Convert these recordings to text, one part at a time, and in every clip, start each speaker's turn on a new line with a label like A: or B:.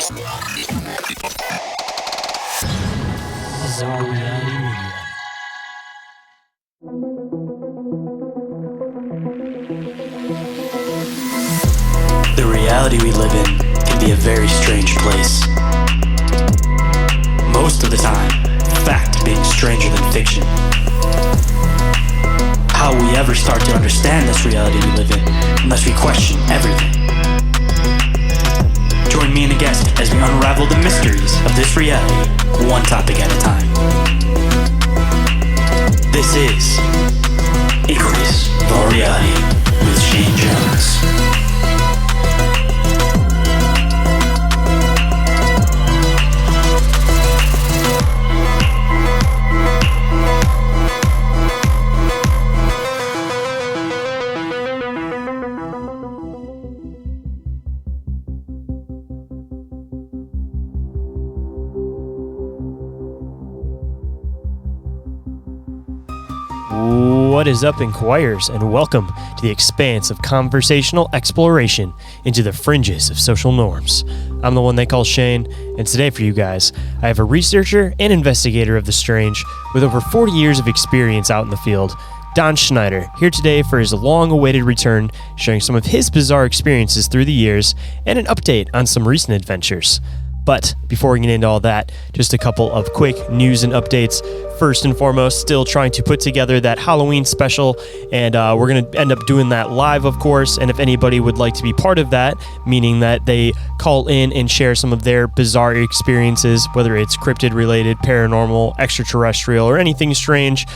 A: Bizarre Reality Media. The reality we live in can be a very strange place. Most of the time, fact being stranger than fiction. How will we ever start to understand this reality we live in unless we question everything? Join me and a guest as we unravel the mysteries of this reality, one topic at a time. This is Inquiries of Our Reality with Shayn Orin.
B: What is up, Inquirers, and welcome to the expanse of conversational exploration into the fringes of social norms. I'm the one they call Shane, and today for you guys, I have a researcher and investigator of the strange with over 40 years of experience out in the field, Schneider, here today for his long-awaited return, sharing some of his bizarre experiences through the years and an update on some recent adventures. But before we get into all that, just a couple of quick news and updates. First and foremost, still trying to put together that Halloween special, and we're going to end up doing that live, of course. And if anybody would like to be part of that, meaning that they call in and share some of their bizarre experiences, whether it's cryptid-related, paranormal, extraterrestrial, or anything strange,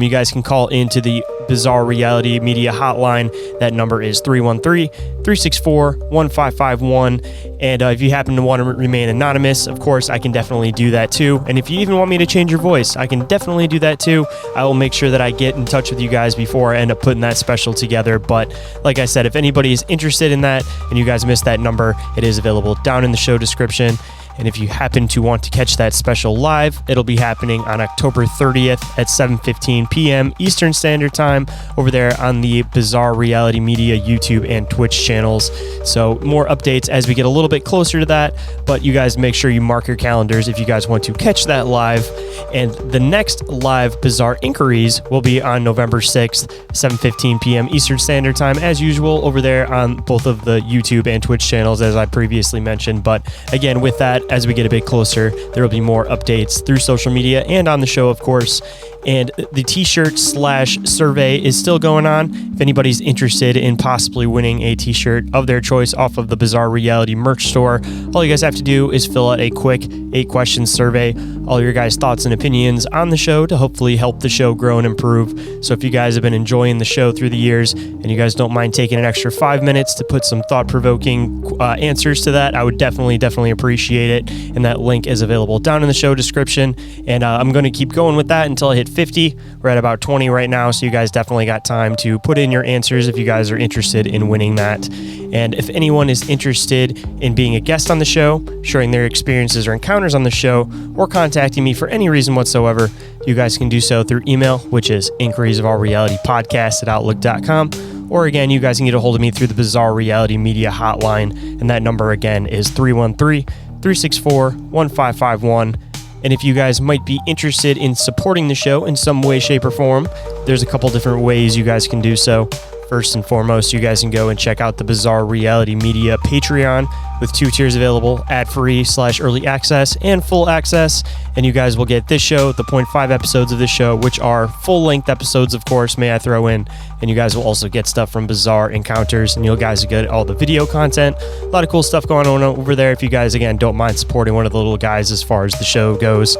B: you guys can call into the Bizarre Reality Media Hotline. That number is 313-364-1551. And if you happen to want to remain anonymous, of course, I can definitely do that too. And if you even want me to change your voice, I can definitely do that too. I will make sure that I get in touch with you guys before I end up putting that special together. But like I said, if anybody is interested in that and you guys missed that number, it is available down in the show description. And if you happen to want to catch that special live, it'll be happening on October 30th at 7:15 p.m. Eastern Standard Time over there on the Bizarre Reality Media YouTube and Twitch channels. So more updates as we get a little bit closer to that, but you guys make sure you mark your calendars if you guys want to catch that live. And the next live Bizarre Inquiries will be on November 6th, 7:15 p.m. Eastern Standard Time, as usual, over there on both of the YouTube and Twitch channels, as I previously mentioned. But again, with that, as we get a bit closer, there will be more updates through social media and on the show, of course. And the t-shirt/survey is still going on. If anybody's interested in possibly winning a t-shirt of their choice off of the Bizarre Reality merch store, all you guys have to do is fill out a quick 8-question survey, all your guys' thoughts and opinions on the show to hopefully help the show grow and improve. So if you guys have been enjoying the show through the years and you guys don't mind taking an extra 5 minutes to put some thought-provoking answers to that, I would definitely appreciate it. And that link is available down in the show description. And I'm going to keep going with that until I hit 50. We're at about 20 right now, so you guys definitely got time to put in your answers if you guys are interested in winning that. And if anyone is interested in being a guest on the show, sharing their experiences or encounters on the show, or contacting me for any reason whatsoever, you guys can do so through email, which is inquiriesofourrealitypodcast@outlook.com. Or again, you guys can get a hold of me through the Bizarre Reality Media Hotline, and that number again is 313-364-1551. And if you guys might be interested in supporting the show in some way, shape, or form, there's a couple different ways you guys can do so. First and foremost, you guys can go and check out the Bizarre Reality Media Patreon with 2 tiers available, ad-free/early access and full access. And you guys will get this show, the 0.5 episodes of this show, which are full-length episodes, of course, may I throw in. And you guys will also get stuff from Bizarre Encounters, and you guys will get all the video content. A lot of cool stuff going on over there if you guys, again, don't mind supporting one of the little guys as far as the show goes.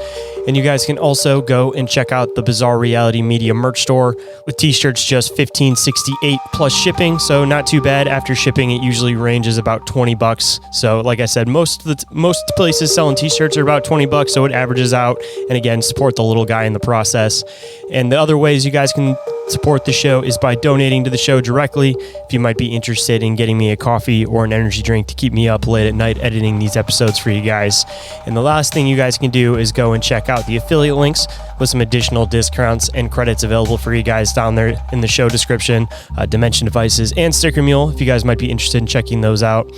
B: And you guys can also go and check out the Bizarre Reality Media merch store with t-shirts just $15.68 plus shipping, so not too bad. After shipping, it usually ranges about $20. So like I said, most places selling t-shirts are about $20, so it averages out. And again, support the little guy in the process. And the other ways you guys can support the show is by donating to the show directly. If you might be interested in getting me a coffee or an energy drink to keep me up late at night editing these episodes for you guys. And the last thing you guys can do is go and check out the affiliate links with some additional discounts and credits available for you guys down there in the show description. Dimension Devices and Sticker Mule, if you guys might be interested in checking those out.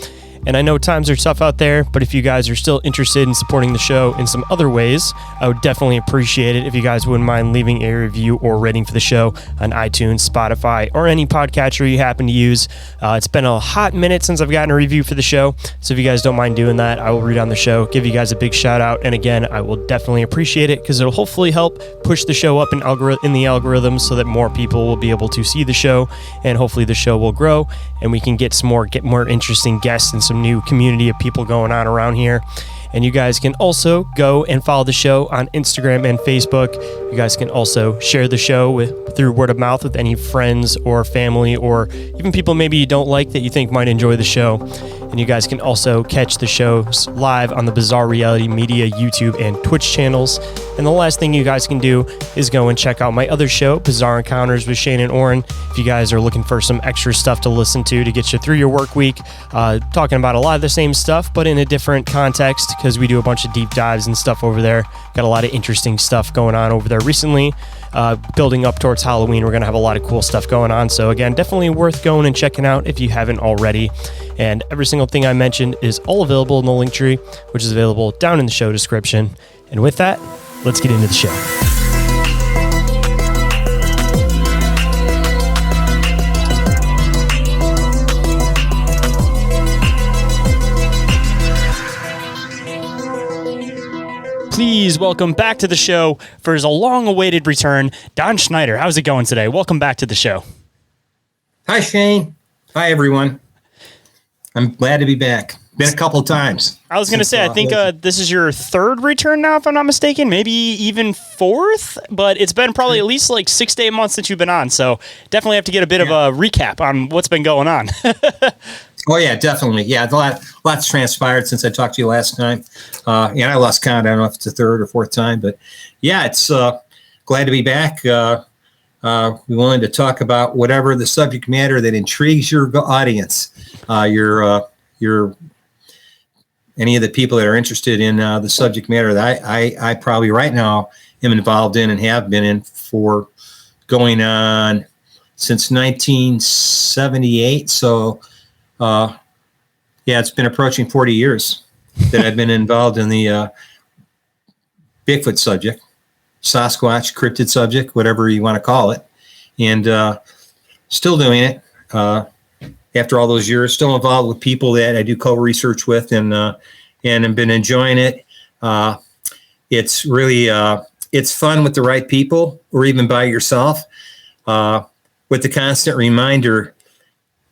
B: And I know times are tough out there, but if you guys are still interested in supporting the show in some other ways, I would definitely appreciate it if you guys wouldn't mind leaving a review or rating for the show on iTunes, Spotify, or any podcatcher you happen to use. It's been a hot minute since I've gotten a review for the show, so if you guys don't mind doing that, I will read on the show, give you guys a big shout out, and again, I will definitely appreciate it because it'll hopefully help push the show up in the algorithm so that more people will be able to see the show, and hopefully the show will grow and we can get more interesting guests and some new community of people going on around here. And you guys can also go and follow the show on Instagram and Facebook. You guys can also share the show through word of mouth with any friends or family or even people maybe you don't like that you think might enjoy the show. And you guys can also catch the shows live on the Bizarre Reality Media YouTube and Twitch channels. And the last thing you guys can do is go and check out my other show, Bizarre Encounters with Shayn Orin. If you guys are looking for some extra stuff to listen to get you through your work week, talking about a lot of the same stuff, but in a different context, because we do a bunch of deep dives and stuff over there. Got a lot of interesting stuff going on over there recently. Building up towards Halloween, we're going to have a lot of cool stuff going on. So again, definitely worth going and checking out if you haven't already. And every single thing I mentioned is all available in the link tree, which is available down in the show description. And with that, let's get into the show. Please welcome back to the show for his long-awaited return, Don Schneider. How's it going today? Welcome back to the show.
C: Hi, Shane. Hi, everyone. I'm glad to be back. Been a couple times.
B: I was going to say, I think this is your third return now, if I'm not mistaken, maybe even fourth, but it's been probably at least like 6 to 8 months since you've been on. So definitely have to get a bit of a recap on what's been going on.
C: Oh, yeah, definitely. Yeah, lots transpired since I talked to you last time. And I lost count. I don't know if it's the third or fourth time, but yeah, it's glad to be back. We're willing to talk about whatever the subject matter that intrigues your audience, your any of the people that are interested in the subject matter that I probably right now am involved in and have been in for going on since 1978. So, yeah, it's been approaching 40 years that I've been involved in the Bigfoot subject, Sasquatch, cryptid subject, whatever you want to call it. And still doing it after all those years, still involved with people that I do co-research with and have been enjoying it. It's really, it's fun with the right people or even by yourself with the constant reminder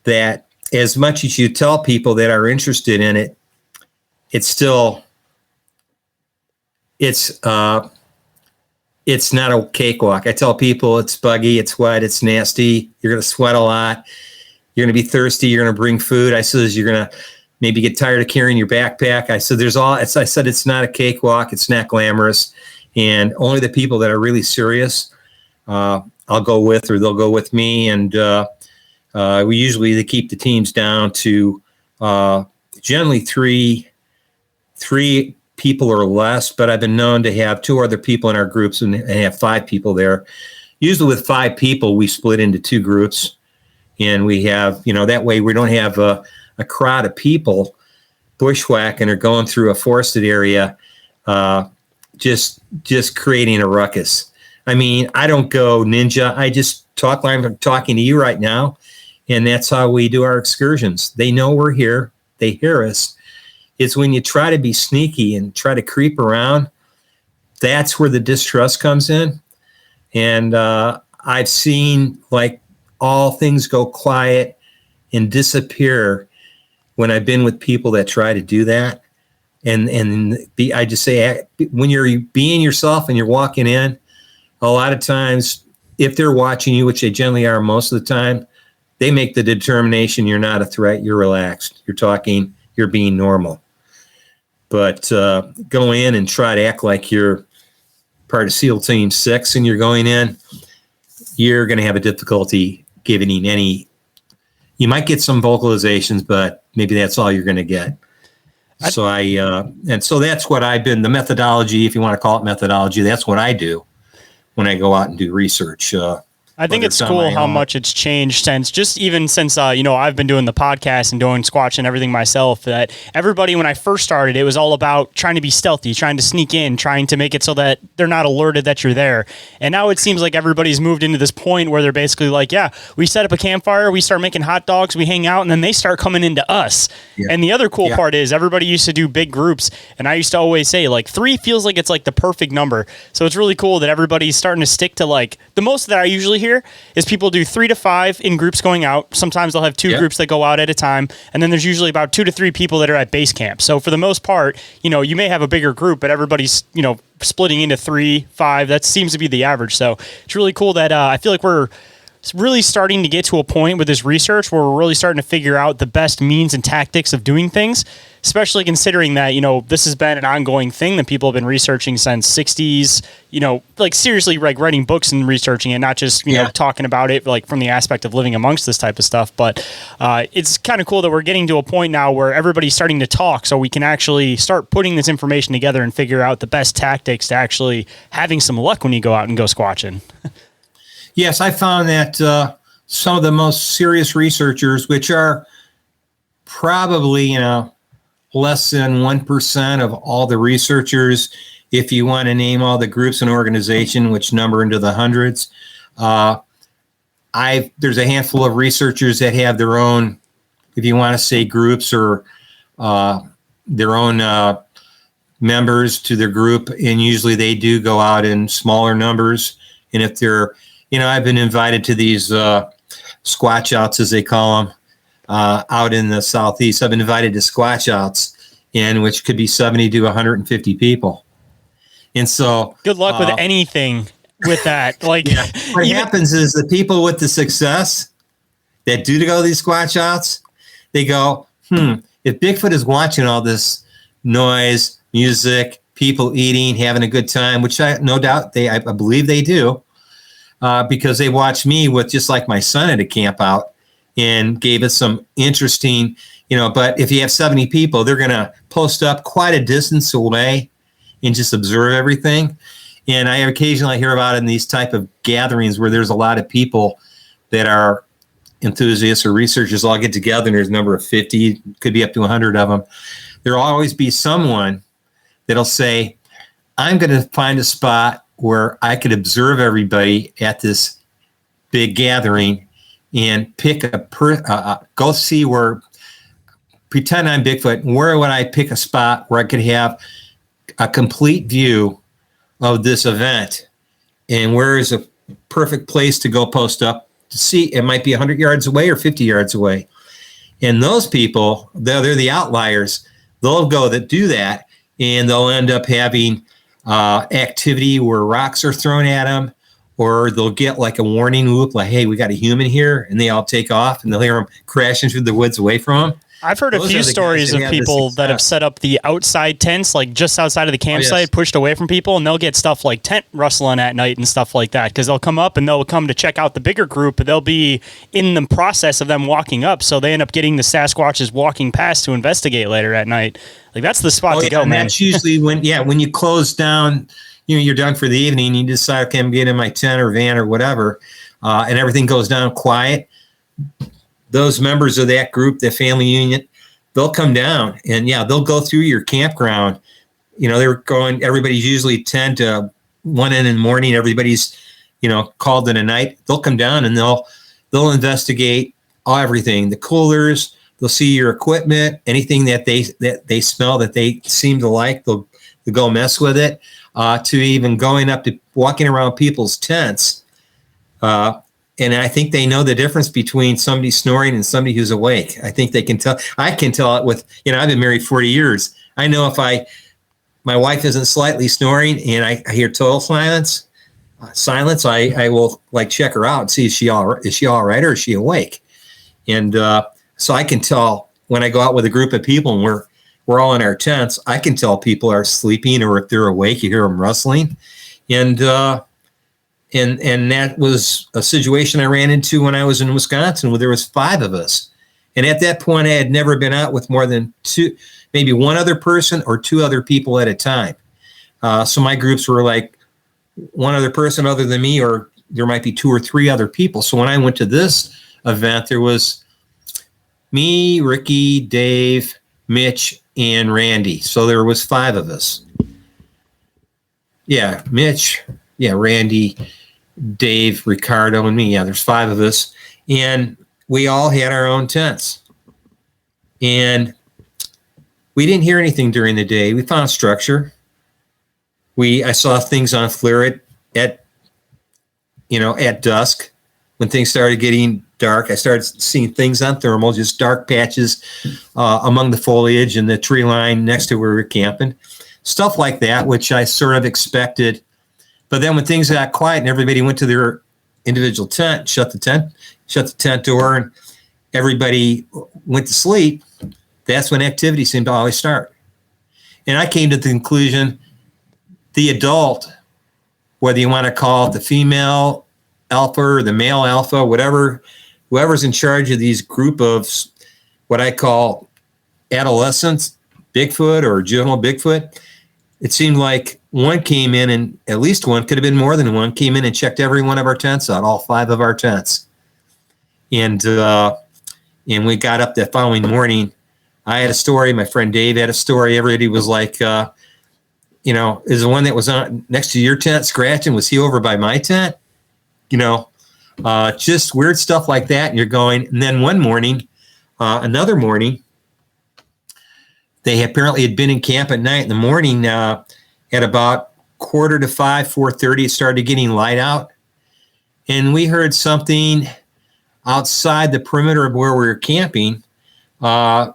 C: that as much as you tell people that are interested in it, it's still, it's not a cakewalk. I tell people it's buggy, it's wet, it's nasty. You're going to sweat a lot. You're going to be thirsty. You're going to bring food. I said, you're going to maybe get tired of carrying your backpack. I said, I said, it's not a cakewalk. It's not glamorous. And only the people that are really serious, I'll go with, or they'll go with me. And we usually keep the teams down to generally three people or less, but I've been known to have 2 other people in our groups and have 5 people there. Usually with 5 people, we split into 2 groups, and we have, that way we don't have a crowd of people bushwhacking or going through a forested area, just creating a ruckus. I mean, I don't go ninja. I just talk like I'm talking to you right now, and that's how we do our excursions. They know we're here. They hear us. It's when you try to be sneaky and try to creep around, that's where the distrust comes in. And I've seen like all things go quiet and disappear when I've been with people that try to do that. I just say, when you're being yourself and you're walking in, a lot of times, if they're watching you, which they generally are most of the time, they make the determination you're not a threat, you're relaxed, you're talking, you're being normal. But go in and try to act like you're part of SEAL Team 6 and you're going in, you're going to have a difficulty giving any. You might get some vocalizations, but maybe that's all you're going to get. So so that's what I've been, the methodology, if you want to call it methodology, that's what I do when I go out and do research.
B: I think it's cool how much it's changed since I've been doing the podcast and doing Squatch and everything myself, that everybody, when I first started, it was all about trying to be stealthy, trying to sneak in, trying to make it so that they're not alerted that you're there. And now it seems like everybody's moved into this point where they're basically like, yeah, we set up a campfire, we start making hot dogs, we hang out, and then they start coming into us. Yeah. And the other cool part is everybody used to do big groups, and I used to always say, like, 3 feels like it's like the perfect number. So it's really cool that everybody's starting to stick to, like, the most that I usually hear is people do 3 to 5 in groups going out. Sometimes they'll have 2 groups that go out at a time, and then there's usually about 2 to 3 people that are at base camp. So for the most part, you may have a bigger group, but everybody's splitting into 3, 5. That seems to be the average. So it's really cool that I feel like we're really starting to get to a point with this research where we're really starting to figure out the best means and tactics of doing things, especially considering that, this has been an ongoing thing that people have been researching since 60s, like seriously, like writing books and researching it, not just, talking about it like from the aspect of living amongst this type of stuff. But it's kind of cool that we're getting to a point now where everybody's starting to talk so we can actually start putting this information together and figure out the best tactics to actually having some luck when you go out and go squatching.
C: Yes, I found that some of the most serious researchers, which are probably, less than 1% of all the researchers, if you want to name all the groups and organization, which number into the hundreds, there's a handful of researchers that have their own, if you want to say groups or their own members to their group, and usually they do go out in smaller numbers. And if they're I've been invited to these squatch outs, as they call them, out in the Southeast. I've been invited to squatch outs, which could be 70 to 150 people. And so,
B: good luck with anything with that. Like,
C: what happens is the people with the success that do to go to these squatch outs, they go, if Bigfoot is watching all this noise, music, people eating, having a good time, which I no doubt I believe they do. Because they watched me with just like my son at a camp out and gave us some interesting, but if you have 70 people, they're going to post up quite a distance away and just observe everything. And I occasionally hear about in these type of gatherings where there's a lot of people that are enthusiasts or researchers all get together, and there's a number of 50, could be up to 100 of them. There'll always be someone that'll say, I'm going to find a spot where I could observe everybody at this big gathering and pick go see where, pretend I'm Bigfoot, where would I pick a spot where I could have a complete view of this event, and where is a perfect place to go post up to see. It might be 100 yards away or 50 yards away. And those people, they're the outliers. They'll go that do that, and they'll end up having activity where rocks are thrown at them, or they'll get like a warning loop, like, hey, we got a human here, and they all take off, and they'll hear them crashing through the woods away from them.
B: I've heard a few stories of people that have set up the outside tents, like just outside of the campsite, pushed away from people, and they'll get stuff like tent rustling at night and stuff like that, because they'll come up and they'll come to check out the bigger group, but they'll be in the process of them walking up, so they end up getting the Sasquatches walking past to investigate later at night. Like, that's the spot to go, man. That's
C: usually when you close down, you're done for the evening, you decide, okay, I'm getting in my tent or van or whatever, and everything goes down quiet. Those members of that group, the family unit, they'll come down and they'll go through your campground. Everybody's usually 10 to 1 in the morning. Everybody's, called in a night. They'll come down and they'll investigate everything, the coolers. They'll see your equipment, anything that they smell that they seem to like. They'll go mess with it, to even going up to walking around people's tents. And I think they know the difference between somebody snoring and somebody who's awake. I think they can tell. I can tell it with, I've been married 40 years. I know if my wife isn't slightly snoring and I hear total silence, I will check her out and see, is she all right or is she awake? And so I can tell when I go out with a group of people and we're all in our tents, I can tell people are sleeping, or if they're awake, you hear them rustling. And that was a situation I ran into when I was in Wisconsin, where there was 5 of us. And at that point, I had never been out with more than 2, maybe 1 other person or 2 other people at a time. So my groups were like 1 other person other than me, or there might be 2 or 3 other people. So when I went to this event, there was me, Ricky, Dave, Mitch, and Randy. So there was 5 of us. Yeah, Mitch, yeah, Randy, Dave, Ricardo, and me. Yeah, there's 5 of us. And we all had our own tents. And we didn't hear anything during the day. We found structure. I saw things on FLIR at dusk. When things started getting dark, I started seeing things on thermal, just dark patches among the foliage and the tree line next to where we were camping. Stuff like that, which I sort of expected. But then when things got quiet and everybody went to their individual tent, shut the tent door, and everybody went to sleep, that's when activity seemed to always start. And I came to the conclusion, the adult, whether you want to call it the female alpha or the male alpha, whoever's in charge of these group of what I call adolescents, Bigfoot or juvenile Bigfoot, it seemed like one came in, and at least one, could have been more than one, came in and checked every one of our tents out, all 5 of our tents. And we got up that following morning. I had a story. My friend Dave had a story. Everybody was like, is the one that was on next to your tent scratching? Was he over by my tent? Just weird stuff like that. And you're going, and then another morning, they apparently had been in camp at night. In the morning, at about 4:45, 4:30, it started getting light out. And we heard something outside the perimeter of where we were camping. I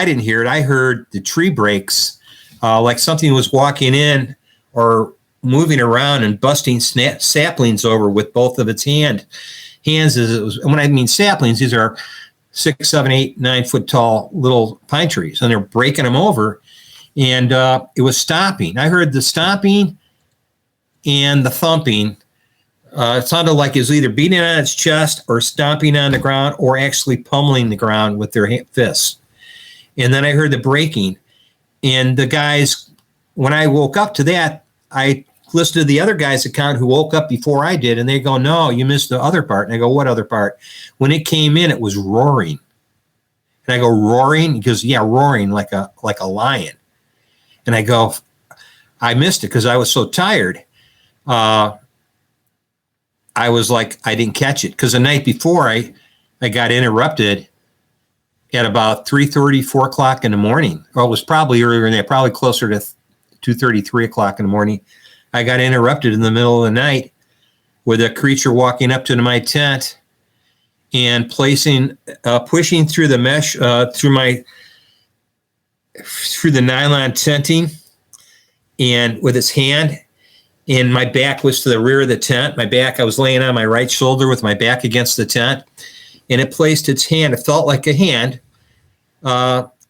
C: didn't hear it. I heard the tree breaks, like something was walking in or moving around and busting saplings over with both of its hands. As it was, when I mean saplings, these are 6, 7, 8, 9 foot tall little pine trees, and they're breaking them over. And it was stomping. I heard the stomping and the thumping. It sounded like it was either beating on its chest or stomping on the ground or actually pummeling the ground with their fists. And then I heard the breaking. And the guys, when I woke up to that, I listened to the other guy's account who woke up before I did, and they go, "No, you missed the other part." And I go, "What other part?" When it came in, it was roaring. And I go, "Roaring?" He goes, "Yeah, roaring like a lion." And I go, "I missed it because I was so tired." I was like, I didn't catch it because the night before I got interrupted at about 3:30, 4 o'clock in the morning. Well, it was probably earlier than that, probably closer to 2:30, 3 o'clock in the morning. I got interrupted in the middle of the night with a creature walking up to my tent and pushing through the mesh, through the nylon tenting, and with his hand. And my back was to the rear of the tent. I was laying on my right shoulder with my back against the tent. And it placed its hand, it felt like a hand,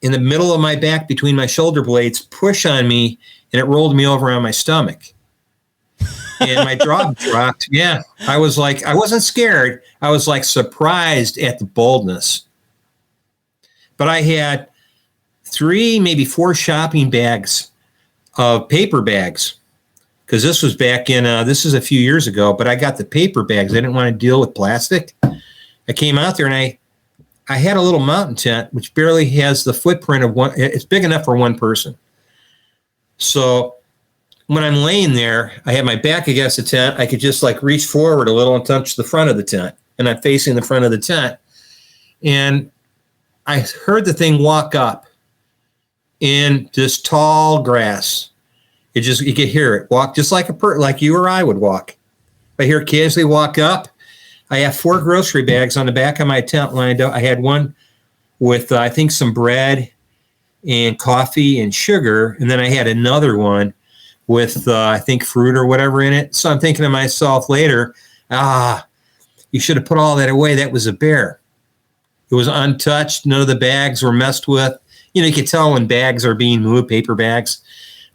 C: in the middle of my back between my shoulder blades, push on me, and it rolled me over on my stomach. And my jaw dropped. Yeah, I was like, I wasn't scared. I was like surprised at the boldness. But I had 3, maybe 4 shopping bags of paper bags. Because this was back in, this is a few years ago, but I got the paper bags. I didn't want to deal with plastic. I came out there and I had a little mountain tent, which barely has the footprint of one. It's big enough for one person. So when I'm laying there, I have my back against the tent. I could just like reach forward a little and touch the front of the tent. And I'm facing the front of the tent. And I heard the thing walk up in this tall grass. You could hear it walk just like like you or I would walk. I hear it casually walk up. I have 4 grocery bags on the back of my tent lined up. I had one with, I think, some bread and coffee and sugar. And then I had another one with, I think, fruit or whatever in it. So I'm thinking to myself later, you should have put all that away. That was a bear. It was untouched. None of the bags were messed with. You could tell when bags are being moved, paper bags.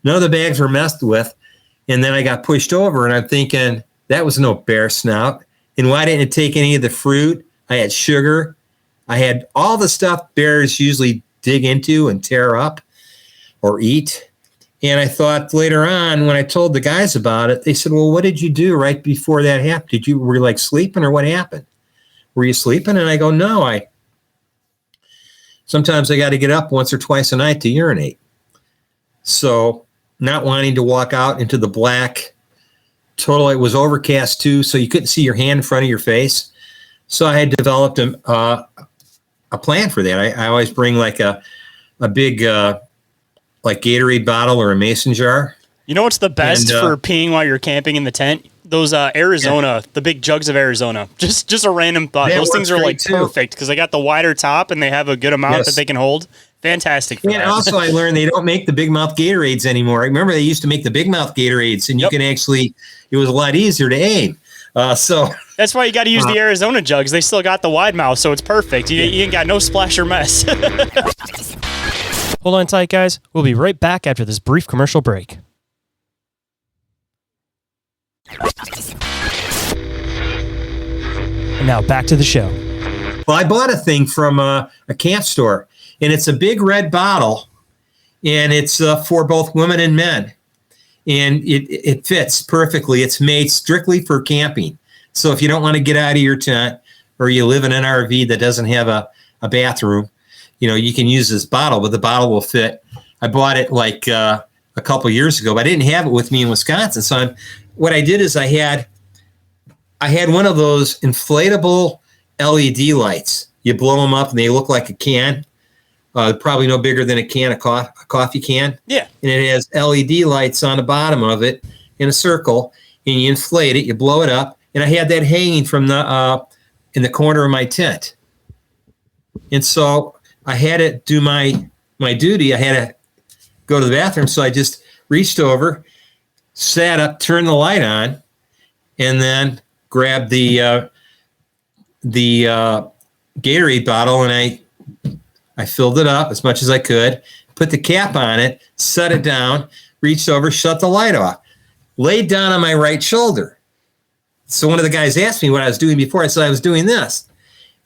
C: None of the bags were messed with. And then I got pushed over, and I'm thinking, that was no bear snout. And why didn't it take any of the fruit? I had sugar. I had all the stuff bears usually dig into and tear up or eat. And I thought later on, when I told the guys about it, they said, well, what did you do right before that happened? Were you like sleeping, or what happened? Were you sleeping? And I go, no, sometimes I got to get up once or twice a night to urinate. So not wanting to walk out into the black, it was overcast too, so you couldn't see your hand in front of your face. So I had developed a plan for that. I always bring like a big like Gatorade bottle or a mason jar.
D: You know what's the best for peeing while you're camping in the tent? Those Arizona, the big jugs of Arizona. Just a random thought. Those things are like perfect because they got the wider top and they have a good amount that they can hold. Fantastic. For
C: and
D: that.
C: Also, I learned they don't make the big mouth Gatorades anymore. I remember they used to make the big mouth Gatorades, and you can actually, it was a lot easier to aim. So
D: that's why you got to use the Arizona jugs. They still got the wide mouth, so it's perfect. You ain't got no splash or mess.
B: Hold on tight, guys. We'll be right back after this brief commercial break. And now back to the show.
C: Well, I bought a thing from a camp store, and it's a big red bottle, and it's for both women and men, and it fits perfectly. It's made strictly for camping. So if you don't want to get out of your tent, or you live in an RV that doesn't have a bathroom, you can use this bottle, but the bottle will fit. I bought it like a couple years ago, but I didn't have it with me in Wisconsin. So what I did is I had one of those inflatable LED lights. You blow them up and they look like a can, probably no bigger than a can of coffee can.
D: Yeah.
C: And it has LED lights on the bottom of it in a circle, and you inflate it, you blow it up, and I had that hanging from in the corner of my tent. And so I had to do my duty. I had to go to the bathroom, so I just reached over, sat up, turned the light on, and then grabbed the Gatorade bottle, and I filled it up as much as I could, put the cap on it, set it down, reached over, shut the light off, laid down on my right shoulder. So one of the guys asked me what I was doing before. I said I was doing this.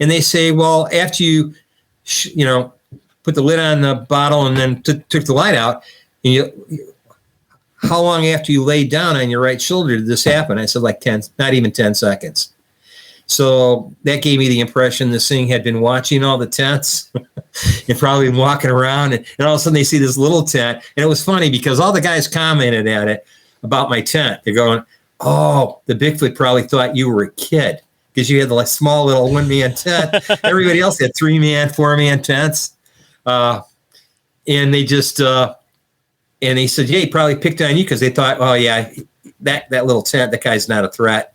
C: And they say, well, after you, put the lid on the bottle and then took the light out, and how long after you laid down on your right shoulder did this happen? I said like 10, not even 10 seconds. So that gave me the impression this thing had been watching all the tents and probably been walking around. And all of a sudden they see this little tent. And it was funny because all the guys commented at it about my tent. They're going, oh, the Bigfoot probably thought you were a kid because you had the small little one-man tent. Everybody else had 3-man, 4-man tents. And they just, and they said, yeah, he probably picked on you because they thought, oh, yeah, that little tent, that guy's not a threat.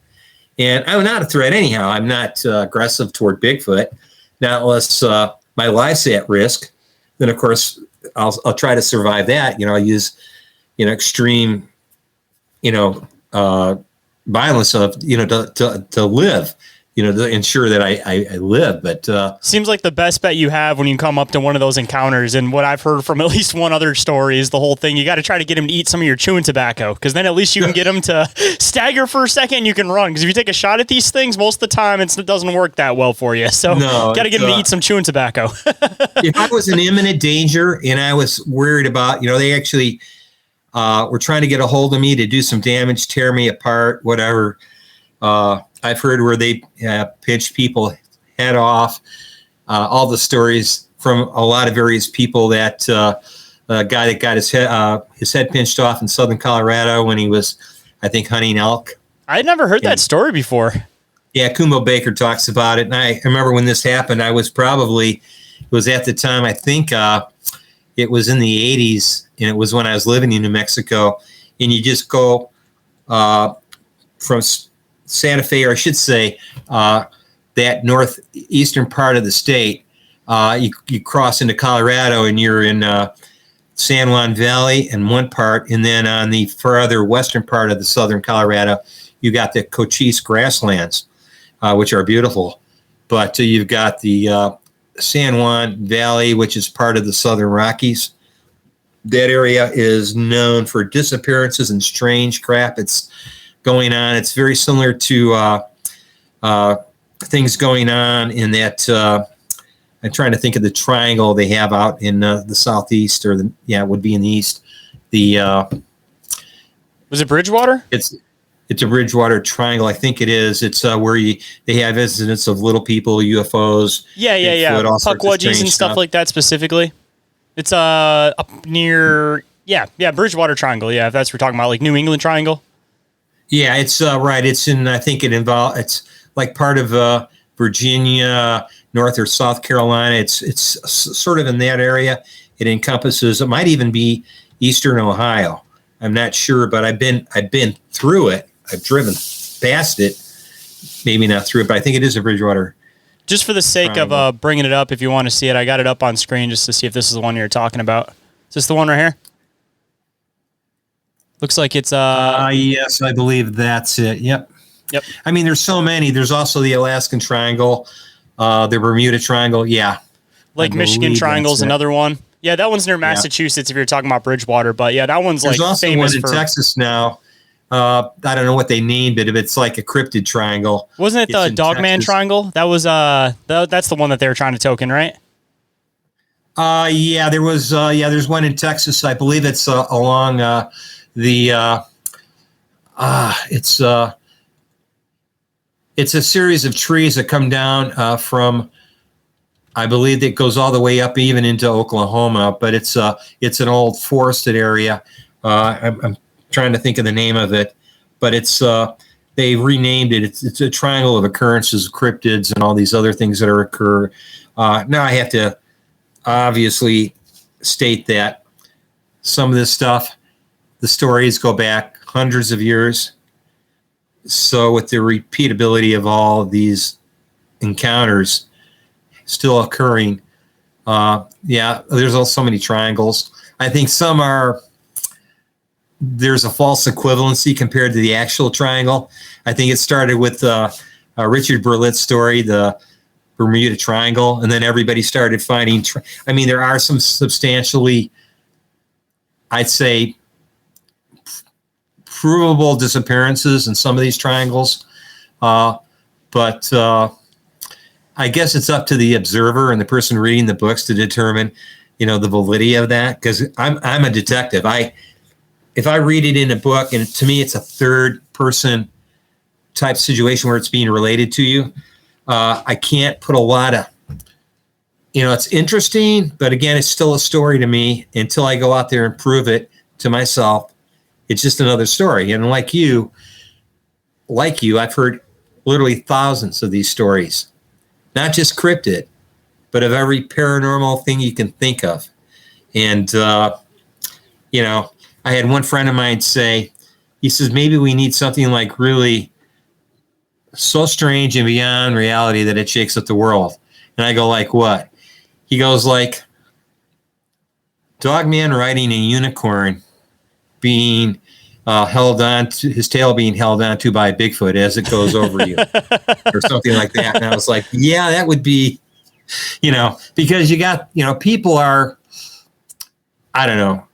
C: And I'm not a threat anyhow. I'm not aggressive toward Bigfoot, not unless my life's at risk. Then, of course, I'll try to survive that. I'll use, extreme, violence of, to live, to ensure that I live. But
D: seems like the best bet you have when you come up to one of those encounters, and what I've heard from at least one other story is the whole thing. You got to try to get him to eat some of your chewing tobacco, because then at least you can get him to stagger for a second and you can run. Because if you take a shot at these things, most of the time it doesn't work that well for you. So got to get him to eat some chewing tobacco.
C: If I was in imminent danger and I was worried about, they actually were trying to get a hold of me to do some damage, tear me apart, whatever. I've heard where they pinch people head off. All the stories from a lot of various people that a guy that got his head pinched off in southern Colorado when he was, I think, hunting elk.
D: I had never heard that story before.
C: Yeah, Kumo Baker talks about it. And I remember when this happened, it was at the time, I think it was in the 80s, and it was when I was living in New Mexico. And you just go from Santa Fe, or I should say, that northeastern part of the state, you cross into Colorado, and you're in San Juan Valley in one part, and then on the further western part of the southern Colorado, you got the Cochise grasslands, which are beautiful. But you've got the San Juan Valley, which is part of the Southern Rockies. That area is known for disappearances and strange crap. It's going on. It's very similar to things going on in that. I'm trying to think of the triangle they have out in the southeast, it would be in the east.
D: Was it Bridgewater?
C: It's a Bridgewater Triangle. I think it is. It's where they have incidents of little people, UFOs.
D: Yeah.
C: Bigfoot, all sorts of
D: Puckwudgies
C: strange
D: and stuff like that specifically. It's up near Bridgewater Triangle. Yeah, if that's what we're talking about, like New England Triangle.
C: Yeah, it's right. It's in. I think it's like part of Virginia, North or South Carolina. It's sort of in that area. It encompasses. It might even be Eastern Ohio. I'm not sure, but I've been through it. I've driven past it. Maybe not through it, but I think it is a Bridgewater.
D: Just for the sake of bringing it up, if you want to see it, I got it up on screen just to see if this is the one you're talking about. Is this the one right here? Looks like it's
C: yes, I believe that's it. Yep. I mean, there's so many. There's also the Alaskan Triangle, the Bermuda Triangle. Yeah.
D: Lake Michigan Triangle is another one. Yeah, that one's near Massachusetts if you're talking about Bridgewater, but yeah, that one's
C: there's
D: like
C: also
D: famous
C: one in
D: for
C: Texas now. I don't know what they named it. If it's like a cryptid triangle.
D: Wasn't it the Dogman Triangle? That was that's the one that they were trying to token, right?
C: Yeah, there was there's one in Texas. I believe it's along it's a series of trees that come down from, I believe it goes all the way up even into Oklahoma, but it's an old forested area. I'm trying to think of the name of it, but they renamed it. It's a triangle of occurrences, cryptids, and all these other things that occur. Now I have to obviously state that some of this stuff, the stories go back hundreds of years. So with the repeatability of all these encounters still occurring, there's also so many triangles. I think there's a false equivalency compared to the actual triangle. I think it started with Richard Berlitz's story, the Bermuda Triangle, and then everybody started finding. There are some substantially, I'd say, provable disappearances in some of these triangles, but I guess it's up to the observer and the person reading the books to determine, the validity of that. Because I'm a detective. If I read it in a book, and to me it's a third person type situation where it's being related to you, I can't put a lot of, it's interesting, but again, it's still a story to me until I go out there and prove it to myself. It's just another story. And like you, I've heard literally thousands of these stories, not just cryptid, but of every paranormal thing you can think of. And, I had one friend of mine say, he says, maybe we need something like really so strange and beyond reality that it shakes up the world. And I go, like what? He goes, like Dogman riding a unicorn being held on to, his tail being held on to by a Bigfoot as it goes over you or something like that. And I was like, yeah, that would be, because you got, people are, I don't know.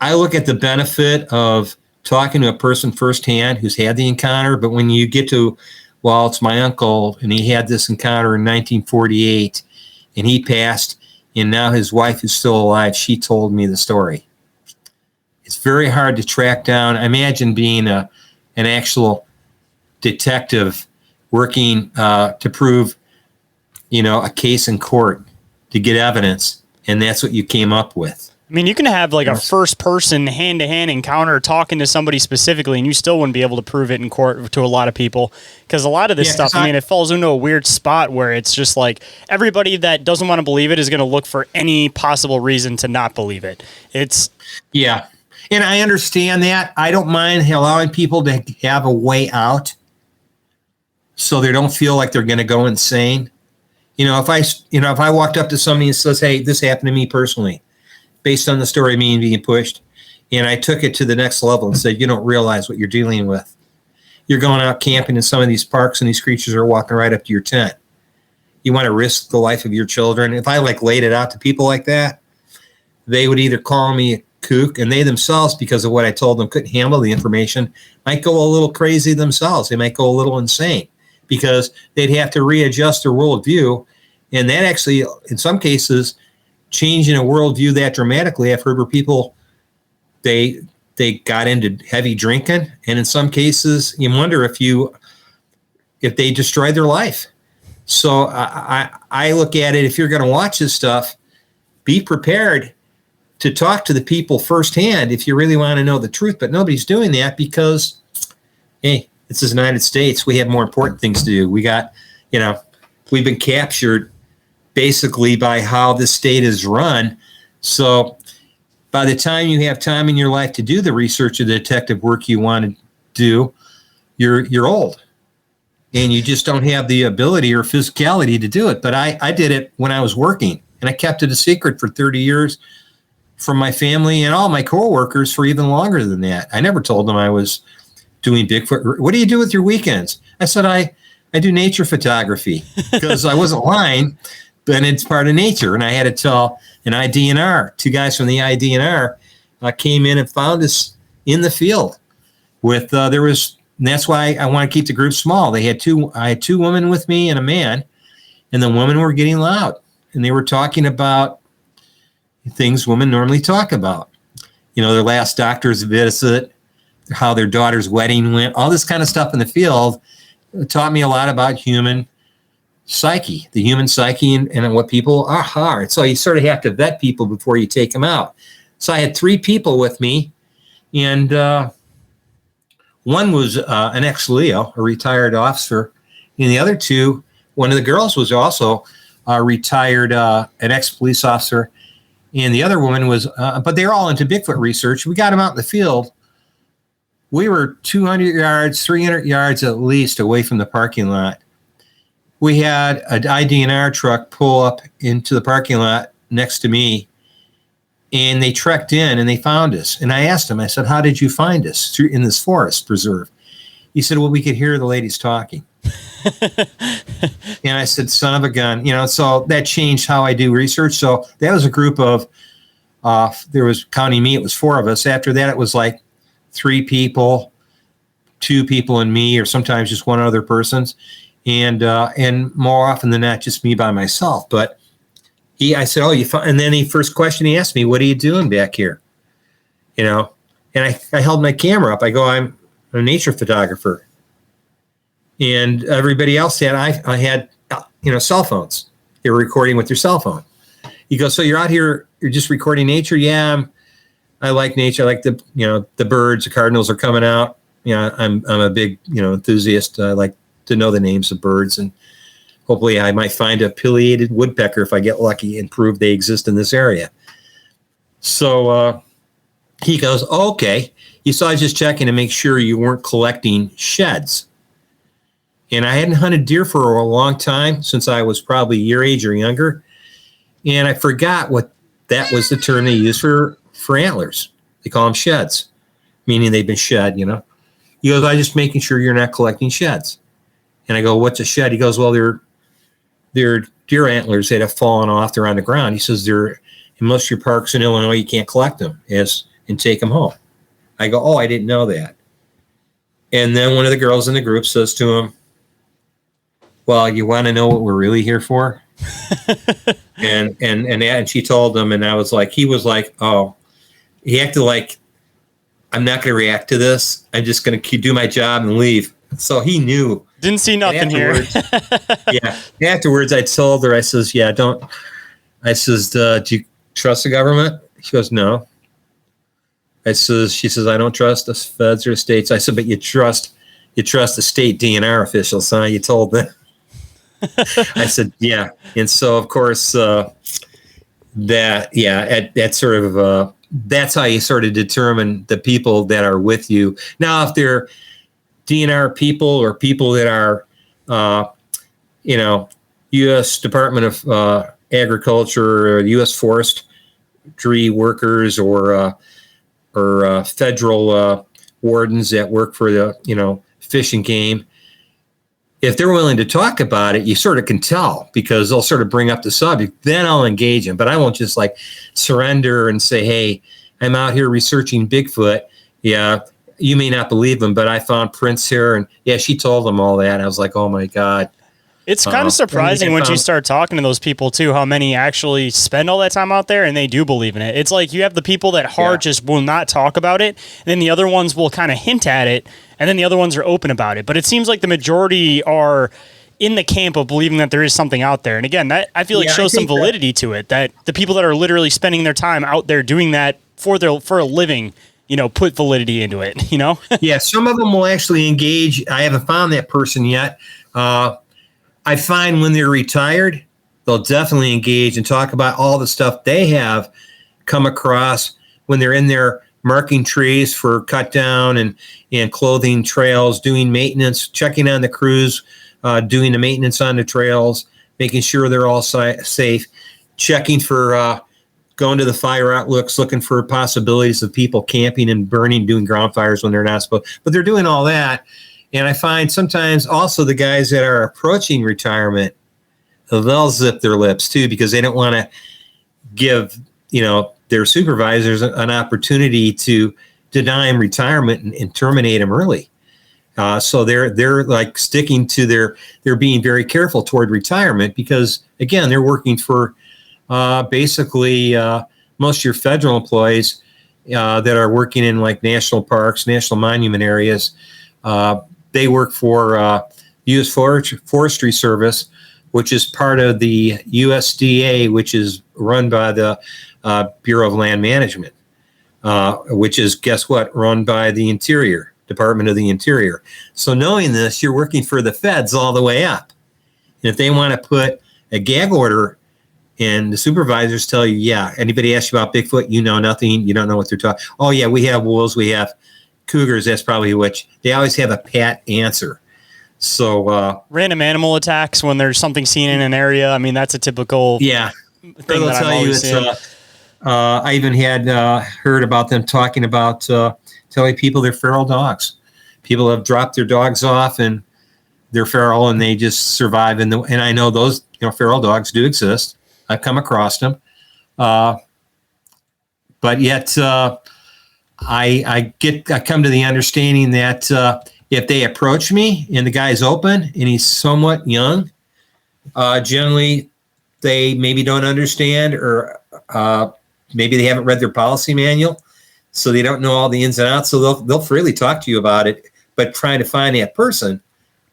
C: I look at the benefit of talking to a person firsthand who's had the encounter, but when you get to, well, it's my uncle and he had this encounter in 1948 and he passed and now his wife is still alive. She told me the story. It's very hard to track down. Imagine being an actual detective working to prove, a case in court to get evidence, and that's what you came up with.
D: You can have like a first-person, hand-to-hand encounter talking to somebody specifically, and you still wouldn't be able to prove it in court to a lot of people. Because a lot of this stuff, it falls into a weird spot where it's just like everybody that doesn't want to believe it is going to look for any possible reason to not believe it.
C: Yeah. And I understand that. I don't mind allowing people to have a way out so they don't feel like they're going to go insane. If I walked up to somebody and says, hey, this happened to me personally, based on the story of me being pushed, and I took it to the next level and said, you don't realize what you're dealing with. You're going out camping in some of these parks and these creatures are walking right up to your tent. You want to risk the life of your children. If I laid it out to people like that, they would either call me a kook, and they themselves, because of what I told them, couldn't handle the information, might go a little crazy themselves. They might go a little insane because they'd have to readjust their worldview. And that actually, in some cases, changing a worldview that dramatically, I've heard where people they got into heavy drinking, and in some cases, you wonder if they destroyed their life. So I look at it, if you're going to watch this stuff, be prepared to talk to the people firsthand if you really want to know the truth. But nobody's doing that because, hey, it's the United States. We have more important things to do. We got, we've been captured basically by how this state is run. So by the time you have time in your life to do the research or the detective work you want to do, you're old. And you just don't have the ability or physicality to do it. But I did it when I was working, and I kept it a secret for 30 years from my family and all my coworkers for even longer than that. I never told them I was doing Bigfoot. What do you do with your weekends? I said, I do nature photography, because I wasn't lying, but it's part of nature. And I had to tell an IDNR, 2 guys from the IDNR came in and found us in the field with, and that's why I want to keep the group small. I had 2 women with me and a man, and the women were getting loud, and they were talking about things women normally talk about. Their last doctor's visit, how their daughter's wedding went, all this kind of stuff in the field. It taught me a lot about human psyche, the human psyche, and what people are. So you sort of have to vet people before you take them out. So I had 3 people with me, and one was an ex-Leo, a retired officer, and the other 2, one of the girls was also retired, an ex-police officer, and the other woman was, but they're all into Bigfoot research. We got them out in the field. We were 200 yards, 300 yards at least away from the parking lot. We had an IDNR truck pull up into the parking lot next to me, and they trekked in and they found us. And I asked him, I said, how did you find us in this forest preserve? He said, well, we could hear the ladies talking. And I said, son of a gun, so that changed how I do research. So that was a group of, there was, counting me, it was 4 of us. After that, it was like 3 people, 2 people and me, or sometimes just 1 other person's. And more often than not, just me by myself. But I said, oh, and then the first question he asked me, what are you doing back here? And I held my camera up. I go, I'm a nature photographer. And everybody else had, I had, cell phones. They were recording with their cell phone. He goes, so you're out here, you're just recording nature? Yeah, I like nature. I like the birds, the cardinals are coming out. I'm a big, enthusiast. I like to know the names of birds, and hopefully I might find a pileated woodpecker if I get lucky and prove they exist in this area. So he goes, oh, okay. He saw I was just checking to make sure you weren't collecting sheds. And I hadn't hunted deer for a long time, since I was probably your age or younger. And I forgot what that was the term they use for antlers. They call them sheds, meaning they've been shed, He goes, I'm just making sure you're not collecting sheds. And I go, what's a shed? He goes, well, they're deer antlers that have fallen off. They're on the ground. He says, they're in most of your parks in Illinois, you can't collect them and take them home. I go, oh, I didn't know that. And then one of the girls in the group says to him, well, you want to know what we're really here for? and she told him, and I was like, he was like, oh, he acted like, I'm not going to react to this. I'm just going to do my job and leave. So he knew.
D: Didn't see nothing here.
C: Yeah. Afterwards, I told her, I says, yeah, don't. I says, do you trust the government? She goes, no. She says, I don't trust the feds or states. I said, but you trust the state DNR officials, huh? You told them. I said, yeah. And so, of course, that's how you sort of determine the people that are with you. Now, if they're DNR people or people that are, U.S. Department of Agriculture or U.S. Forestry workers or federal wardens that work for the, Fish and Game, if they're willing to talk about it, you sort of can tell, because they'll sort of bring up the subject. Then I'll engage them, but I won't just surrender and say, hey, I'm out here researching Bigfoot. Yeah, you may not believe them, but I found prints here. And yeah, she told them all that. I was like, oh my God.
D: It's kind of surprising once you start talking to those people too, how many actually spend all that time out there and they do believe in it. It's like you have the people that just will not talk about it, and then the other ones will kind of hint at it, and then the other ones are open about it. But it seems like the majority are in the camp of believing that there is something out there. And again, that I feel like shows some validity to it, that the people that are literally spending their time out there doing that for a living, put validity into it,
C: Yeah, some of them will actually engage. I haven't found that person yet. I find when they're retired, they'll definitely engage and talk about all the stuff they have come across when they're in there marking trees for cut down and clothing trails, doing maintenance, checking on the crews, doing the maintenance on the trails, making sure they're all safe, checking for going to the fire outlooks, looking for possibilities of people camping and burning, doing ground fires when they're not supposed. But they're doing all that. And I find sometimes also the guys that are approaching retirement, they'll zip their lips too, because they don't want to give, their supervisors an opportunity to deny them retirement and terminate them early. So they're like sticking to they're being very careful toward retirement because, again, they're working for basically most of your federal employees that are working in like national parks, national monument areas. They work for U.S. Forestry Service, which is part of the USDA, which is run by the Bureau of Land Management, which is, guess what, run by the Department of the Interior. So knowing this, you're working for the feds all the way up. And if they want to put a gag order and the supervisors tell you, yeah, anybody asks you about Bigfoot, you know nothing, you don't know what they're talking. Oh, yeah, we have wolves, we have cougars, that's probably they always have a pat answer. So
D: random animal attacks when there's something seen in an area. I mean, that's a typical thing that I've always seen.
C: I even had heard about them talking about telling people they're feral dogs. People have dropped their dogs off and they're feral and they just survive. And I know those feral dogs do exist. I've come across them. But yet I come to the understanding that if they approach me and the guy's open and he's somewhat young, generally they maybe don't understand or maybe they haven't read their policy manual, so they don't know all the ins and outs. So they'll freely talk to you about it. But trying to find that person,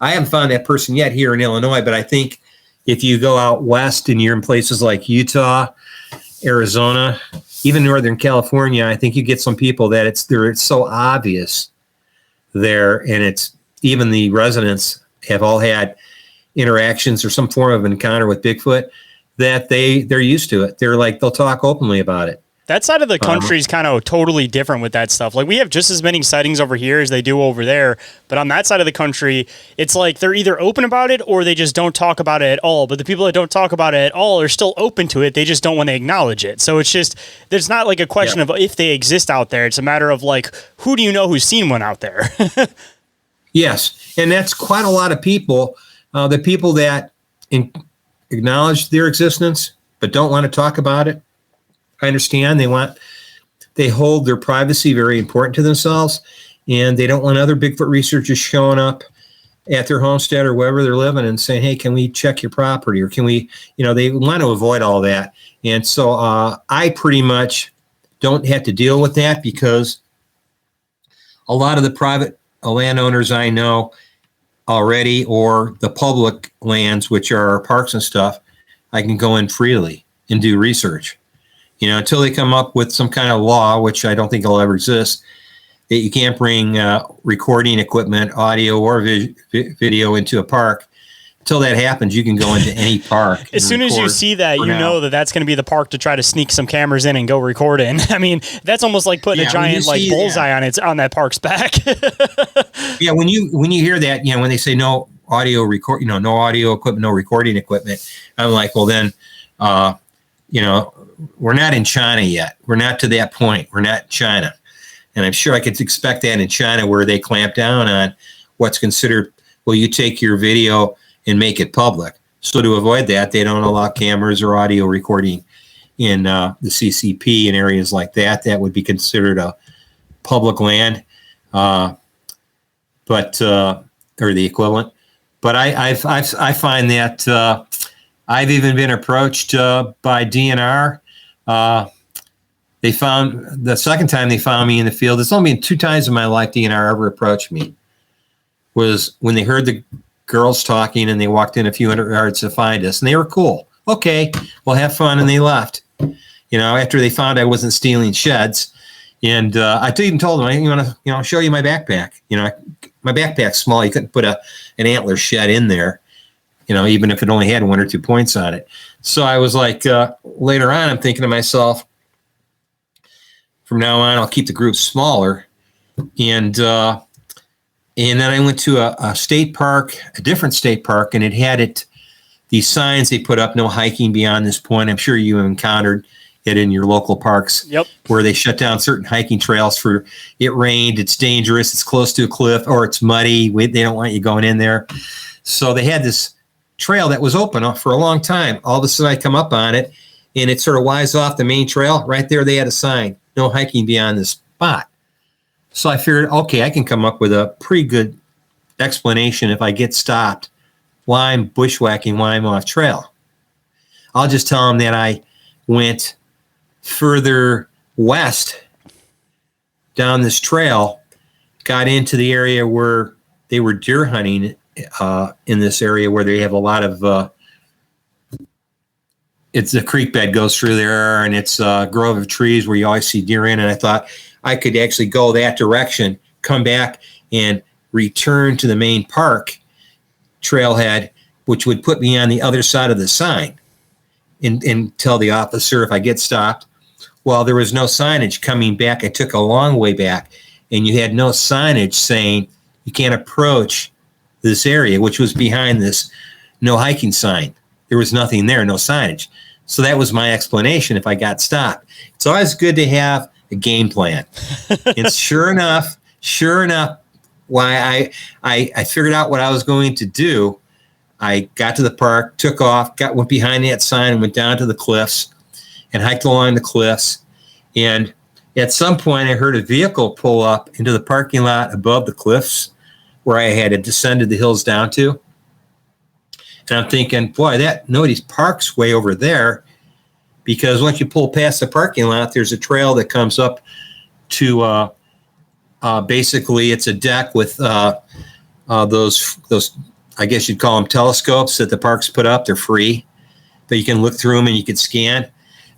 C: I haven't found that person yet here in Illinois. But I think if you go out west and you're in places like Utah, Arizona, even Northern California, I think you get some people that it's so obvious there, and it's even the residents have all had interactions or some form of encounter with Bigfoot that they're used to it. They'll talk openly about it.
D: That side of the country is kind of totally different with that stuff. Like we have just as many sightings over here as they do over there. But on that side of the country, it's like they're either open about it or they just don't talk about it at all. But the people that don't talk about it at all are still open to it. They just don't want to acknowledge it. So it's just, there's not like a question of if they exist out there. It's a matter of like, who do you know who's seen one out there?
C: Yes. And that's quite a lot of people. The people that acknowledge their existence but don't want to talk about it. I understand they hold their privacy very important to themselves, and they don't want other Bigfoot researchers showing up at their homestead or wherever they're living and saying, hey, can we check your property? Or can we, they want to avoid all that. And so I pretty much don't have to deal with that because a lot of the private landowners I know already, or the public lands, which are our parks and stuff, I can go in freely and do research. Until they come up with some kind of law, which I don't think will ever exist, that you can't bring recording equipment, audio or video into a park. Until that happens, you can go into any park.
D: As soon as you see that, know that that's going to be the park to try to sneak some cameras in and go record in. I mean, that's almost like putting a giant bullseye on that park's back.
C: Yeah, when you hear that, when they say no audio record, no audio equipment, no recording equipment, I'm like, well then, we're not in China yet. We're not to that point. We're not in China. And I'm sure I could expect that in China where they clamp down on what's considered, well, you take your video and make it public. So to avoid that, they don't allow cameras or audio recording in the CCP and areas like that. That would be considered a public land, or the equivalent. But I find that I've even been approached by DNR. They found the second time they found me in the field. It's only been 2 times in my life DNR ever approached me. Was when they heard the girls talking and they walked in a few hundred yards to find us, and they were cool. Okay, well, have fun, and they left. After they found I wasn't stealing sheds, and I even told them, I want to, show you my backpack. My backpack's small. You couldn't put an antler shed in there. Even if it only had 1 or 2 points on it. So I was like, later on, I'm thinking to myself, from now on, I'll keep the group smaller. And then I went to a state park, a different state park, and it had these signs they put up, no hiking beyond this point. I'm sure you encountered it in your local parks.
D: Yep.
C: Where they shut down certain hiking trails for it rained, it's dangerous, it's close to a cliff, or it's muddy. They don't want you going in there. So they had this trail that was open for a long time. All of a sudden I come up on it, and it sort of winds off the main trail. Right there they had a sign, no hiking beyond this spot. So I figured, okay, I can come up with a pretty good explanation if I get stopped why I'm bushwhacking, why I'm off trail. I'll just tell them that I went further west down this trail, got into the area where they were deer hunting in this area where they have a lot of it's a creek bed goes through there, and it's a grove of trees where you always see deer in. And I thought I could actually go that direction, come back and return to the main park trailhead, which would put me on the other side of the sign, and tell the officer if I get stopped. Well, there was no signage coming back. I took a long way back, and you had no signage saying you can't approach this area, which was behind this no hiking sign. There was nothing there, no signage. So that was my explanation if I got stopped. It's always good to have a game plan. And sure enough, why I figured out what I was going to do. I got to the park, took off, went behind that sign and went down to the cliffs and hiked along the cliffs. And at some point I heard a vehicle pull up into the parking lot above the cliffs where I had descended the hills down to. And I'm thinking, boy, nobody's park's way over there, because once you pull past the parking lot, there's a trail that comes up to basically it's a deck with those I guess you'd call them telescopes that the parks put up. They're free, but you can look through them and you can scan.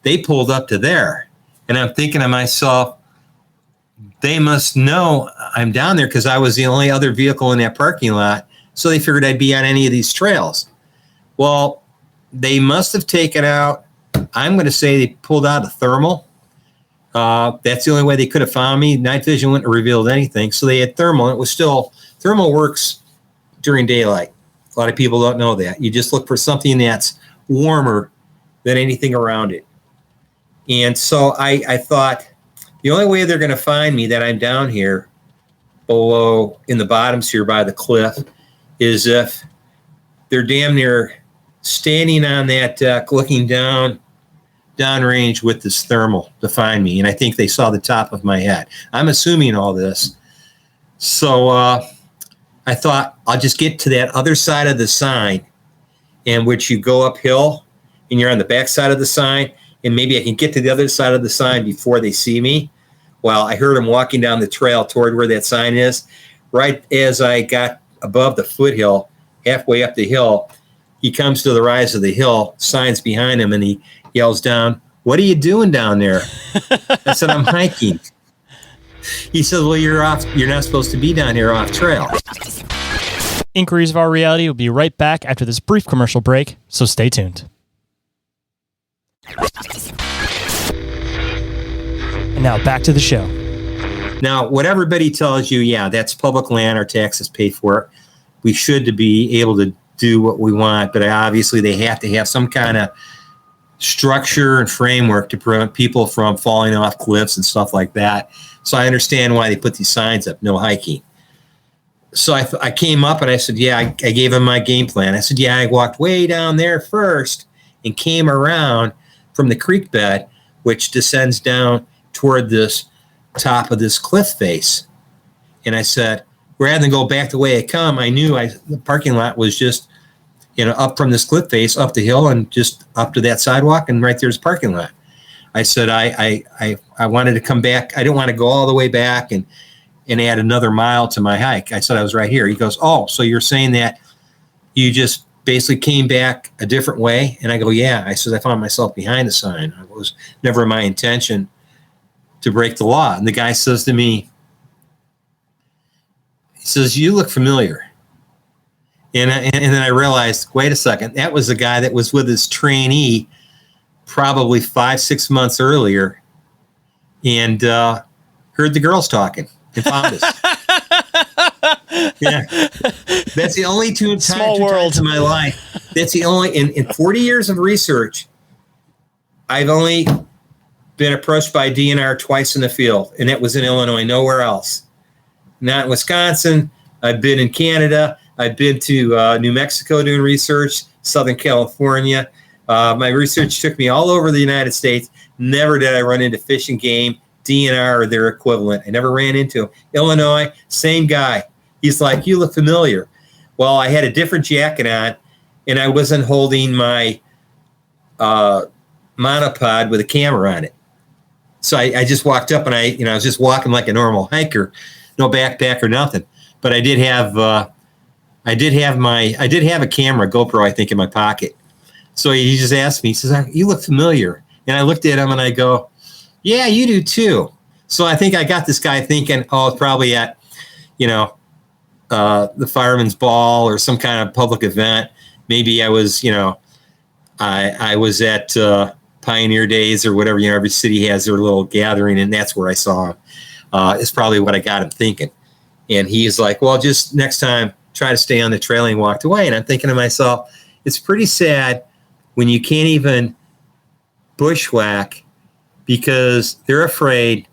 C: They pulled up to there, and I'm thinking to myself, they must know I'm down there because I was the only other vehicle in that parking lot. So they figured I'd be on any of these trails. Well, they must have taken out, I'm going to say they pulled out a thermal. That's the only way they could have found me. Night vision wouldn't have revealed anything. So they had thermal. It was still, thermal works during daylight. A lot of people don't know that. You just look for something that's warmer than anything around it. And so I thought the only way they're going to find me that I'm down here below in the bottoms here by the cliff is if they're damn near standing on that deck looking downrange with this thermal to find me. And I think they saw the top of my head. I'm assuming all this. So I thought I'll just get to that other side of the sign, in which you go uphill and you're on the back side of the sign, and maybe I can get to the other side of the sign before they see me. Well, I heard them walking down the trail toward where that sign is. Right as I got above the foothill, halfway up the hill, he comes to the rise of the hill, sign's behind him, and he yells down, "What are you doing down there?" I said, "I'm hiking." He said, "Well, you're not supposed to be down here off trail."
B: Inquiries of Our Reality will be right back after this brief commercial break, so stay tuned. And now back to the show.
C: Now, what everybody tells you, yeah, that's public land, our taxes pay for it. We should be able to do what we want, but obviously they have to have some kind of structure and framework to prevent people from falling off cliffs and stuff like that. So I understand why they put these signs up, no hiking. So I came up and I said, yeah, I gave him my game plan. I said, yeah, I walked way down there first and came around from the creek bed, which descends down toward this top of this cliff face. And I said, rather than go back the way I come, I knew the parking lot was just, up from this cliff face, up the hill, and just up to that sidewalk, and right there's the parking lot. I said I wanted to come back. I didn't want to go all the way back and add another mile to my hike. I said I was right here. He goes, oh, so you're saying that you just basically came back a different way? And I go, yeah. I said I found myself behind the sign. It was never my intention to break the law. And the guy says to me, he says, you look familiar. And then I realized, wait a second, that was the guy that was with his trainee probably 5-6 months earlier and heard the girls talking and found us. Yeah. That's the only two times in my life. That's the only, in 40 years of research, I've only been approached by DNR twice in the field, and that was in Illinois, nowhere else. Not in Wisconsin. I've been in Canada. I've been to New Mexico doing research, Southern California. My research took me all over the United States. Never did I run into Fish and Game, DNR, or their equivalent. I never ran into him. Illinois, same guy. He's like, you look familiar. Well, I had a different jacket on, and I wasn't holding my monopod with a camera on it. So I just walked up, and I was just walking like a normal hiker, no backpack or nothing. But I did have a camera, GoPro, I think, in my pocket. So he just asked me, he says, you look familiar. And I looked at him and I go, yeah, you do too. So I think I got this guy thinking, oh, it's probably at, the fireman's ball or some kind of public event. Maybe I was, I was at Pioneer Days or whatever, every city has their little gathering, and that's where I saw him. It's probably what I got him thinking. And he's like, well, just next time, try to stay on the trail, and walked away. And I'm thinking to myself, it's pretty sad when you can't even bushwhack because they're afraid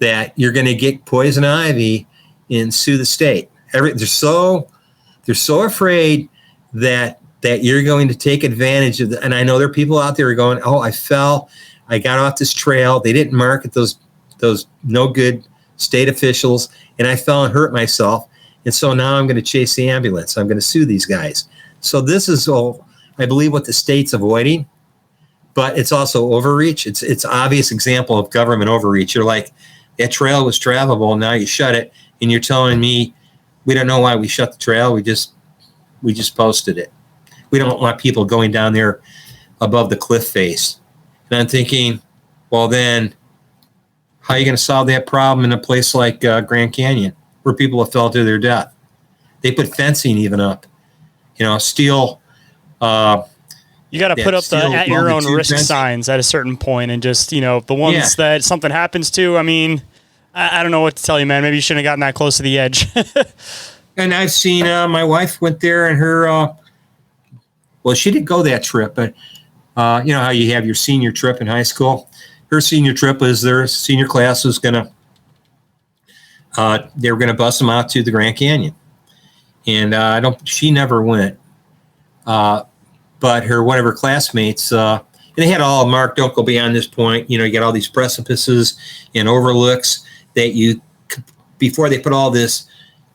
C: that you're going to get poison ivy and sue the state. They're so afraid that you're going to take advantage of and I know there are people out there who are going, oh, I fell, I got off this trail. They didn't mark it, those no good state officials, and I fell and hurt myself. And so now I'm going to chase the ambulance. I'm going to sue these guys. So this is all, I believe, what the state's avoiding, but it's also overreach. It's obvious example of government overreach. You're like, that trail was travelable, now you shut it, and you're telling me we don't know why we shut the trail. We just posted it. We don't want people going down there above the cliff face. And I'm thinking, well, then how are you going to solve that problem in a place like Grand Canyon where people have fell to their death? They put fencing even up, steel.
D: You got to put up the at your own risk signs at a certain point, and just, the ones that something happens to. I mean, I don't know what to tell you, man. Maybe you shouldn't have gotten that close to the edge.
C: And I've seen my wife went there, and her, well, she didn't go that trip, but you know how you have your senior trip in high school? Her senior trip was their senior class was going to, they were going to bus them out to the Grand Canyon. And she never went. But one of her classmates, and they had all marked, don't go beyond this point. You get all these precipices and overlooks that before they put all this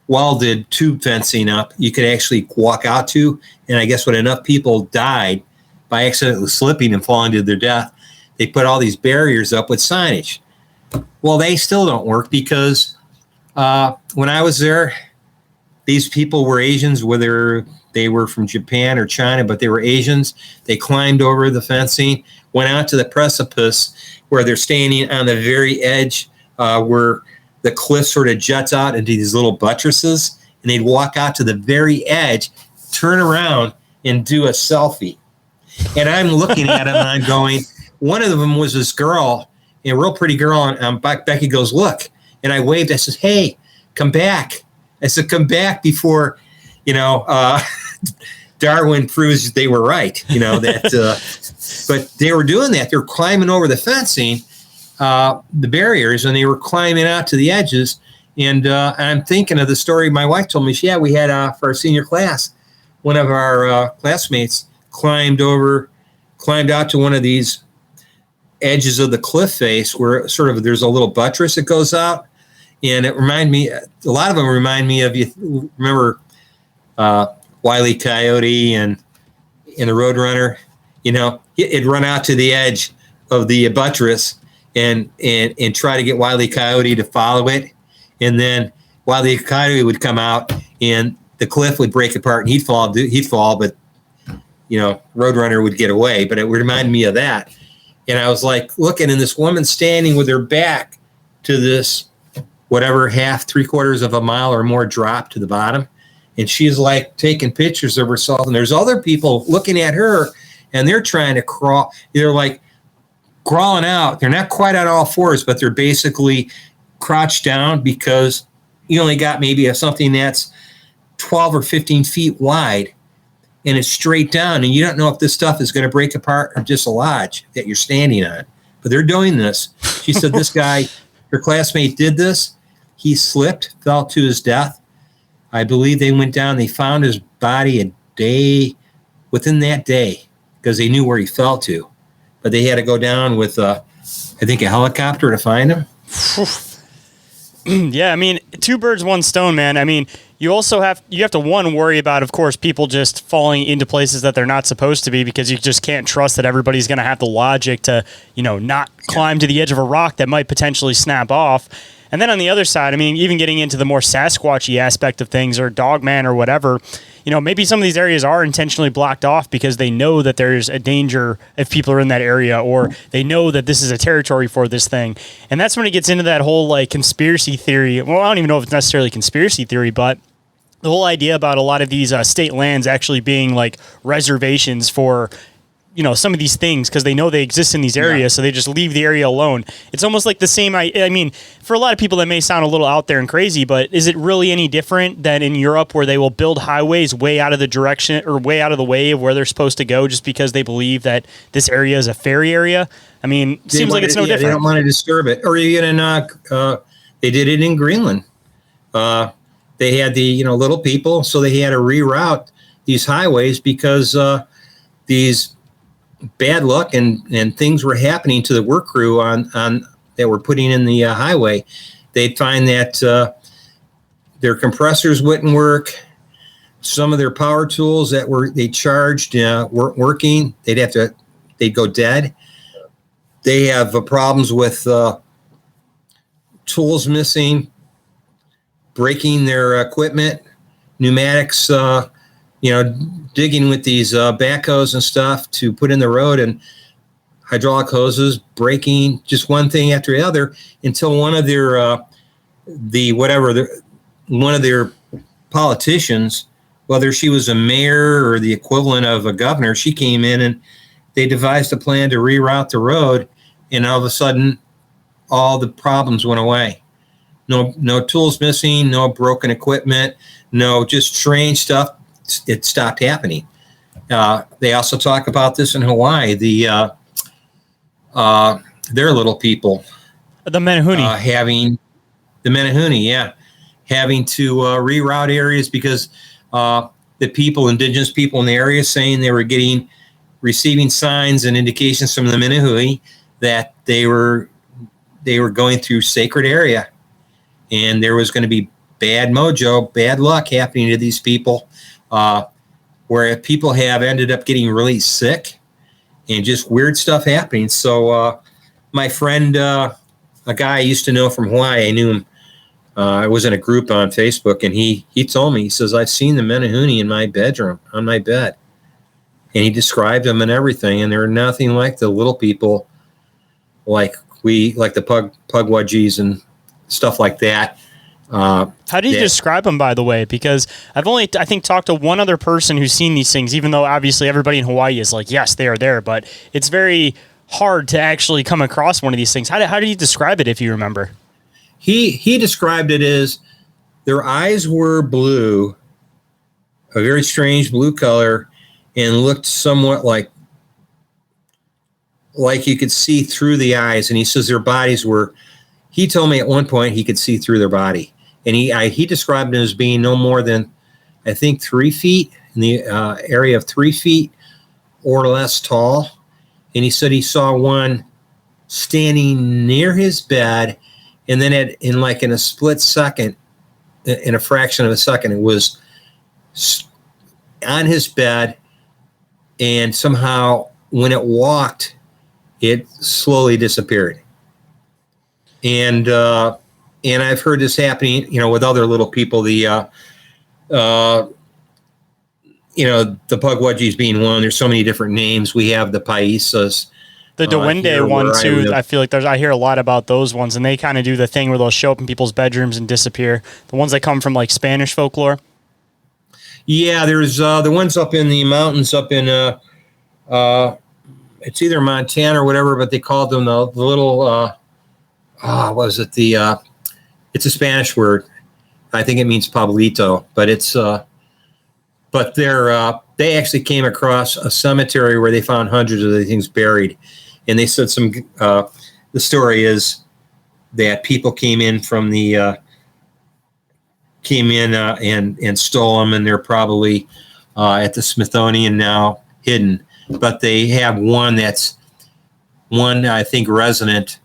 C: welded tube fencing up, you could actually walk out to. And I guess when enough people died by accidentally slipping and falling to their death, they put all these barriers up with signage. Well, they still don't work because when I was there, these people were Asians, whether they were from Japan or China, but they were Asians. They climbed over the fencing, went out to the precipice where they're standing on the very edge where the cliff sort of juts out into these little buttresses, and they'd walk out to the very edge, turn around, and do a selfie. And I'm looking at them, and I'm going, one of them was this girl, a real pretty girl, and Becky goes, look. And I waved. I said, hey, come back. I said, come back before, Darwin proves they were right, that. But they were doing that. They were climbing over the fencing, the barriers, and they were climbing out to the edges. And I'm thinking of the story my wife told me. We had for our senior class, one of our classmates climbed out to one of these edges of the cliff face where sort of there's a little buttress that goes out. And it reminded me, a lot of them remind me of, you remember Wile E. Coyote and the Roadrunner? You know, it'd run out to the edge of the buttress and try to get Wile E. Coyote to follow it. And then Wile E. Coyote would come out and the cliff would break apart and he'd fall, but, you know, Roadrunner would get away. But it reminded me of that. And I was like looking, and this woman standing with her back to this, whatever, half, 3/4 of a mile or more drop to the bottom. And she's like taking pictures of herself. And there's other people looking at her and they're trying to crawl. They're like crawling out. They're not quite on all fours, but they're basically crouched down because you only got maybe something that's 12 or 15 feet wide and it's straight down. And you don't know if this stuff is going to break apart or dislodge that you're standing on. But they're doing this. She said this guy, her classmate, did this. He slipped, fell to his death. I believe they went down. They found his body within that day, because they knew where he fell to. But they had to go down with, I think, a helicopter to find him.
D: Yeah, I mean, 2 birds, 1 stone, man. I mean, you also have to worry about, of course, people just falling into places that they're not supposed to be, because you just can't trust that everybody's going to have the logic to, you know, not climb to the edge of a rock that might potentially snap off. And then on the other side, I mean, even getting into the more Sasquatchy aspect of things, or Dogman or whatever, you know, maybe some of these areas are intentionally blocked off because they know that there's a danger if people are in that area, or they know that this is a territory for this thing. And that's when it gets into that whole like conspiracy theory. Well, I don't even know if it's necessarily conspiracy theory, but the whole idea about a lot of these state lands actually being like reservations for, you know, some of these things, because they know they exist in these areas, so they just leave the area alone. It's almost like the same. I mean, for a lot of people that may sound a little out there and crazy, but is it really any different than in Europe, where they will build highways way out of the direction or way out of the way of where they're supposed to go, just because they believe that this area is a fairy area? I mean, it seems like it's no different.
C: They don't want to disturb it. Or even they did it in Greenland. They had the, you know, little people, so they had to reroute these highways because these bad luck and things were happening to the work crew on that were putting in the highway. They'd find that their compressors wouldn't work. Some of their power tools that they charged weren't working. They'd go dead. They have problems with tools missing, breaking their equipment, pneumatics, digging with these backhoes and stuff to put in the road, and hydraulic hoses breaking, just one thing after the other, until one of their politicians, whether she was a mayor or the equivalent of a governor, she came in and they devised a plan to reroute the road, and all of a sudden all the problems went away. No tools missing, no broken equipment, no just strange stuff. It stopped happening. They also talk about this in Hawaii. Their little people,
D: the Menehune,
C: having to reroute areas because the indigenous people in the area, saying they were receiving signs and indications from the Menehune that they were going through sacred area, and there was going to be bad mojo, bad luck happening to these people. Where people have ended up getting really sick and just weird stuff happening. So my friend, a guy I used to know from Hawaii, I knew him. I was in a group on Facebook, and he told me, he says, I've seen the Menehune in my bedroom, on my bed. And he described them and everything, and they're nothing like the little people, like the Pugwudgies and stuff like that.
D: How do you describe them, by the way? Because I've only, I think, talked to one other person who's seen these things, even though obviously everybody in Hawaii is like, yes, they are there, but it's very hard to actually come across one of these things. How do you describe it, if you remember?
C: He described it as their eyes were blue, a very strange blue color, and looked somewhat like you could see through the eyes. And he says their bodies were, he told me at one point he could see through their body. And he described it as being no more than, I think, 3 feet, in the area of 3 feet or less tall. And he said he saw one standing near his bed, And then in a split second, in a fraction of a second, it was on his bed, and somehow when it walked, it slowly disappeared. And I've heard this happening, with other little people. The the pugwudgies being one. There's so many different names. We have the paisas.
D: The Duende one too. I feel like I hear a lot about those ones, and they kind of do the thing where they'll show up in people's bedrooms and disappear. The ones that come from like Spanish folklore.
C: Yeah, there's the ones up in the mountains up in it's either Montana or whatever, but they called them the little what was it? It's a Spanish word. I think it means Pablito, but it's but they actually came across a cemetery where they found hundreds of these things buried. And they said the story is that people came in and stole them, and they're probably at the Smithsonian now, hidden. But they have one I think resident.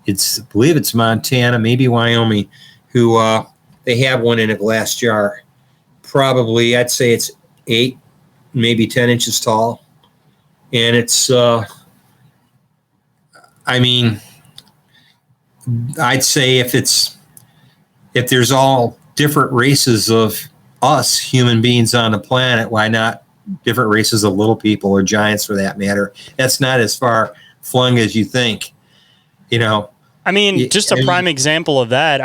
C: I believe it's Montana, maybe Wyoming, who they have one in a glass jar. Probably, I'd say it's 8, maybe 10 inches tall, and it's. I'd say if there's all different races of us human beings on the planet, why not different races of little people or giants for that matter? That's not as far flung as you think,
D: just a prime example of that.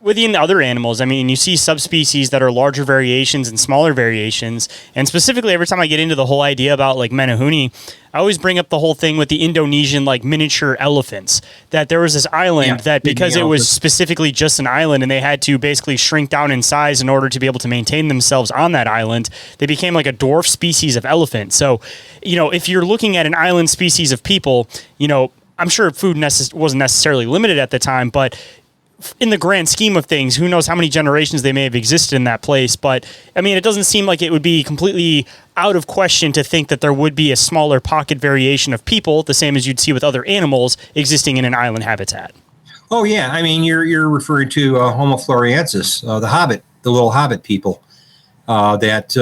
D: Within other animals, you see subspecies that are larger variations and smaller variations. And specifically, every time I get into the whole idea about like Menehune, I always bring up the whole thing with the Indonesian like miniature elephants, that there was this island that because it was specifically just an island and they had to basically shrink down in size in order to be able to maintain themselves on that island, they became like a dwarf species of elephant. So, if you're looking at an island species of people, I'm sure food wasn't necessarily limited at the time, but in the grand scheme of things, who knows how many generations they may have existed in that place. But it doesn't seem like it would be completely out of question to think that there would be a smaller pocket variation of people, the same as you'd see with other animals existing in an island habitat.
C: Oh yeah, you're referring to Homo floresiensis, the Hobbit, the little Hobbit people that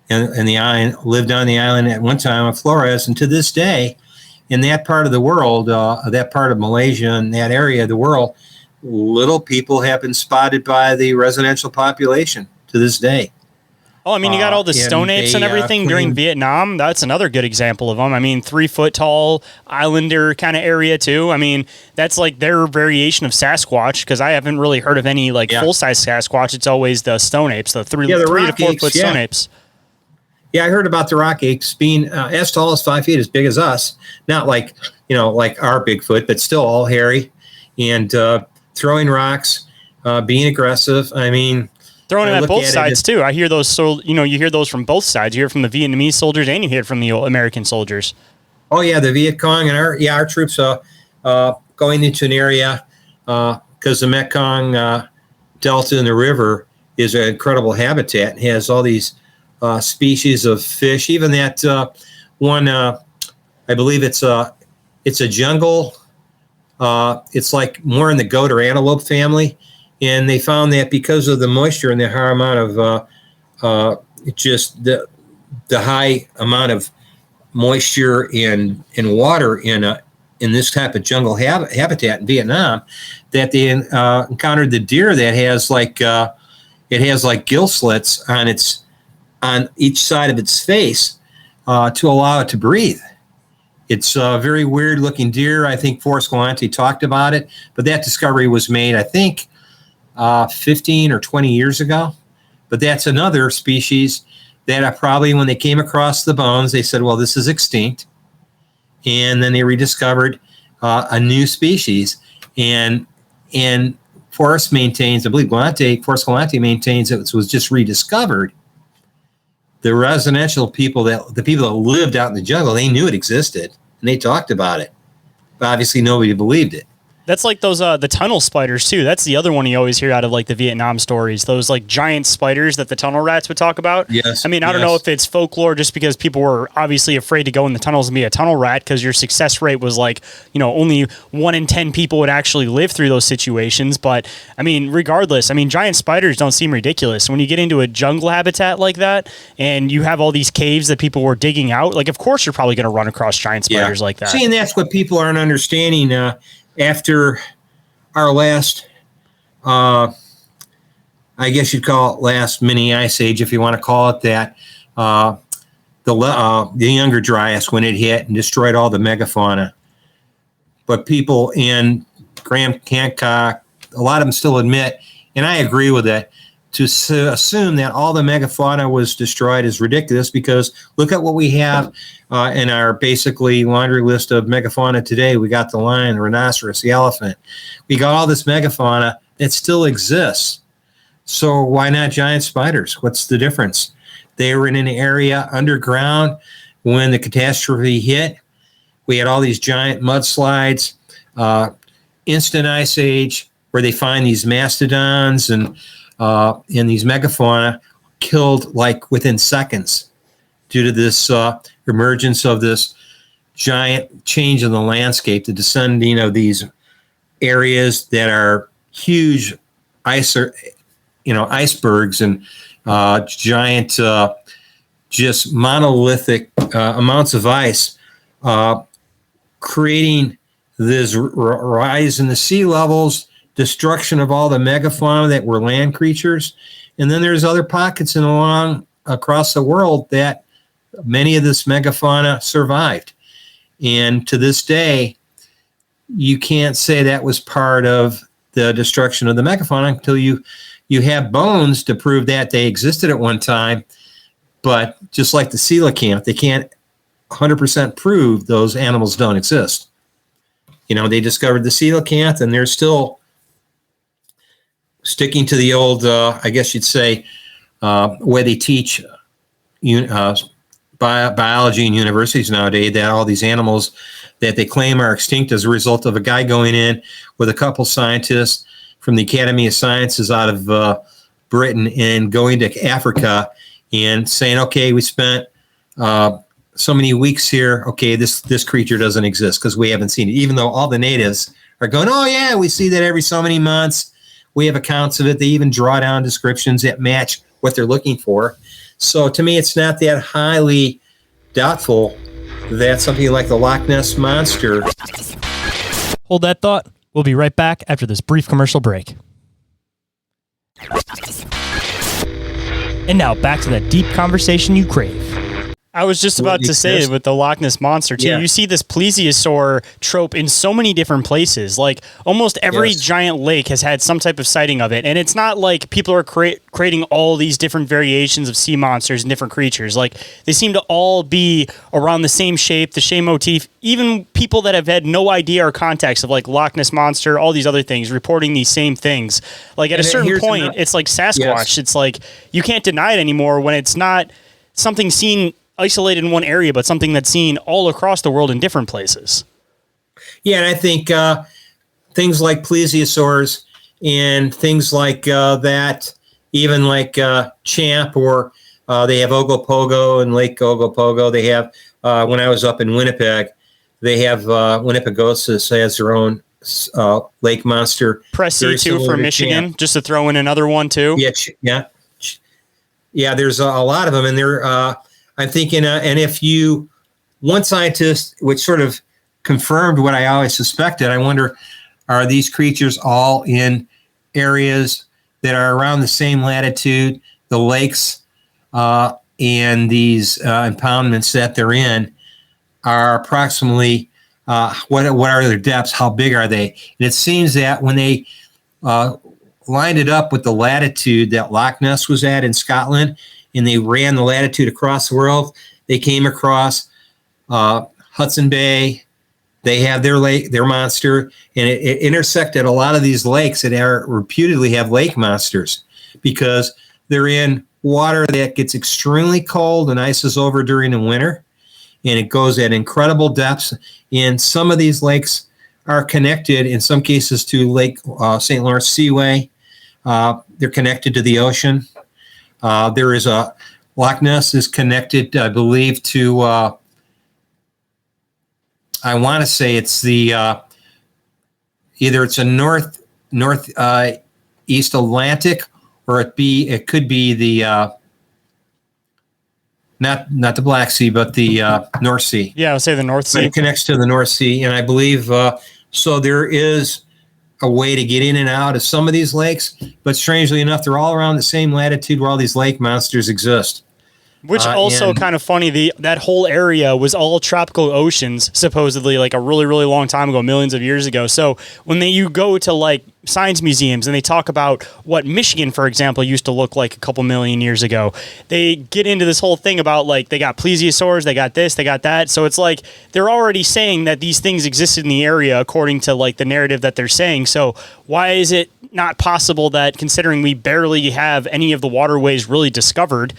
C: in the island lived on the island at one time of Flores, and to this day, in that part of the world, that part of Malaysia and that area of the world, little people have been spotted by the residential population to this day.
D: Oh, you got all the stone apes and everything during Vietnam. That's another good example of them. 3 foot tall islander kind of area too. That's like their variation of Sasquatch, because I haven't really heard of any full size Sasquatch. It's always the stone apes, the 3 to 4 foot stone apes.
C: Yeah, I heard about the rock apes being as tall as 5 feet, as big as us. Not like our Bigfoot, but still all hairy and throwing rocks, being aggressive.
D: Throwing them at both sides too. I hear those. So you hear those from both sides. You hear from the Vietnamese soldiers, and you hear from the American soldiers.
C: Oh yeah, the Viet Cong and our troops going into an area because the Mekong Delta in the river is an incredible habitat. It has all these species of fish. Even that one, I believe it's a jungle. It's like more in the goat or antelope family, and they found that because of the moisture and the high amount of just the high amount of moisture in water in this type of jungle habitat in Vietnam, that they encountered the deer that has it has gill slits on each side of its face to allow it to breathe. It's a very weird-looking deer. I think Forrest Galante talked about it, but that discovery was made, I think, 15 or 20 years ago. But that's another species that probably, when they came across the bones, they said, well, this is extinct. And then they rediscovered a new species. And Forrest maintains, I believe Forrest Galante maintains it was just rediscovered. The residential people, the people that lived out in the jungle, they knew it existed, and they talked about it. But obviously, nobody believed it.
D: That's like those the tunnel spiders too. That's the other one you always hear out of like the Vietnam stories. Those like giant spiders that the tunnel rats would talk about.
C: Yes.
D: I mean, I don't know if it's folklore just because people were obviously afraid to go in the tunnels and be a tunnel rat because your success rate was like, only 1 in 10 people would actually live through those situations. But I mean, regardless, I mean, giant spiders don't seem ridiculous. When you get into a jungle habitat like that and you have all these caves that people were digging out, like of course you're probably going to run across giant spiders like that.
C: See, and that's what people aren't understanding. After our last, I guess you'd call it last mini ice age, if you want to call it that, the younger Dryas, when it hit and destroyed all the megafauna. But people in Graham Hancock, a lot of them still admit, and I agree with it, to assume that all the megafauna was destroyed is ridiculous, because look at what we have in our basically laundry list of megafauna today. We got the lion, the rhinoceros, the elephant. We got all this megafauna that still exists. So why not giant spiders? What's the difference? They were in an area underground when the catastrophe hit. We had all these giant mudslides, instant ice age, where they find these mastodons and these megafauna killed like within seconds due to this emergence of this giant change in the landscape, the descending of these areas that are huge icebergs and giant, just monolithic amounts of ice, creating this rise in the sea levels, destruction of all the megafauna that were land creatures. And then there's other pockets across the world that many of this megafauna survived. And to this day, you can't say that was part of the destruction of the megafauna until you have bones to prove that they existed at one time. But just like the coelacanth, they can't 100% prove those animals don't exist. They discovered the coelacanth, and they're still sticking to the old, I guess you'd say, way they teach biology in universities nowadays, that all these animals that they claim are extinct as a result of a guy going in with a couple scientists from the Academy of Sciences out of Britain and going to Africa and saying, okay, we spent so many weeks here. Okay, this creature doesn't exist because we haven't seen it, even though all the natives are going, oh yeah, we see that every so many months. We have accounts of it. They even draw down descriptions that match what they're looking for. So to me, it's not that highly doubtful that something like the Loch Ness Monster.
B: Hold that thought. We'll be right back after this brief commercial break. And now back to that deep conversation you crave.
D: I was just about to say with the Loch Ness Monster too, you see this plesiosaur trope in so many different places. Like almost every giant lake has had some type of sighting of it. And it's not like people are creating all these different variations of sea monsters and different creatures. Like they seem to all be around the same shape, the same motif. Even people that have had no idea or context of like Loch Ness Monster, all these other things, reporting these same things. Like at a certain point, it's like Sasquatch. Yes. It's like you can't deny it anymore when it's not something seen isolated in one area, but something that's seen all across the world in different places.
C: Yeah, and I think things like plesiosaurs and things like that, even like Champ, or they have Ogopogo and Lake Ogopogo. They have, when I was up in Winnipeg, they have Winnipegosis has their own lake monster.
D: Pressy too for Michigan, Champ. Just to throw in another one too.
C: Yeah. There's a lot of them, and they're. I'm thinking, and if one scientist, which sort of confirmed what I always suspected, I wonder, are these creatures all in areas that are around the same latitude, the lakes and these impoundments that they're in are approximately, what are their depths, how big are they? And it seems that when they lined it up with the latitude that Loch Ness was at in Scotland, and they ran the latitude across the world, they came across Hudson Bay. They have their lake, their monster, and it intersected a lot of these lakes that are reputedly have lake monsters because they're in water that gets extremely cold and ices over during the winter, and it goes at incredible depths. And some of these lakes are connected in some cases to Lake St. Lawrence Seaway. They're connected to the ocean. There is a Loch Ness is connected, I believe, to I want to say it's the either it's a northeast Atlantic, or it could be the not the Black Sea, but the North Sea.
D: Yeah, I would say the North Sea.
C: It connects to the North Sea, and I believe so. There is a way to get in and out of some of these lakes, but strangely enough, they're all around the same latitude where all these lake monsters exist.
D: Which also kind of funny, that whole area was all tropical oceans, supposedly, like a really, really long time ago, millions of years ago. So when you go to like science museums and they talk about what Michigan, for example, used to look like a couple million years ago, they get into this whole thing about like they got plesiosaurs, they got this, they got that. So it's like they're already saying that these things existed in the area according to like the narrative that they're saying. So why is it not possible that, considering we barely have any of the waterways really discovered,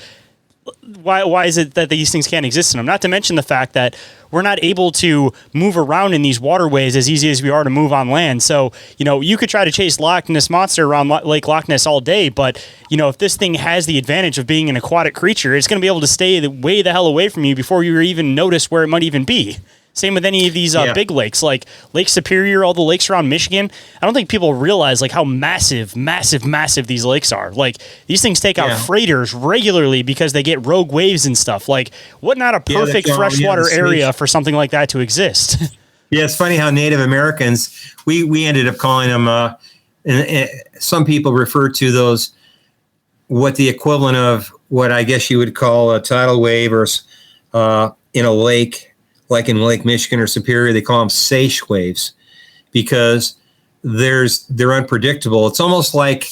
D: why is it that these things can't exist in them? Not to mention the fact that we're not able to move around in these waterways as easy as we are to move on land. So, you could try to chase Loch Ness Monster around Lake Loch Ness all day, but, if this thing has the advantage of being an aquatic creature, it's going to be able to stay way the hell away from you before you even notice where it might even be. Same with any of these big lakes, like Lake Superior, all the lakes around Michigan. I don't think people realize like how massive these lakes are. Like these things take out freighters regularly because they get rogue waves and stuff. Like what not a perfect freshwater area for something like that to exist.
C: Yeah, it's funny how Native Americans, we ended up calling them, and some people refer to those, what the equivalent of what I guess you would call a tidal wave or in a lake, like in Lake Michigan or Superior, they call them seiche waves because they're unpredictable. It's almost like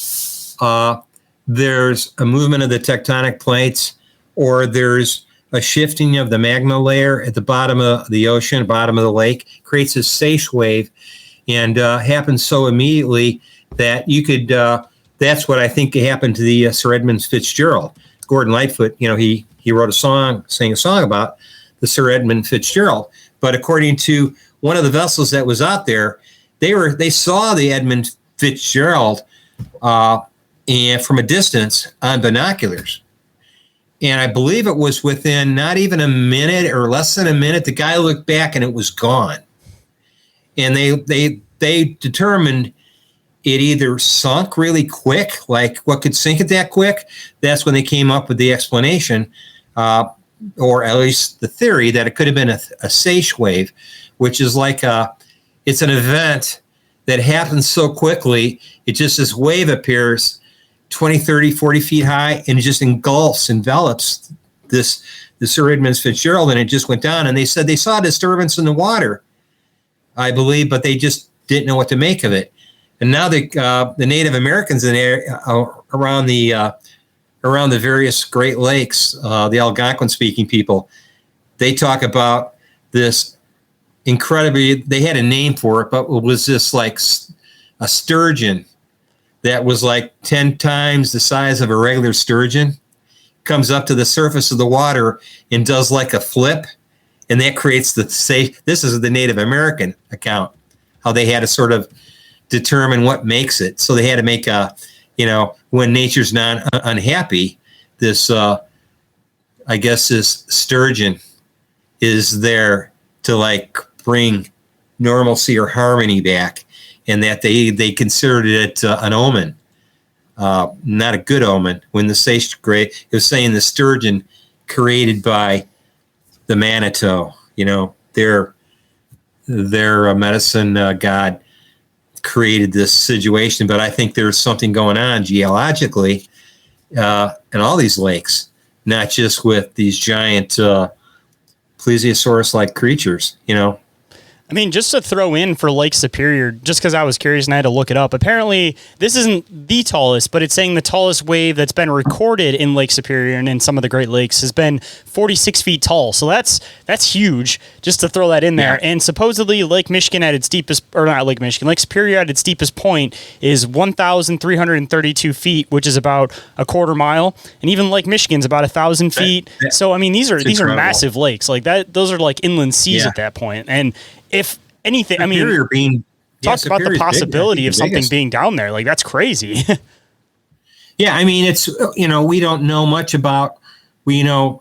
C: there's a movement of the tectonic plates, or there's a shifting of the magma layer at the bottom of the ocean, bottom of the lake, creates a seiche wave, and happens so immediately that you could. That's what I think happened to the Sir Edmund Fitzgerald. Gordon Lightfoot, he wrote a song, sang a song about the Sir Edmund Fitzgerald. But according to one of the vessels that was out there, they saw the Edmund Fitzgerald and from a distance on binoculars. And I believe it was within not even a minute or less than a minute, the guy looked back and it was gone. And they determined it either sunk really quick, like what could sink it that quick? That's when they came up with the explanation, or at least the theory that it could have been a seiche wave, which is like it's an event that happens so quickly. It just, this wave appears 20, 30, 40 feet high, and it just envelops the Sir Edmund Fitzgerald, and it just went down. And they said they saw a disturbance in the water, I believe, but they just didn't know what to make of it. And now the Native Americans in there around the various Great Lakes, the Algonquin-speaking people, they talk about this incredibly, they had a name for it, but it was this like a sturgeon that was like 10 times the size of a regular sturgeon, comes up to the surface of the water and does like a flip, and that creates this is the Native American account, how they had to sort of determine what makes it. So they had to make when nature's not unhappy, this, I guess this sturgeon is there to like bring normalcy or harmony back, and that they considered it an omen, not a good omen. When the sage gray, it was saying the sturgeon created by the Manitou, their medicine god created this situation. But I think there's something going on geologically in all these lakes, not just with these giant plesiosaurus-like creatures,
D: I mean, just to throw in for Lake Superior, just because I was curious and I had to look it up, apparently this isn't the tallest, but it's saying the tallest wave that's been recorded in Lake Superior and in some of the Great Lakes has been 46 feet tall. So that's huge, just to throw that in there. And supposedly Lake Michigan at its deepest, or not Lake Michigan, Lake Superior at its deepest point is 1,332 feet, which is about a quarter mile. And even Lake Michigan's about 1,000 feet. So, I mean, these are massive lakes like that. Those are like inland seas at that point. And if anything. I mean,
C: Superior being
D: talk about the
C: Superior's big. I
D: possibility
C: think
D: of
C: the
D: something
C: biggest.
D: being down there. Like, that's crazy.
C: Yeah, I mean, it's, we don't know much about, we know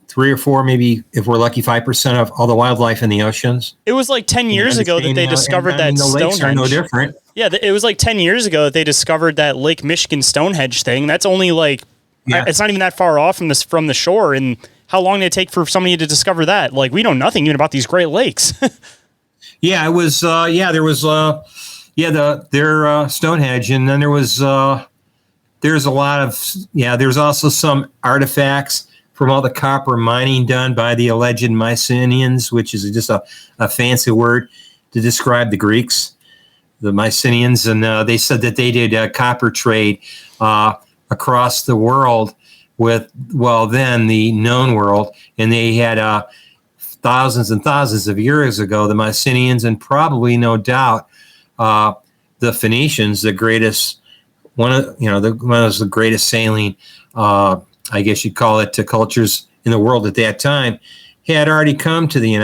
C: 3 or 4, maybe if we're lucky, 5% of all the wildlife in the oceans.
D: It was like 10 years ago that they discovered
C: I mean,
D: that
C: the lakes are no
D: Stonehenge.
C: different.
D: Yeah, it was like 10 years ago that they discovered that Lake Michigan Stonehenge thing. That's only like,
C: Yeah.
D: it's not even that far off from the shore. And how long did it take for somebody to discover that? Like, we know nothing even about these Great Lakes.
C: Yeah, it was. There was. Their Stonehenge, and then there was. There's a lot of. Yeah, there's also some artifacts from all the copper mining done by the alleged Mycenaeans, which is just a fancy word to describe the Greeks, the Mycenaeans, and they said that they did a copper trade across the world with, then the known world, and they had thousands and thousands of years ago, the Mycenaeans, and probably, no doubt, the Phoenicians, the greatest, one of the greatest sailing, I guess you'd call it, to cultures in the world at that time, had already come to the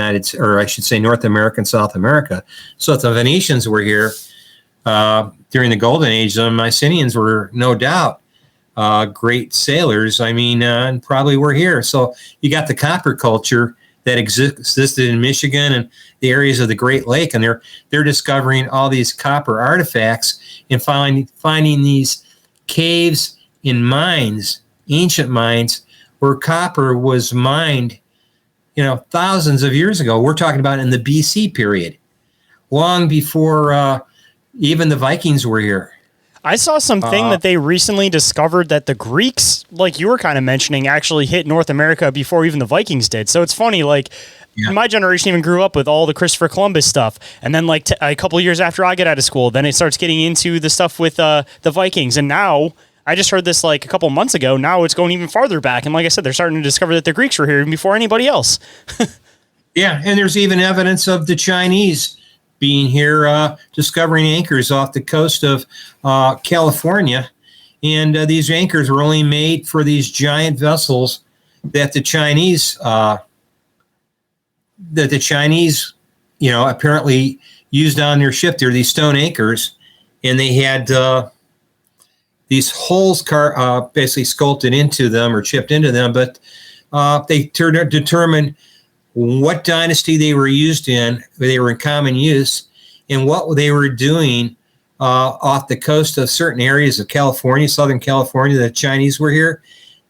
C: North America and South America. So if the Venetians were here during the Golden Age, the Mycenaeans were no doubt great sailors. I mean, and probably were here. So you got the copper culture that existed in Michigan and the areas of the Great Lake, and they're discovering all these copper artifacts and finding these caves in mines, ancient mines, where copper was mined, thousands of years ago. We're talking about in the BC period, long before even the Vikings were here.
D: I saw something that they recently discovered that the Greeks, like you were kind of mentioning, actually hit North America before even the Vikings did. So it's funny, like my generation even grew up with all the Christopher Columbus stuff. And then like a couple of years after I get out of school, then it starts getting into the stuff with the Vikings. And now I just heard this like a couple months ago. Now it's going even farther back. And like I said, they're starting to discover that the Greeks were here even before anybody else.
C: Yeah. And there's even evidence of the Chinese being here, discovering anchors off the coast of California. And these anchors were only made for these giant vessels that the Chinese, apparently used on their ship. They're these stone anchors, and they had these holes basically sculpted into them or chipped into them, but they determined what dynasty they were used in, they were in common use, and what they were doing off the coast of certain areas of California, Southern California. The Chinese were here,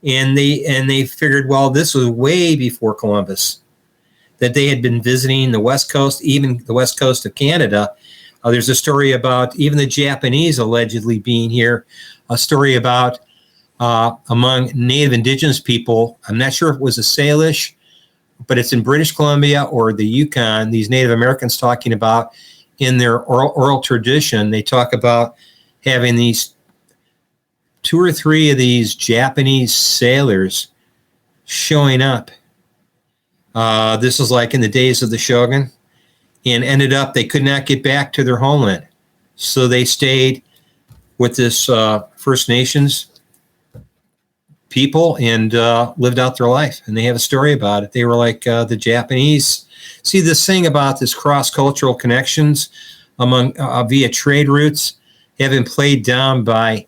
C: and they figured, well, this was way before Columbus, that they had been visiting the West Coast, even the West Coast of Canada. There's a story about even the Japanese allegedly being here, a story about among Native Indigenous people. I'm not sure if it was a Salish, but it's in British Columbia or the Yukon, these Native Americans talking about in their oral tradition, they talk about having these 2 or 3 of these Japanese sailors showing up. This was like in the days of the Shogun, and ended up they could not get back to their homeland. So they stayed with this First Nations people and lived out their life. And they have a story about it. They were like the Japanese. See, this thing about this cross-cultural connections among via trade routes have been played down by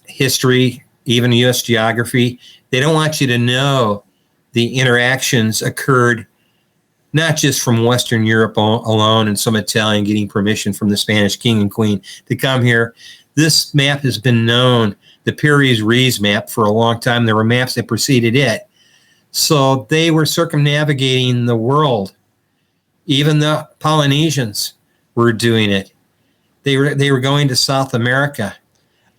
C: history, even U.S. geography. They don't want you to know the interactions occurred not just from Western Europe alone and some Italian getting permission from the Spanish king and queen to come here. This map has been known, the Piri-Reis map, for a long time. There were maps that preceded it. So they were circumnavigating the world. Even the Polynesians were doing it. They were going to South America.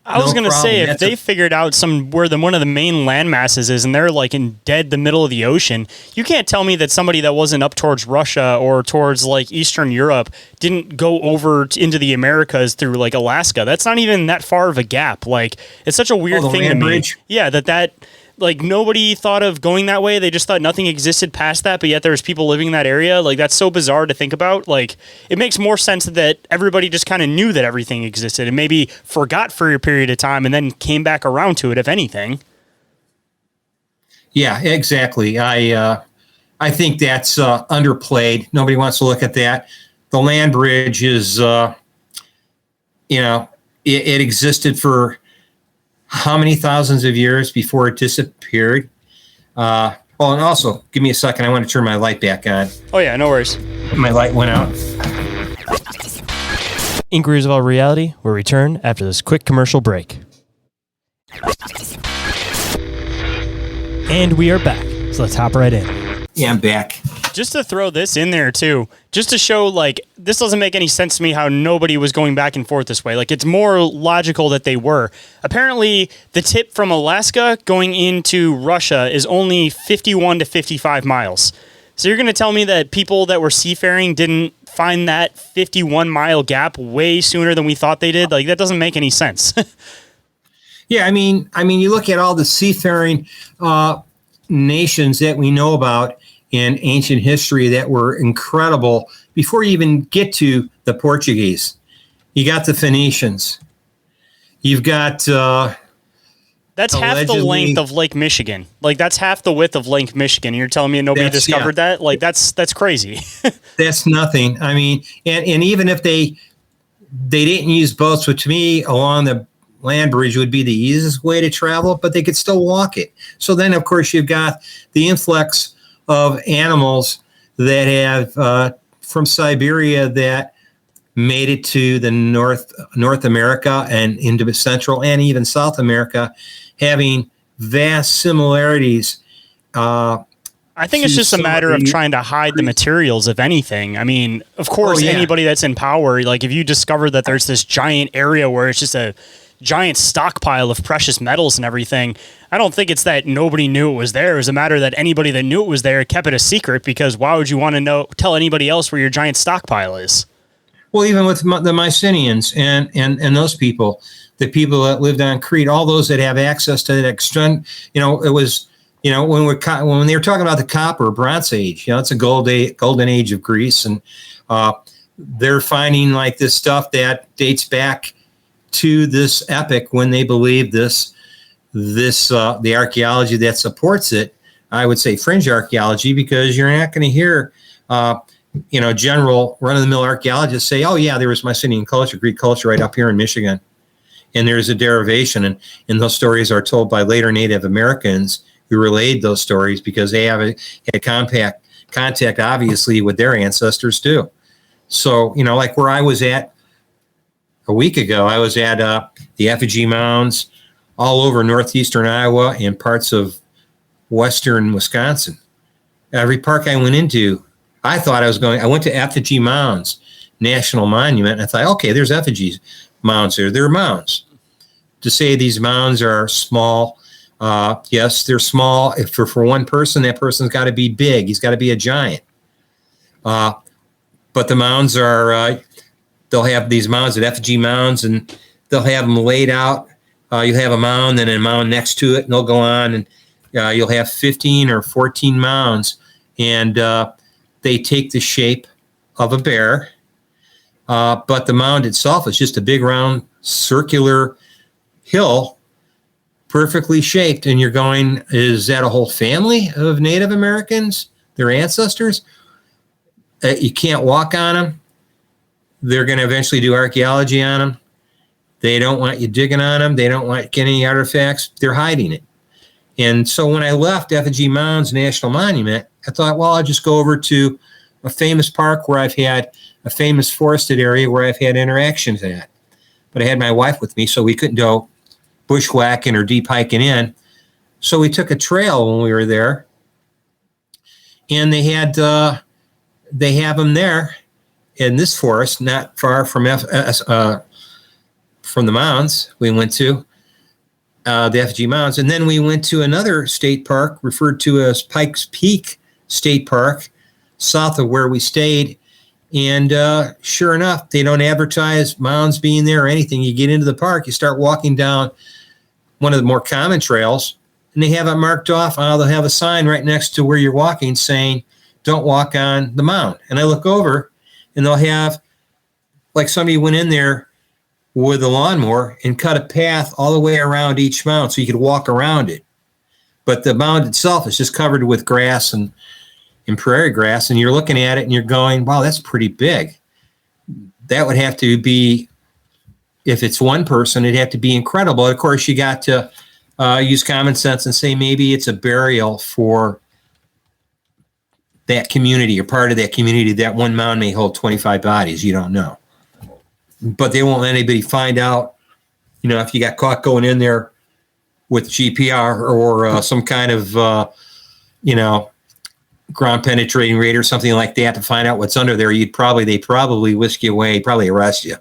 D: I was going to say, if they figured out where one of the main land masses is, and they're like in the middle of the ocean, you can't tell me that somebody that wasn't up towards Russia or towards like Eastern Europe didn't go over into the Americas through like Alaska. That's not even that far of a gap. Like, it's such a weird thing to me. Bridge. Yeah, that like nobody thought of going that way. They just thought nothing existed past that, but yet there's people living in that area. Like, that's so bizarre to think about. Like, it makes more sense that everybody just kind of knew that everything existed and maybe forgot for a period of time and then came back around to it, if anything.
C: Yeah, exactly. I think that's underplayed. Nobody wants to look at that. The land bridge is, it existed for how many thousands of years before it disappeared? And also, give me a second. I want to turn my light back on.
D: Oh, yeah, no worries.
C: My light went out.
B: Inquiries About Reality will return after this quick commercial break. And we are back. So let's hop right in.
C: Yeah, I'm back.
D: Just to throw this in there too, just to show like this doesn't make any sense to me how nobody was going back and forth this way. Like it's more logical that they were. Apparently the tip from Alaska going into Russia is only 51 to 55 miles. So you're going to tell me that people that were seafaring didn't find that 51-mile gap way sooner than we thought they did? Like that doesn't make any sense.
C: Yeah, I mean, you look at all the seafaring nations that we know about in ancient history that were incredible before you even get to the Portuguese. You got the Phoenicians. You've got
D: that's half the length of Lake Michigan. Like that's half the width of Lake Michigan. You're telling me nobody discovered that? Like that's crazy.
C: That's nothing. I mean, and even if they didn't use boats, which to me along the land bridge would be the easiest way to travel, but they could still walk it. So then, of course, you've got the influx of animals that have from Siberia that made it to the North America and into Central and even South America, having vast similarities.
D: I think it's just a matter of trying to hide the materials, if anything. I mean, of course, anybody that's in power, like if you discover that there's this giant area where it's just a giant stockpile of precious metals and everything, I don't think it's that nobody knew it was there. It was a matter that anybody that knew it was there kept it a secret, because why would you want to tell anybody else where your giant stockpile is?
C: Well, even with the Mycenaeans and those people, the people that lived on Crete, all those that have access to that extent, it was, when they were talking about the Copper Bronze Age, it's a golden age of Greece, and they're finding like this stuff that dates back to this epoch when they believe this the archaeology that supports it. I would say fringe archaeology, because you're not going to hear general run-of-the-mill archaeologists say, oh yeah, there was Mycenaean culture, Greek culture right up here in Michigan, and there's a derivation, and those stories are told by later Native Americans who relayed those stories because they had contact obviously with their ancestors too. So like where I was at a week ago, I was at the effigy mounds all over northeastern Iowa and parts of western Wisconsin. Every park I went into, I went to Effigy Mounds National Monument, and I thought, okay, there's effigies mounds there. They're mounds. To say these mounds are small, yes, they're small. If for one person, that person's got to be big. He's got to be a giant. But the mounds are, they'll have these mounds at effigy mounds, and they'll have them laid out. You'll have a mound and a mound next to it, and they'll go on, and you'll have 15 or 14 mounds, and they take the shape of a bear. But the mound itself is just a big round circular hill, perfectly shaped. And you're going, is that a whole family of Native Americans, their ancestors? You can't walk on them. They're going to eventually do archaeology on them. They don't want you digging on them. They don't want getting any artifacts. They're hiding it. And so when I left Effigy Mounds National Monument, I thought, well, I'll just go over to a famous park where I've had a famous forested area where I've had interactions at. But I had my wife with me, so we couldn't go bushwhacking or deep hiking in. So we took a trail when we were there, and they have them there in this forest, not far from the mounds we went to, the Effigy Mounds. And then we went to another state park referred to as Pikes Peak State Park, south of where we stayed. And sure enough, they don't advertise mounds being there or anything. You get into the park, you start walking down one of the more common trails, and they have it marked off. They'll have a sign right next to where you're walking saying, don't walk on the mound. And I look over, and they'll have, like somebody went in there with a lawnmower and cut a path all the way around each mound so you could walk around it. But the mound itself is just covered with grass and in prairie grass, and you're looking at it and you're going, wow, that's pretty big. That would have to be, if it's one person, it'd have to be incredible. Of course, you got to use common sense and say maybe it's a burial for that community or part of that community. That one mound may hold 25 bodies. You don't know. But they won't let anybody find out, if you got caught going in there with GPR or some kind of, ground penetrating radar or something like that to find out what's under there. They probably whisk you away, probably arrest you.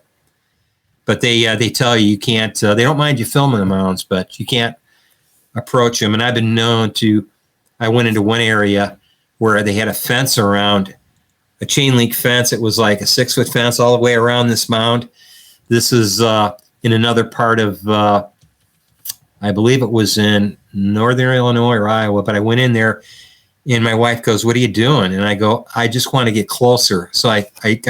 C: But they tell you can't, they don't mind you filming the mounds, but you can't approach them. And I've been known I went into one area where they had a fence around, a chain link fence. It was like a 6-foot fence all the way around this mound. This is in another part of, I believe it was in northern Illinois or Iowa, but I went in there and my wife goes, "What are you doing?" And I go, "I just want to get closer." So I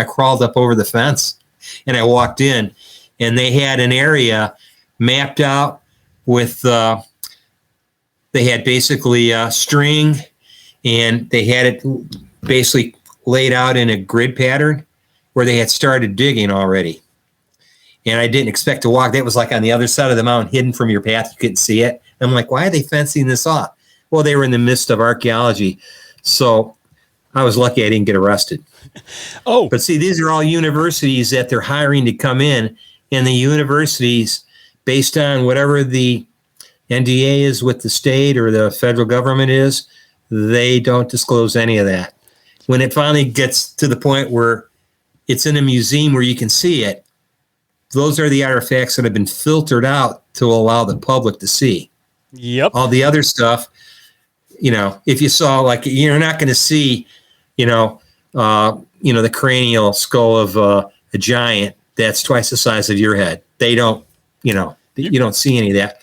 C: crawled up over the fence and I walked in, and they had an area mapped out with, they had basically string, and they had it basically laid out in a grid pattern where they had started digging already. And I didn't expect to walk. That was like on the other side of the mountain, hidden from your path. You couldn't see it. I'm like, why are they fencing this off? Well, they were in the midst of archaeology. So I was lucky I didn't get arrested.
D: Oh.
C: But see, these are all universities that they're hiring to come in. And the universities, based on whatever the NDA is with the state or the federal government is, they don't disclose any of that. When it finally gets to the point where it's in a museum where you can see it, those are the artifacts that have been filtered out to allow the public to see.
D: Yep.
C: All the other stuff, if you saw, like, you're not going to see, the cranial skull of a giant that's twice the size of your head. They don't, you don't see any of that.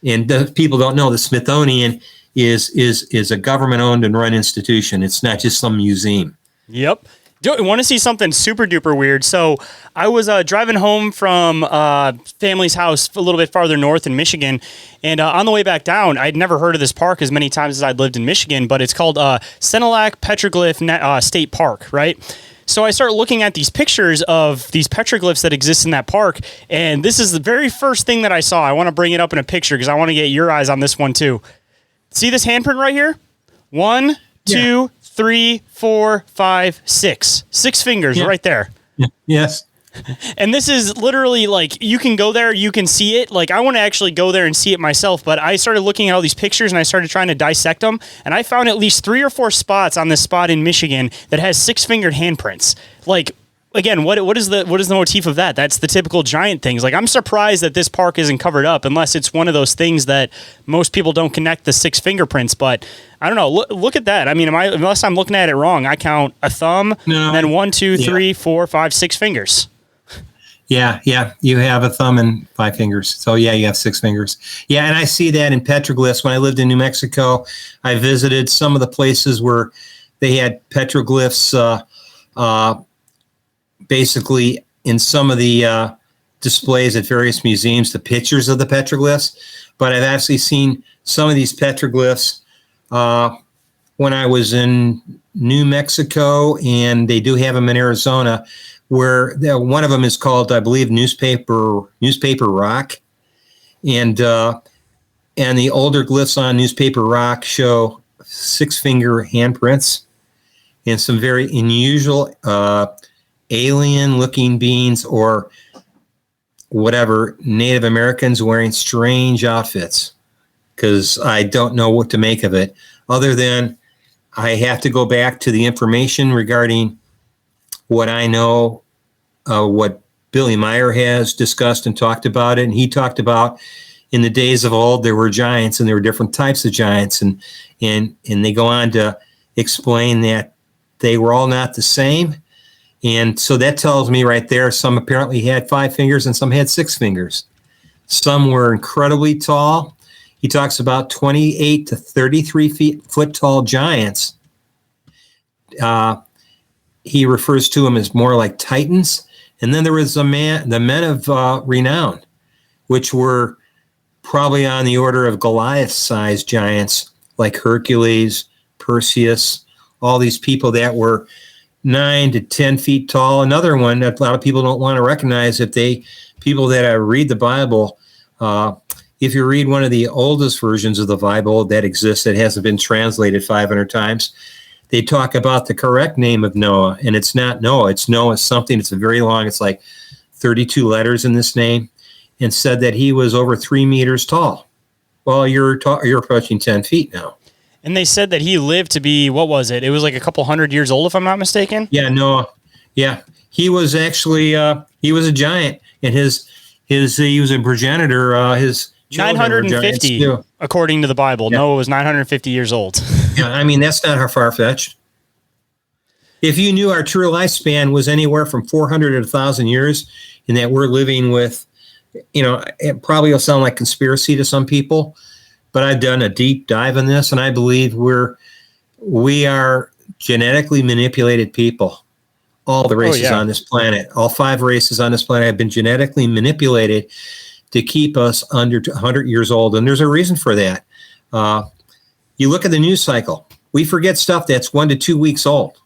C: And the people don't know the Smithsonian is a government-owned and run institution. It's not just some museum.
D: Yep. Do you want to see something super duper weird? So I was driving home from family's house a little bit farther north in Michigan, and on the way back down, I'd never heard of this park as many times as I'd lived in Michigan, but it's called Senilac Petroglyph State Park, right? So I start looking at these pictures of these petroglyphs that exist in that park, and this is the very first thing that I saw. I want to bring it up in a picture because I want to get your eyes on this one too. See this handprint right here? 1, 2, 3, 4, 5, 6. 6 fingers right there.
C: Yes.
D: And this is literally like, you can go there, you can see it. Like, I want to actually go there and see it myself, but I started looking at all these pictures and I started trying to dissect them, and I found at least 3 or 4 spots on this spot in Michigan that has 6-fingered handprints. Like, again, what is the motif of that? That's the typical giant things. Like, I'm surprised that this park isn't covered up, unless it's one of those things that most people don't connect the 6 fingerprints. But I don't know. Look at that. I mean, unless I'm looking at it wrong, I count a thumb, and then 1, 2, 3, 4, 5, 6 fingers.
C: Yeah. You have a thumb and 5 fingers. So yeah, you have 6 fingers. Yeah, and I see that in petroglyphs. When I lived in New Mexico, I visited some of the places where they had petroglyphs. Basically, in some of the displays at various museums, the pictures of the petroglyphs. But I've actually seen some of these petroglyphs when I was in New Mexico, and they do have them in Arizona, where one of them is called, I believe, newspaper rock, and the older glyphs on newspaper rock show 6-finger handprints and some very unusual alien-looking beings or whatever, Native Americans wearing strange outfits, because I don't know what to make of it, other than I have to go back to the information regarding what I know, what Billy Meyer has discussed and talked about it. And he talked about, in the days of old, there were giants and there were different types of giants. And they go on to explain that they were all not the same. And so that tells me right there, some apparently had 5 fingers and some had 6 fingers. Some were incredibly tall. He talks about 28 to 33 foot tall giants. He refers to them as more like titans. And then there was the men of renown, which were probably on the order of Goliath-sized giants like Hercules, Perseus, all these people that were 9 to 10 feet tall. Another one that a lot of people don't want to recognize, people that read the Bible, if you read one of the oldest versions of the Bible that exists, that hasn't been translated 500 times, they talk about the correct name of Noah, and it's not Noah. It's Noah something. It's a very long, it's like 32 letters in this name, and said that he was over 3 meters tall. Well, you're approaching 10 feet now.
D: And they said that he lived to be, what was it? It was like a couple hundred years old, if I'm not mistaken.
C: Yeah, Noah. Yeah, he was actually he was a giant, and he was a progenitor. His
D: 950, according to the Bible. Yeah. Noah was 950 years old.
C: Yeah, I mean, that's not far-fetched. If you knew our true lifespan was anywhere from 400 to 1,000 years, and that we're living with, it probably will sound like conspiracy to some people, but I've done a deep dive in this, and I believe we are genetically manipulated people. All the races on this planet, all 5 races on this planet have been genetically manipulated to keep us under 100 years old. And there's a reason for that. You look at the news cycle. We forget stuff that's 1 to 2 weeks old.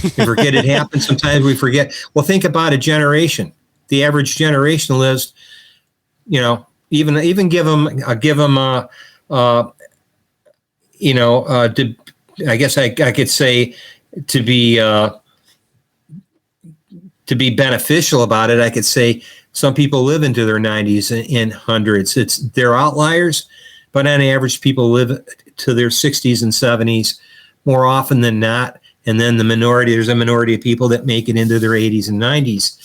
C: We forget it happened. Sometimes we forget. Well, think about a generation. The average generation lives, even give them, I guess I could say to be beneficial about it, I could say some people live into their 90s and hundreds. They're outliers, but on average, people live to their 60s and 70s more often than not. And then there's a minority of people that make it into their 80s and 90s.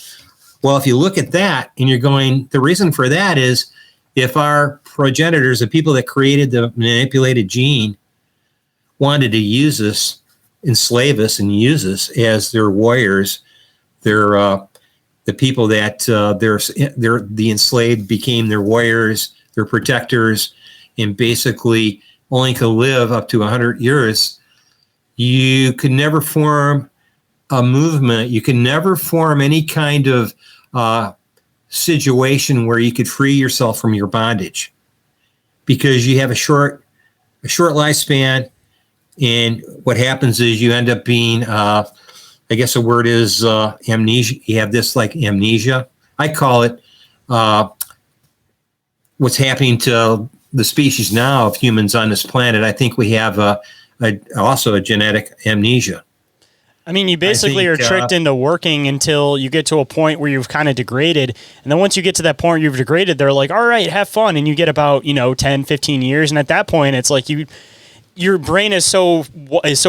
C: Well, if you look at that and you're going, the reason for that is if our progenitors, the people that created the manipulated gene, wanted to use us, enslave us, and use us as their warriors, the people that the enslaved became their warriors, their protectors, and basically only could live up to 100 years. You could never form a movement. You can never form any kind of situation where you could free yourself from your bondage, because you have a short lifespan, and what happens is you end up being, I guess the word is amnesia. You have this like amnesia. I call it what's happening to the species now of humans on this planet. I think we have also a genetic amnesia.
D: I mean, you basically are tricked into working until you get to a point where you've kind of degraded. And then once you get to that point where you've degraded, they're like, all right, have fun. And you get about, 10, 15 years. And at that point, it's like your brain is so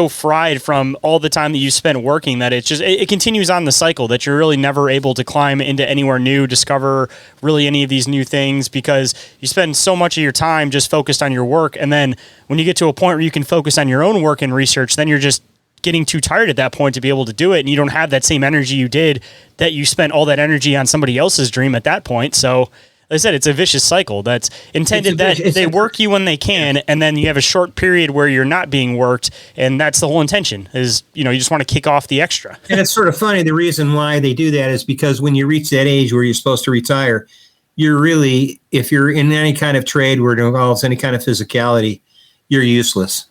D: fried from all the time that you spent working that it continues on the cycle that you're really never able to climb into anywhere new, discover really any of these new things, because you spend so much of your time just focused on your work. And then when you get to a point where you can focus on your own work and research, then you're just getting too tired at that point to be able to do it. And you don't have that same energy you did that you spent all that energy on somebody else's dream at that point. So like I said, it's a vicious cycle that's intended that they work you when they can, and then you have a short period where you're not being worked, and that's the whole intention is, you just want to kick off the extra.
C: And it's sort of funny, the reason why they do that is because when you reach that age where you're supposed to retire, you're really, if you're in any kind of trade where it involves any kind of physicality, you're useless.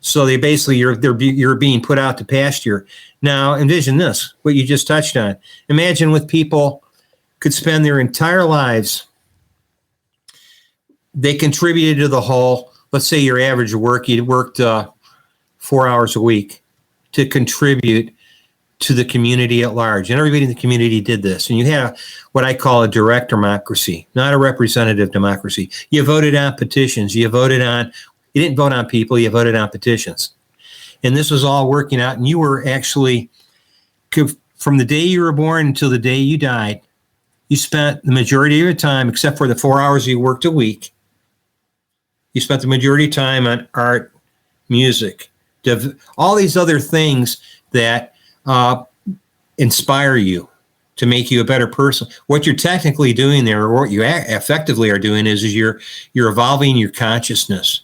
C: So they basically, you're being put out to pasture. Now, envision this, what you just touched on. Imagine with people could spend their entire lives, they contributed to the whole, let's say your average work, you worked 4 hours a week to contribute to the community at large. And everybody in the community did this. And you had what I call a direct democracy, not a representative democracy. You voted on petitions. You didn't vote on people, you voted on petitions. And this was all working out. And you were actually, from the day you were born until the day you died, you spent the majority of your time, except for the 4 hours you worked a week, you spent the majority of time on art, music, all these other things that inspire you to make you a better person. What you're technically doing there, or what you effectively are doing, is you're evolving your consciousness.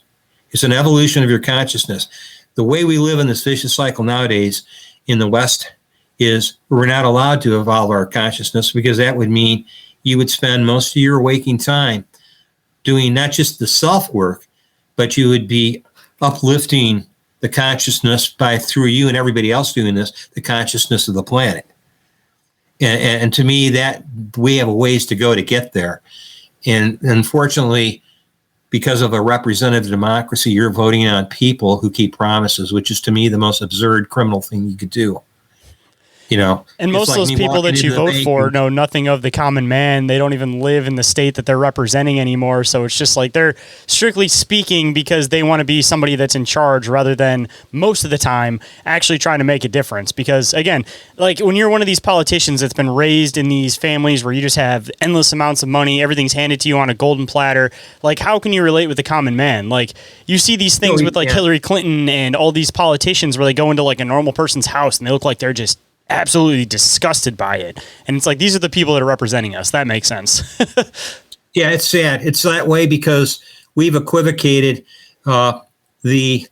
C: It's an evolution of your consciousness. The way we live in this vicious cycle nowadays in the West is we're not allowed to evolve our consciousness, because that would mean you would spend most of your waking time doing not just the self-work, but you would be uplifting the consciousness by through you and everybody else doing this, the consciousness of the planet. And to me, that we have a ways to go to get there. And unfortunately, because of a representative democracy, you're voting on people who keep promises, which is to me the most absurd criminal thing you could do. You know,
D: and most of those people that you vote for know nothing of the common man. They don't even live in the state that they're representing anymore. So it's just like they're strictly speaking because they want to be somebody that's in charge rather than most of the time actually trying to make a difference. Because again, like when you're one of these politicians that's been raised in these families where you just have endless amounts of money, everything's handed to you on a golden platter. Like, how can you relate with the common man? Like, you see these things with like Hillary Clinton and all these politicians where they go into like a normal person's house and they look like they're just absolutely disgusted by it. And it's like, these are the people that are representing us. That makes sense.
C: Yeah, it's sad. It's that way because we've equivocated the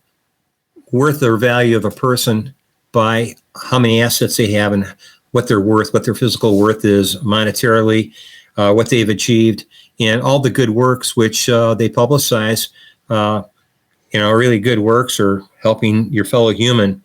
C: worth or value of a person by how many assets they have and what they're worth, what their physical worth is monetarily, what they've achieved, and all the good works which they publicize, really good works or helping your fellow human.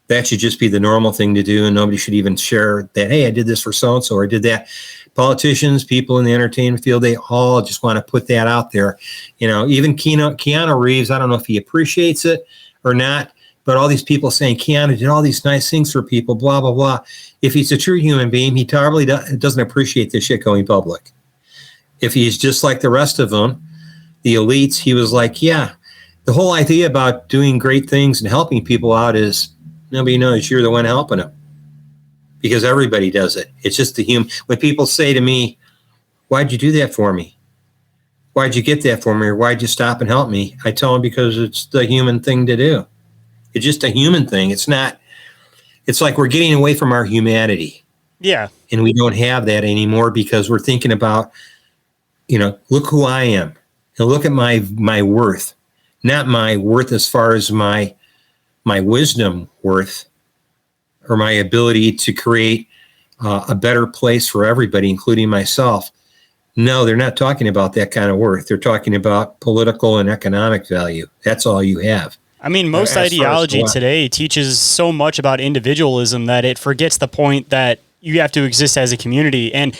C: That should just be the normal thing to do, and nobody should even share that, hey, I did this for so-and-so, or I did that. Politicians, people in the entertainment field, they all just want to put that out there. You know, even Keanu Reeves, I don't know if he appreciates it or not, but all these people saying Keanu did all these nice things for people, blah, blah, blah. If he's a true human being, he probably doesn't appreciate this shit going public. If he's just like the rest of them, the elites, he was like, yeah, the whole idea about doing great things and helping people out is nobody knows you're the one helping them because everybody does it. It's just the human. When people say to me, why'd you do that for me? Why'd you get that for me? Or why'd you stop and help me? I tell them because it's the human thing to do. It's just a human thing. It's not, it's like we're getting away from our humanity.
D: Yeah.
C: And we don't have that anymore because we're thinking about, look who I am and look at my worth, not my worth as far as my wisdom worth or my ability to create a better place for everybody, including myself. No, they're not talking about that kind of worth. They're talking about political and economic value. That's all you have.
D: I mean, most ideology today teaches so much about individualism that it forgets the point that you have to exist as a community. And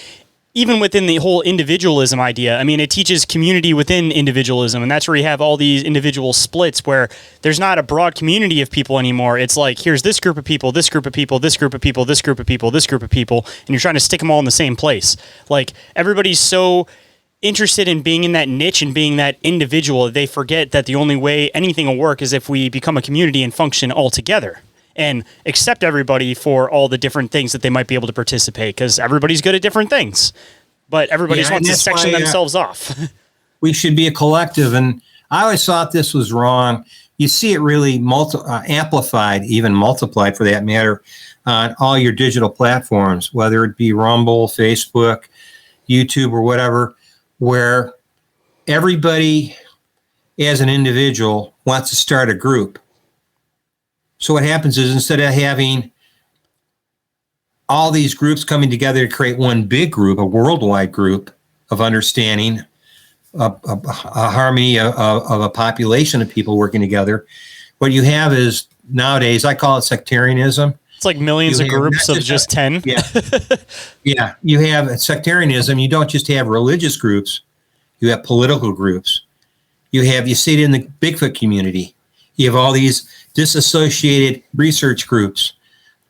D: even within the whole individualism idea, I mean, it teaches community within individualism. And that's where you have all these individual splits where there's not a broad community of people anymore. It's like, here's this group of people, this group of people, this group of people, this group of people, this group of people, and you're trying to stick them all in the same place. Like, everybody's so interested in being in that niche and being that individual, they forget that the only way anything will work is if we become a community and function all together and accept everybody for all the different things that they might be able to participate, because everybody's good at different things, but everybody just wants to section themselves off.
C: We should be a collective. And I always thought this was wrong. You see it really amplified, even multiplied for that matter, on all your digital platforms, whether it be Rumble, Facebook, YouTube, or whatever, where everybody as an individual wants to start a group. So what happens is instead of having all these groups coming together to create one big group, a worldwide group of understanding, a harmony of a population of people working together, what you have is nowadays, I call it sectarianism.
D: It's like millions of groups of just 10.
C: Yeah. Yeah. You have sectarianism. You don't just have religious groups. You have political groups. You see it in the Bigfoot community. You have all these disassociated research groups.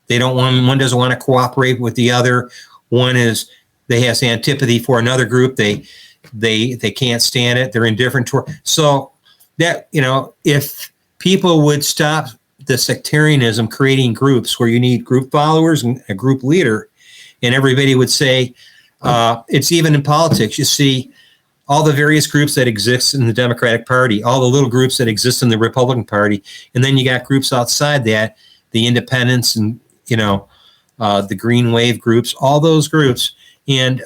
C: One doesn't want to cooperate with the other. One has antipathy for another group. They can't stand it. They're indifferent to it. So that, if people would stop the sectarianism, creating groups where you need group followers and a group leader, and everybody would say, it's even in politics. You see all the various groups that exist in the Democratic Party, all the little groups that exist in the Republican Party, and then you got groups outside that, the independents and the green wave groups, all those groups, and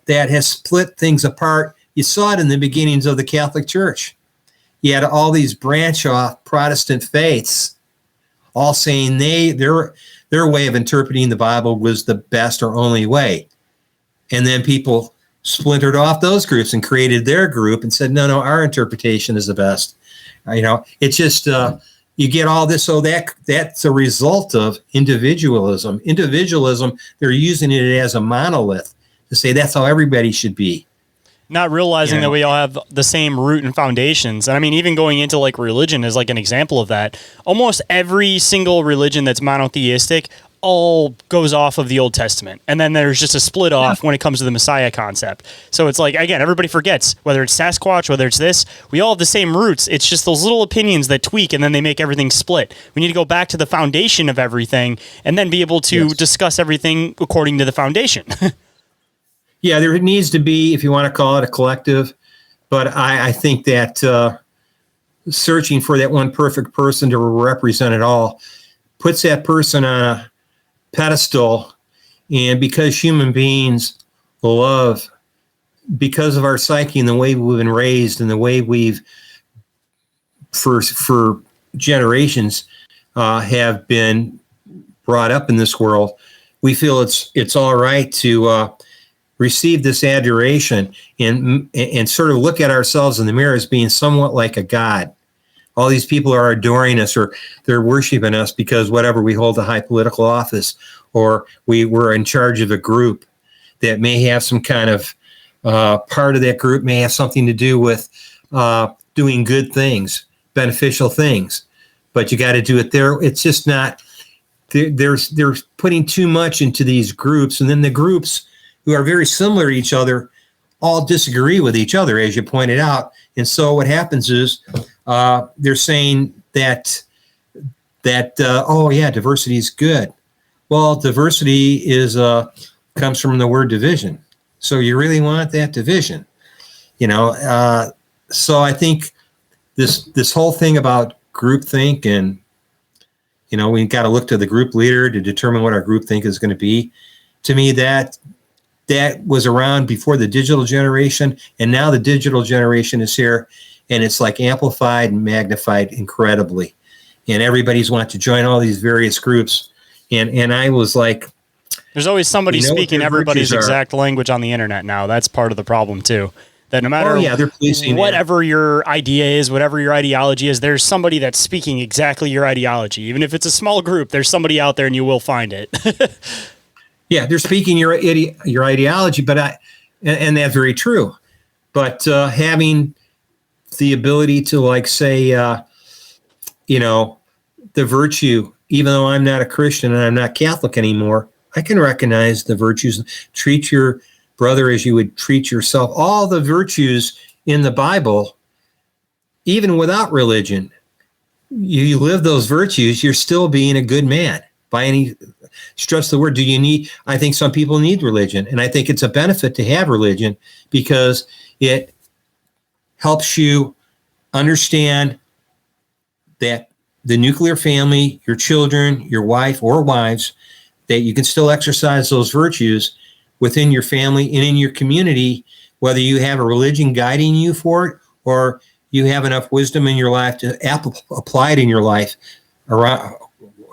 C: that has split things apart. You saw it in the beginnings of the Catholic Church. You had all these branch off Protestant faiths, all saying their way of interpreting the Bible was the best or only way, and then people splintered off those groups and created their group and said, no, our interpretation is the best. It's just you get all this. So that's a result of individualism. They're using it as a monolith to say that's how everybody should be.
D: Not realizing that we all have the same root and foundations. And I mean, even going into like religion is like an example of that. Almost every single religion that's monotheistic all goes off of the Old Testament. And then there's just a split off when it comes to the Messiah concept. So it's like, again, everybody forgets whether it's Sasquatch, whether it's this, we all have the same roots. It's just those little opinions that tweak and then they make everything split. We need to go back to the foundation of everything and then be able to discuss everything according to the foundation.
C: Yeah, there needs to be, if you want to call it a collective, but I think that searching for that one perfect person to represent it all puts that person on a pedestal. And because human beings love, because of our psyche and the way we've been raised and the way we've, for generations, have been brought up in this world, we feel it's all right to receive this adoration and sort of look at ourselves in the mirror as being somewhat like a god. All these people are adoring us, or they're worshiping us because whatever, we hold a high political office, or we're in charge of a group that may have some kind of part of that group may have something to do with doing good things, beneficial things. But you got to do it there. It's just not. They're putting too much into these groups, and then the groups who are very similar to each other all disagree with each other, as you pointed out. And so what happens is they're saying that oh yeah, diversity is good. Well, diversity comes from the word division. So you really want that division, so I think this whole thing about groupthink, and we got to look to the group leader to determine what our groupthink is going to be. To me, that was around before the digital generation, and now the digital generation is here, and it's like amplified and magnified incredibly, and everybody's want to join all these various groups, and I was like,
D: there's always somebody speaking everybody's exact language on the internet now. That's part of the problem too. That no matter
C: they're policing
D: whatever your idea is, whatever your ideology is, there's somebody that's speaking exactly your ideology. Even if it's a small group, there's somebody out there and you will find it.
C: Yeah, they're speaking your ideology, but and that's very true. But having the ability to, like, say, the virtue, even though I'm not a Christian and I'm not Catholic anymore, I can recognize the virtues. Treat your brother as you would treat yourself. All the virtues in the Bible, even without religion, you live those virtues, you're still being a good man. By any stretch of the word, I think some people need religion, and I think it's a benefit to have religion because it helps you understand that the nuclear family, your children, your wife or wives, that you can still exercise those virtues within your family and in your community, whether you have a religion guiding you for it or you have enough wisdom in your life to apply it in your life around,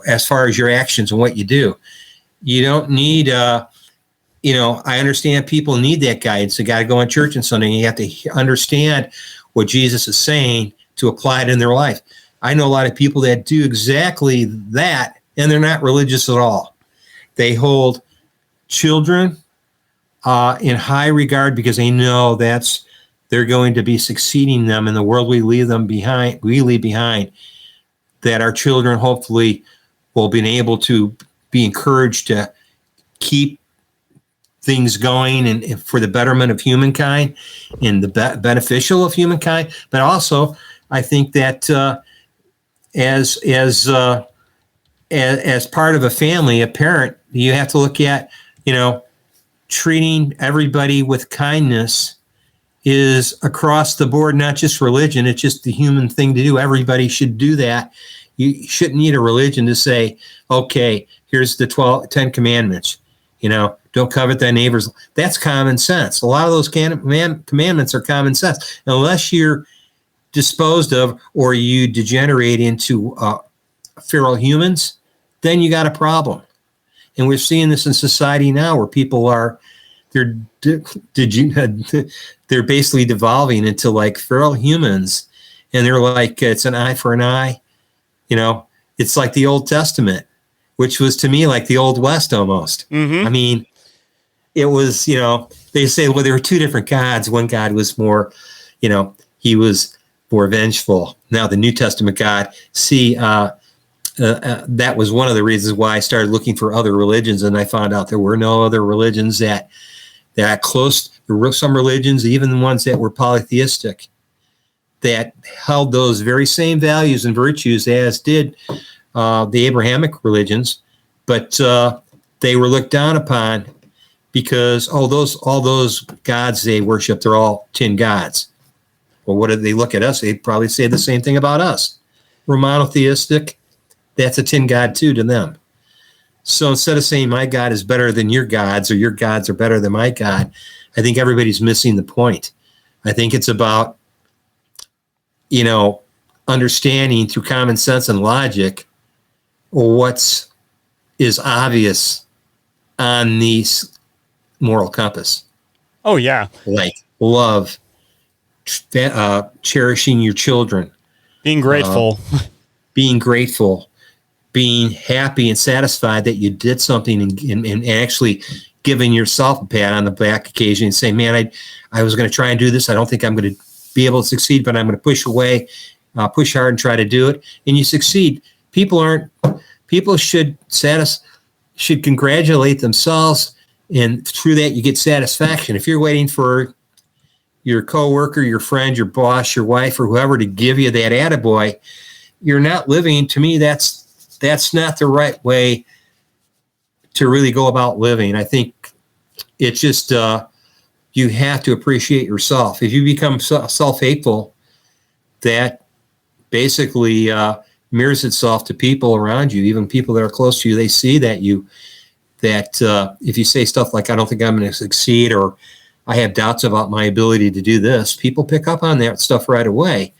C: as far as your actions and what you do. You don't need, I understand people need that guidance. They got to go in church on Sunday. You have to understand what Jesus is saying to apply it in their life. I know a lot of people that do exactly that, and they're not religious at all. They hold children in high regard because they know they're going to be succeeding them in the world we leave behind, that our children hopefully will be able to be encouraged to keep things going and for the betterment of humankind and the beneficial of humankind. But also, I think that as part of a family, a parent, you have to look at, treating everybody with kindness is across the board, not just religion. It's just the human thing to do. Everybody should do that. You shouldn't need a religion to say, okay, here's the 10 commandments. Don't covet thy neighbor's. That's common sense. A lot of those commandments are common sense. Unless you're disposed of or you degenerate into feral humans, then you got a problem. And we're seeing this in society now where people they're basically devolving into like feral humans. And they're like, it's an eye for an eye. You know, it's like the Old Testament, which was to me like the Old West almost. I mean, it was, you know, they say, well, there were two different gods. One God was more, you know, he was more vengeful. Now the New Testament God, that was one of the reasons why I started looking for other religions, and I found out there were no other religions that close. There were some religions, even the ones that were polytheistic, that held those very same values and virtues as did the Abrahamic religions, but they were looked down upon because all those gods they worship, they're all tin gods. Well, what did they look at us? They'd probably say the same thing about us. We're monotheistic. That's a tin god too to them. So instead of saying my God is better than your gods or your gods are better than my God, I think everybody's missing the point. I think it's about, you know, understanding through common sense and logic what is obvious on the moral compass.
D: Oh, yeah.
C: Like love, cherishing your children.
D: Being grateful.
C: Being grateful. Being happy and satisfied that you did something and actually giving yourself a pat on the back occasionally and saying, man, I was going to try and do this. I don't think I'm going to be able to succeed, but I'm going to push away, push hard and try to do it. And you succeed. People should congratulate themselves, and through that you get satisfaction. If you're waiting for your coworker, your friend, your boss, your wife, or whoever to give you that attaboy, you're not living. To me, that's not the right way to really go about living. I think it's just you have to appreciate yourself. If you become self-hateful, that basically mirrors itself to people around you, even people that are close to you. They see that if you say stuff like, I don't think I'm going to succeed, or I have doubts about my ability to do this, people pick up on that stuff right away.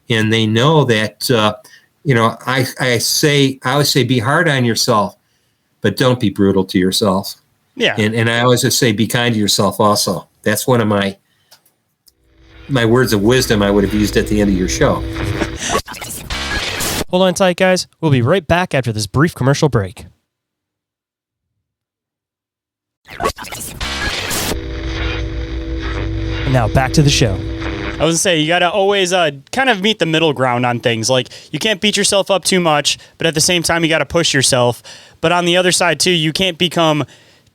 C: And they know that, you know, I always say, be hard on yourself, but don't be brutal to yourself.
D: Yeah.
C: And I always just say, be kind to yourself also. That's one of my words of wisdom I would have used at the end of your show.
B: Hold on tight, guys. We'll be right back after this brief commercial break. And now back to the show.
D: I was going to say, you got to always kind of meet the middle ground on things. Like, you can't beat yourself up too much, but at the same time, you got to push yourself. But on the other side, too, you can't become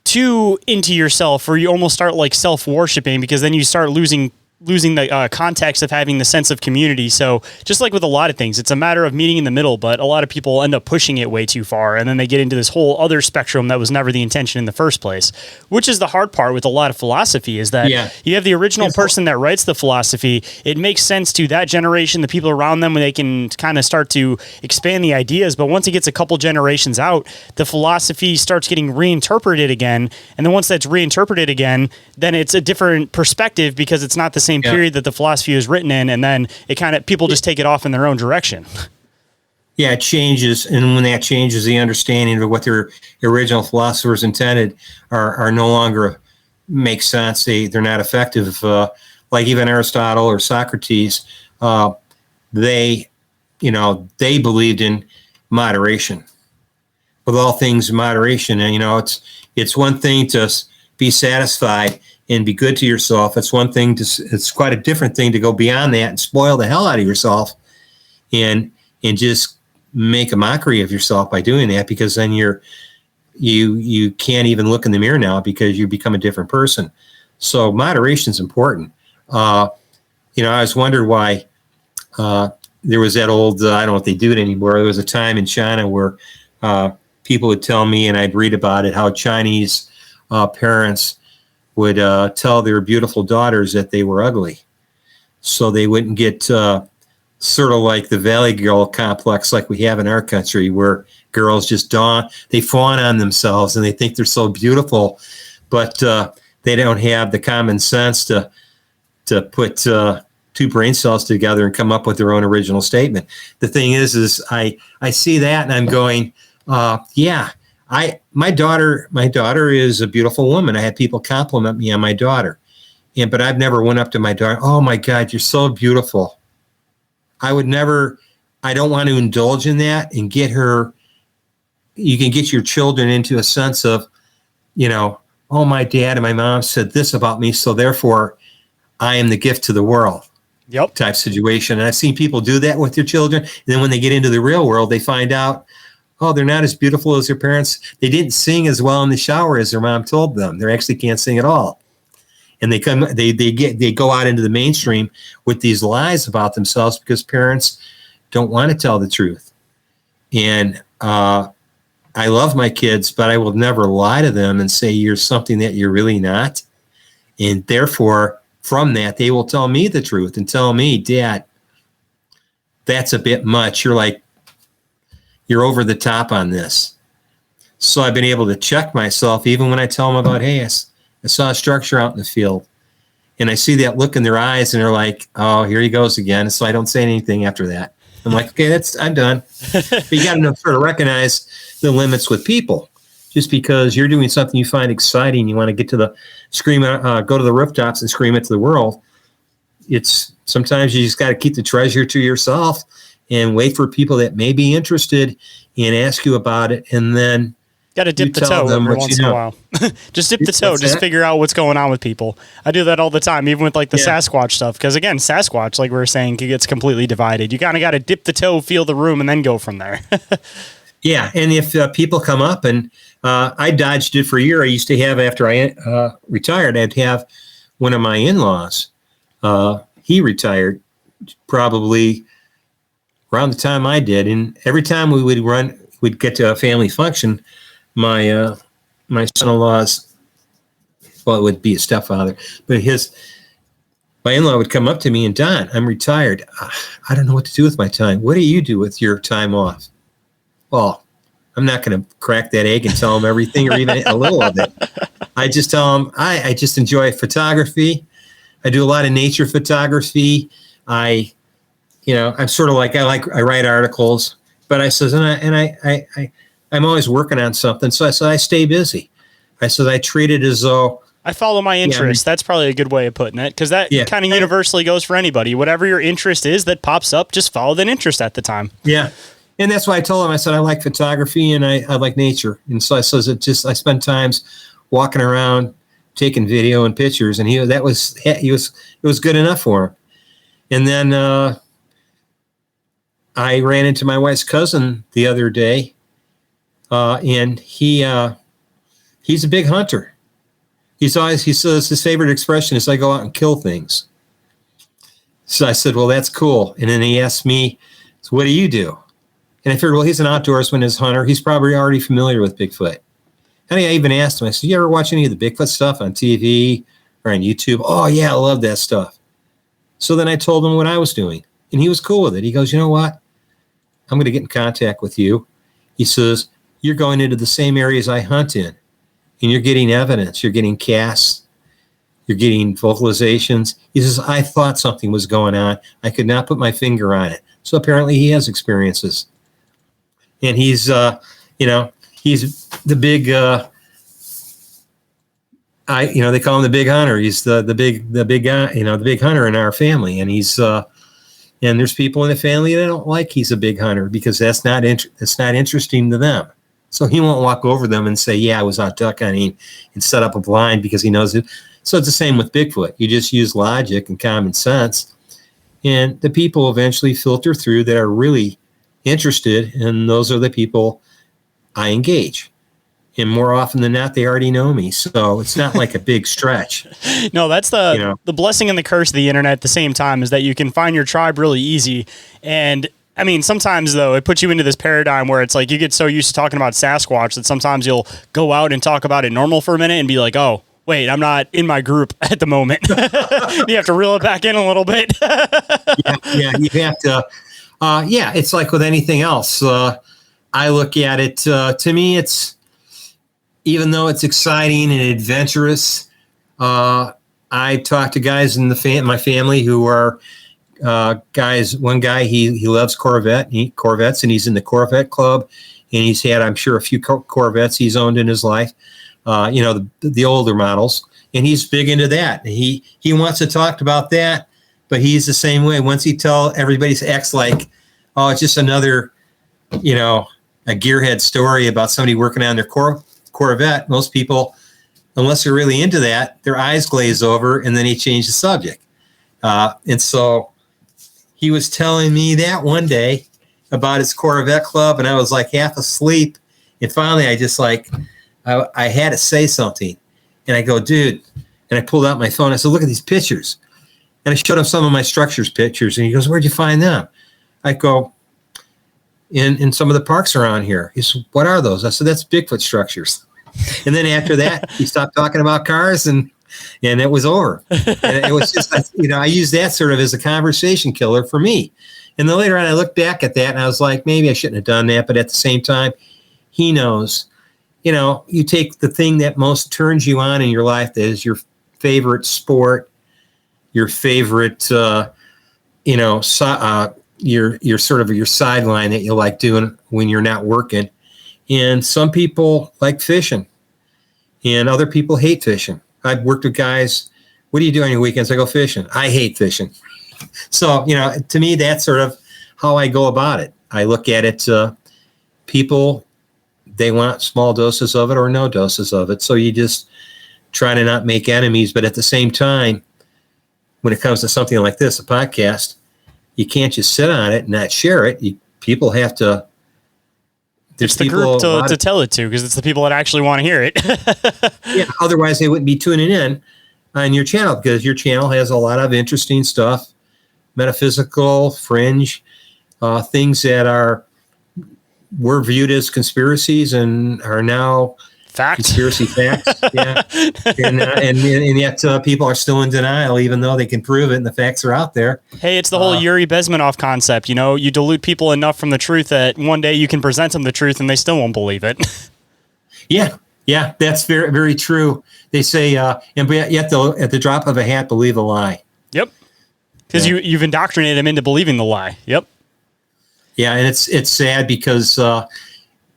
D: too into yourself, or you almost start like self-worshiping, because then you start losing the context of having the sense of community. So just like with a lot of things, it's a matter of meeting in the middle, but a lot of people end up pushing it way too far, and then they get into this whole other spectrum that was never the intention in the first place, which is the hard part with a lot of philosophy, is that you have the original person that writes the philosophy. It makes sense to that generation, the people around them, when they can kind of start to expand the ideas. But once it gets a couple generations out, the philosophy starts getting reinterpreted again. And then once that's reinterpreted again, then it's a different perspective, because it's not the same period that the philosophy was written in, and then it kind of, people just take it off in their own direction.
C: Yeah, it changes, and when that changes, the understanding of what their original philosophers intended are no longer make sense. They're not effective. Like even Aristotle or Socrates, they believed in moderation. With all things in moderation, and it's one thing to be satisfied and be good to yourself. It's one thing it's quite a different thing to go beyond that and spoil the hell out of yourself and just make a mockery of yourself by doing that, because then you can't even look in the mirror now, because you become a different person. So moderation is important. I always wondered why there was that old, I don't know if they do it anymore. There was a time in China where people would tell me, and I'd read about it, how Chinese parents would tell their beautiful daughters that they were ugly, so they wouldn't get sort of like the Valley Girl complex like we have in our country, where girls just they fawn on themselves and they think they're so beautiful, but they don't have the common sense to put two brain cells together and come up with their own original statement. The thing is I see that and I'm going, my daughter is a beautiful woman. I had people compliment me on my daughter, but I've never went up to my daughter, oh my God, you're so beautiful. I would never I don't want to indulge in that and get her. You can get your children into a sense of, oh, my dad and my mom said this about me, so therefore I am the gift to the world.
D: Yep.
C: Type situation. And I've seen people do that with their children. And then when they get into the real world, they find out, oh, they're not as beautiful as their parents. They didn't sing as well in the shower as their mom told them. They actually can't sing at all. And they go out into the mainstream with these lies about themselves because parents don't want to tell the truth. And I love my kids, but I will never lie to them and say you're something that you're really not. And therefore, from that, they will tell me the truth and tell me, Dad, that's a bit much. You're over the top on this. So I've been able to check myself even when I tell them about, hey, I saw a structure out in the field. And I see that look in their eyes and they're like, oh, here he goes again. So I don't say anything after that. I'm like, okay, I'm done. But you got to sort of recognize the limits with people. Just because you're doing something you find exciting, you want to get to go to the rooftops and scream it to the world. It's sometimes you just got to keep the treasure to yourself and wait for people that may be interested and ask you about it, and then
D: got to dip the toe every once in a while. Just dip the toe. Just figure out what's going on with people. I do that all the time, even with like the Sasquatch stuff. Because again, Sasquatch, like we were saying, gets completely divided. You kind of got to dip the toe, feel the room, and then go from there.
C: Yeah, and if people come up, and I dodged it for a year. I used to have, after I retired, I'd have one of my in-laws. He retired probably around the time I did, and every time we'd get to a family function, my son-in-law's, well, it would be a stepfather, but my in-law would come up to me and, Don, I'm retired. I don't know what to do with my time. What do you do with your time off? Well, I'm not going to crack that egg and tell them everything or even a little of it. I just tell them I just enjoy photography. I do a lot of nature photography. I'm sort of like I write articles, but I says I'm always working on something. So I said I stay busy. I said I treat it as though
D: I follow my interests. That's probably a good way of putting it, because that kind of universally goes for anybody. Whatever your interest is that pops up, just follow that interest at the time.
C: Yeah. And that's why I told him, I said, I like photography and I like nature. And so I says, I spend times walking around, taking video and pictures. And it was good enough for him. And then I ran into my wife's cousin the other day. And he's a big hunter. He says his favorite expression is I go out and kill things. So I said, well, that's cool. And then he asked me, so what do you do? And I figured, well, he's an outdoorsman, he's a hunter. He's probably already familiar with Bigfoot. And I even asked him, I said, you ever watch any of the Bigfoot stuff on TV or on YouTube? Oh, yeah, I love that stuff. So then I told him what I was doing. And he was cool with it. He goes, you know what? I'm going to get in contact with you. He says, you're going into the same areas I hunt in. And you're getting evidence. You're getting casts. You're getting vocalizations. He says, I thought something was going on. I could not put my finger on it. So apparently he has experiences. And he's, he's the big, they call him the big hunter. He's the big guy, the big hunter in our family. And he's, and there's people in the family that don't like he's a big hunter because that's not interesting to them. So he won't walk over them and say, yeah, I was out duck hunting and set up a blind because he knows it. So it's the same with Bigfoot. You just use logic and common sense. And the people eventually filter through that are really interested, and those are the people I engage. And more often than not, they already know me. So it's not like a big stretch.
D: No, that's the blessing and the curse of the internet at the same time, is that you can find your tribe really easy. And I mean, sometimes though, it puts you into this paradigm where it's like you get so used to talking about Sasquatch that sometimes you'll go out and talk about it normal for a minute and be like, oh, wait, I'm not in my group at the moment. You have to reel it back in a little bit.
C: Yeah, you have to. It's like with anything else. I look at it, to me, it's, even though it's exciting and adventurous, I talk to guys in my family who are guys. One guy, he loves Corvettes, and he's in the Corvette Club, and he's had, I'm sure, a few Corvettes he's owned in his life. The older models, and he's big into that. He wants to talk about that, but he's the same way. Once he tell everybody's acts like, oh, it's just another, a gearhead story about somebody working on their Corvette. Most people, unless they're really into that, their eyes glaze over and then they change the subject. And so he was telling me that one day about his Corvette club, and I was like half asleep. And finally, I just I had to say something. And I go, dude, and I pulled out my phone. I said, look at these pictures. And I showed him some of my structures pictures. And he goes, where'd you find them? I go, in some of the parks around here. He said, what are those? I said, that's Bigfoot structures. And then after that, he stopped talking about cars and it was over. And it was just, I used that sort of as a conversation killer for me. And then later on, I looked back at that and I was like, maybe I shouldn't have done that. But at the same time, he knows, you take the thing that most turns you on in your life, that is your favorite sport, your favorite, your sort of your sideline that you like doing when you're not working. And some people like fishing and other people hate fishing. I've worked with guys, what do you do on your weekends? I go fishing. I hate fishing. So, to me, that's sort of how I go about it. I look at it, people, they want small doses of it or no doses of it. So you just try to not make enemies. But at the same time, when it comes to something like this, a podcast, you can't just sit on it and not share it. People have to.
D: It's the group to tell it to, because it's the people that actually want to hear it.
C: Yeah, otherwise they wouldn't be tuning in on your channel, because your channel has a lot of interesting stuff, metaphysical, fringe, things that were viewed as conspiracies and are now
D: Fact.
C: Conspiracy facts. Yeah, and yet people are still in denial, even though they can prove it and the facts are out there.
D: Hey, it's the whole Yuri Bezmenov concept. You dilute people enough from the truth that one day you can present them the truth and they still won't believe it. Yeah,
C: that's very, very true. They say, and yet they'll, at the drop of a hat, believe a lie.
D: Yep, because you've indoctrinated them into believing the lie. Yep.
C: Yeah, and it's sad because.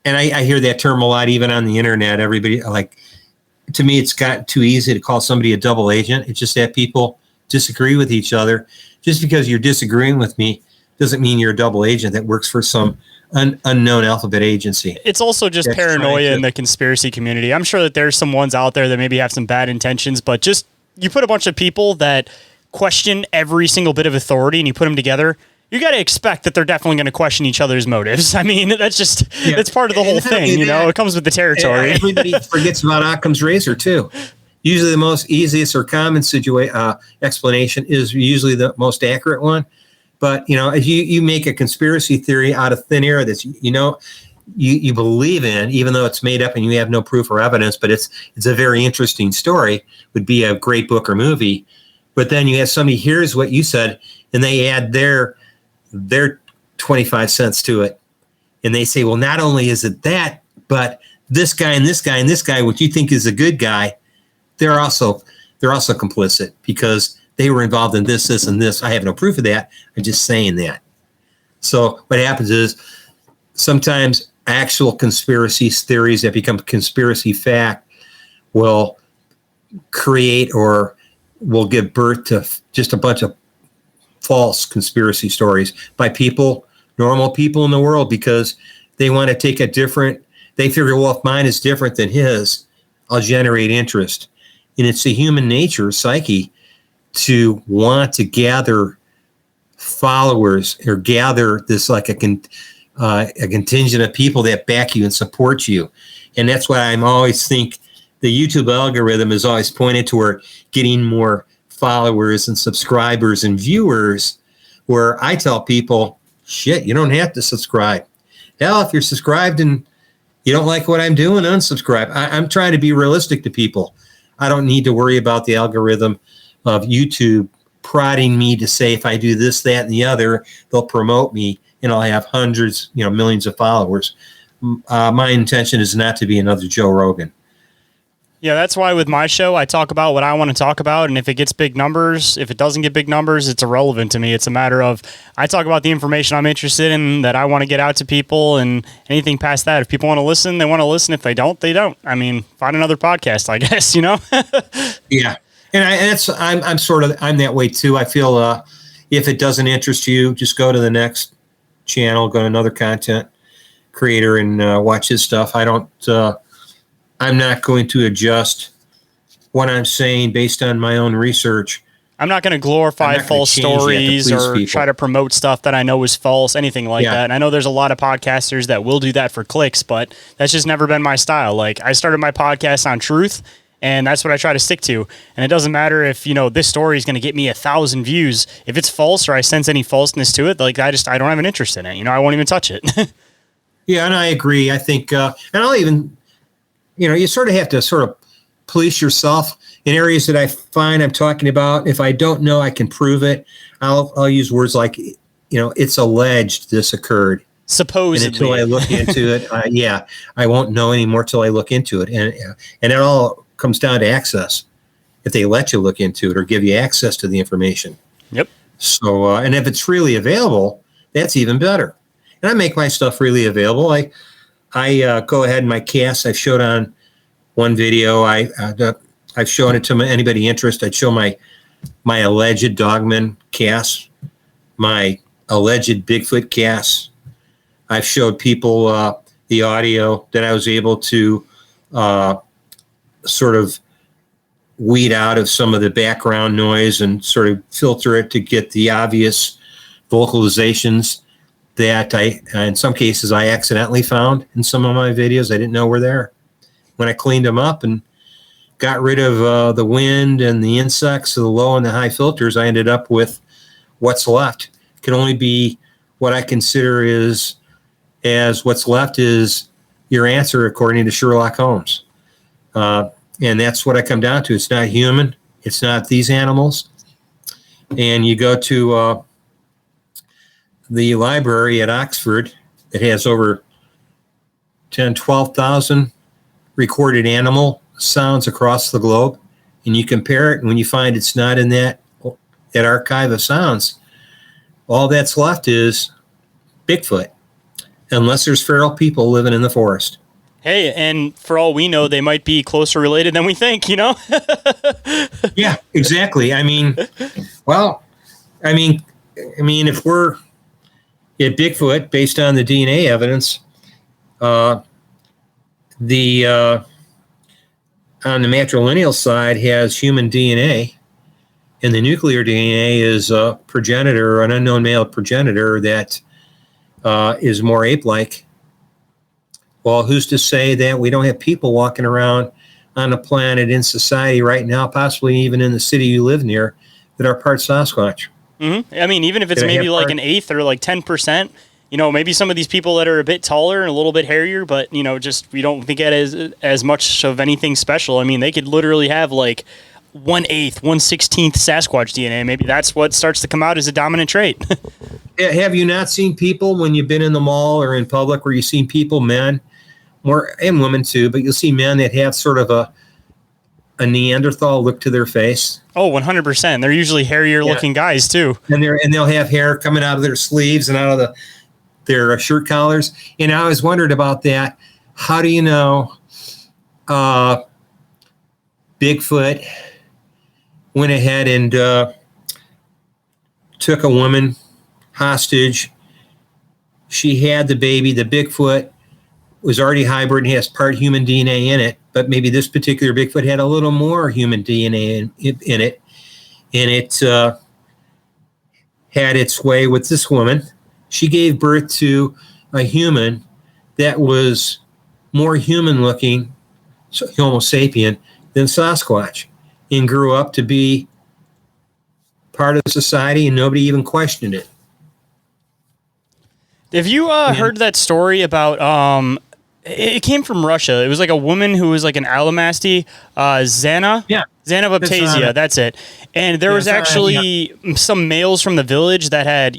C: And I hear that term a lot, even on the internet. Everybody, to me, it's gotten too easy to call somebody a double agent. It's just that people disagree with each other. Just because you're disagreeing with me doesn't mean you're a double agent that works for some unknown alphabet agency.
D: It's also just paranoia in the conspiracy community. I'm sure that there's some ones out there that maybe have some bad intentions, but just you put a bunch of people that question every single bit of authority and you put them together, you got to expect that they're definitely going to question each other's motives. I mean, that's just, that's part of the whole thing, it comes with the territory.
C: Everybody forgets about Occam's razor too. Usually the most easiest or common explanation is usually the most accurate one. But, if you make a conspiracy theory out of thin air that's, you believe in, even though it's made up and you have no proof or evidence, but it's a very interesting story, would be a great book or movie. But then you have somebody hears what you said and they add their 25 cents to it. And they say, well, not only is it that, but this guy and this guy and this guy, what you think is a good guy, they're also complicit because they were involved in this, and this. I have no proof of that. I'm just saying that. So what happens is sometimes actual conspiracy theories that become conspiracy fact will create or will give birth to just a bunch of false conspiracy stories by normal people in the world, because they want to take they figure, well, if mine is different than his, I'll generate interest. And it's the human nature, psyche, to want to gather followers or gather this like a contingent of people that back you and support you. And that's why I'm always think the YouTube algorithm is always pointed toward getting more followers and subscribers and viewers, where I tell people, shit, you don't have to subscribe. Hell, if you're subscribed and you don't like what I'm doing, unsubscribe. I'm trying to be realistic to people. I don't need to worry about the algorithm of YouTube prodding me to say if I do this, that, and the other, they'll promote me and I'll have hundreds, millions of followers. My intention is not to be another Joe Rogan.
D: Yeah, that's why with my show, I talk about what I want to talk about. And if it gets big numbers, if it doesn't get big numbers, it's irrelevant to me. It's a matter of I talk about the information I'm interested in that I want to get out to people, and anything past that. If people want to listen, they want to listen. If they don't, they don't. I mean, find another podcast, I guess,
C: Yeah. And I'm that way too. I feel if it doesn't interest you, just go to the next channel, go to another content creator and watch his stuff. I'm not going to adjust what I'm saying based on my own research.
D: I'm not going to glorify false stories or try to promote stuff that I know is false, anything like that. And I know there's a lot of podcasters that will do that for clicks, but that's just never been my style. Like, I started my podcast on truth, and that's what I try to stick to. And it doesn't matter if, this story is going to get me 1,000 views. If it's false or I sense any falseness to it, like, I don't have an interest in it. I won't even touch it.
C: Yeah, and I agree. I think, and I'll even, you sort of have to sort of police yourself in areas that I find I'm talking about. If I don't know, I can prove it. I'll use words like, it's alleged this occurred.
D: Supposedly.
C: And until I look into it, I won't know anymore till I look into it. And it all comes down to access. If they let you look into it or give you access to the information.
D: Yep.
C: So, and if it's freely available, that's even better. And I make my stuff freely available. I go ahead and my casts I've showed on one video. I've shown it to anybody interested. I'd show my alleged Dogman cast, my alleged Bigfoot cast. I've showed people the audio that I was able to sort of weed out of some of the background noise and sort of filter it to get the obvious vocalizations that in some cases, I accidentally found in some of my videos. I didn't know were there. When I cleaned them up and got rid of the wind and the insects, the low and the high filters, I ended up with what's left. It can only be what I consider as what's left is your answer, according to Sherlock Holmes. And that's what I come down to. It's not human. It's not these animals. And you go to the library at Oxford that has over 12,000 recorded animal sounds across the globe, and you compare it, and when you find it's not in that archive of sounds, all that's left is Bigfoot, unless there's feral people living in the forest.
D: Hey, and for all we know, they might be closer related than we think,
C: Yeah, exactly. If we're at Bigfoot, based on the DNA evidence, on the matrilineal side has human DNA, and the nuclear DNA is a progenitor, an unknown male progenitor that is more ape-like. Well, who's to say that we don't have people walking around on the planet in society right now, possibly even in the city you live near, that are part Sasquatch?
D: Mm-hmm. Even if it's maybe like an eighth or like 10%, maybe some of these people that are a bit taller and a little bit hairier, but, just we don't think it as much of anything special. They could literally have like 1/8, 1/16 Sasquatch DNA. Maybe that's what starts to come out as a dominant trait.
C: Have you not seen people when you've been in the mall or in public where you've seen people, men, more and women too, but you'll see men that have sort of a Neanderthal look to their face?
D: Oh, 100%. They're usually hairier looking guys too.
C: And they'll have hair coming out of their sleeves and out of their shirt collars. And I always wondered about that. How do you know Bigfoot went ahead and took a woman hostage? She had the baby. The Bigfoot was already hybrid and has part human DNA in it, but maybe this particular Bigfoot had a little more human DNA in it, and it had its way with this woman. She gave birth to a human that was more human-looking, Homo sapien, than Sasquatch, and grew up to be part of society, and nobody even questioned it.
D: Have you heard that story about it came from Russia? It was like a woman who was like an Alamasty, Zana.
C: Yeah.
D: Zana Baptisia, that's it. And there was actually some males from the village that had,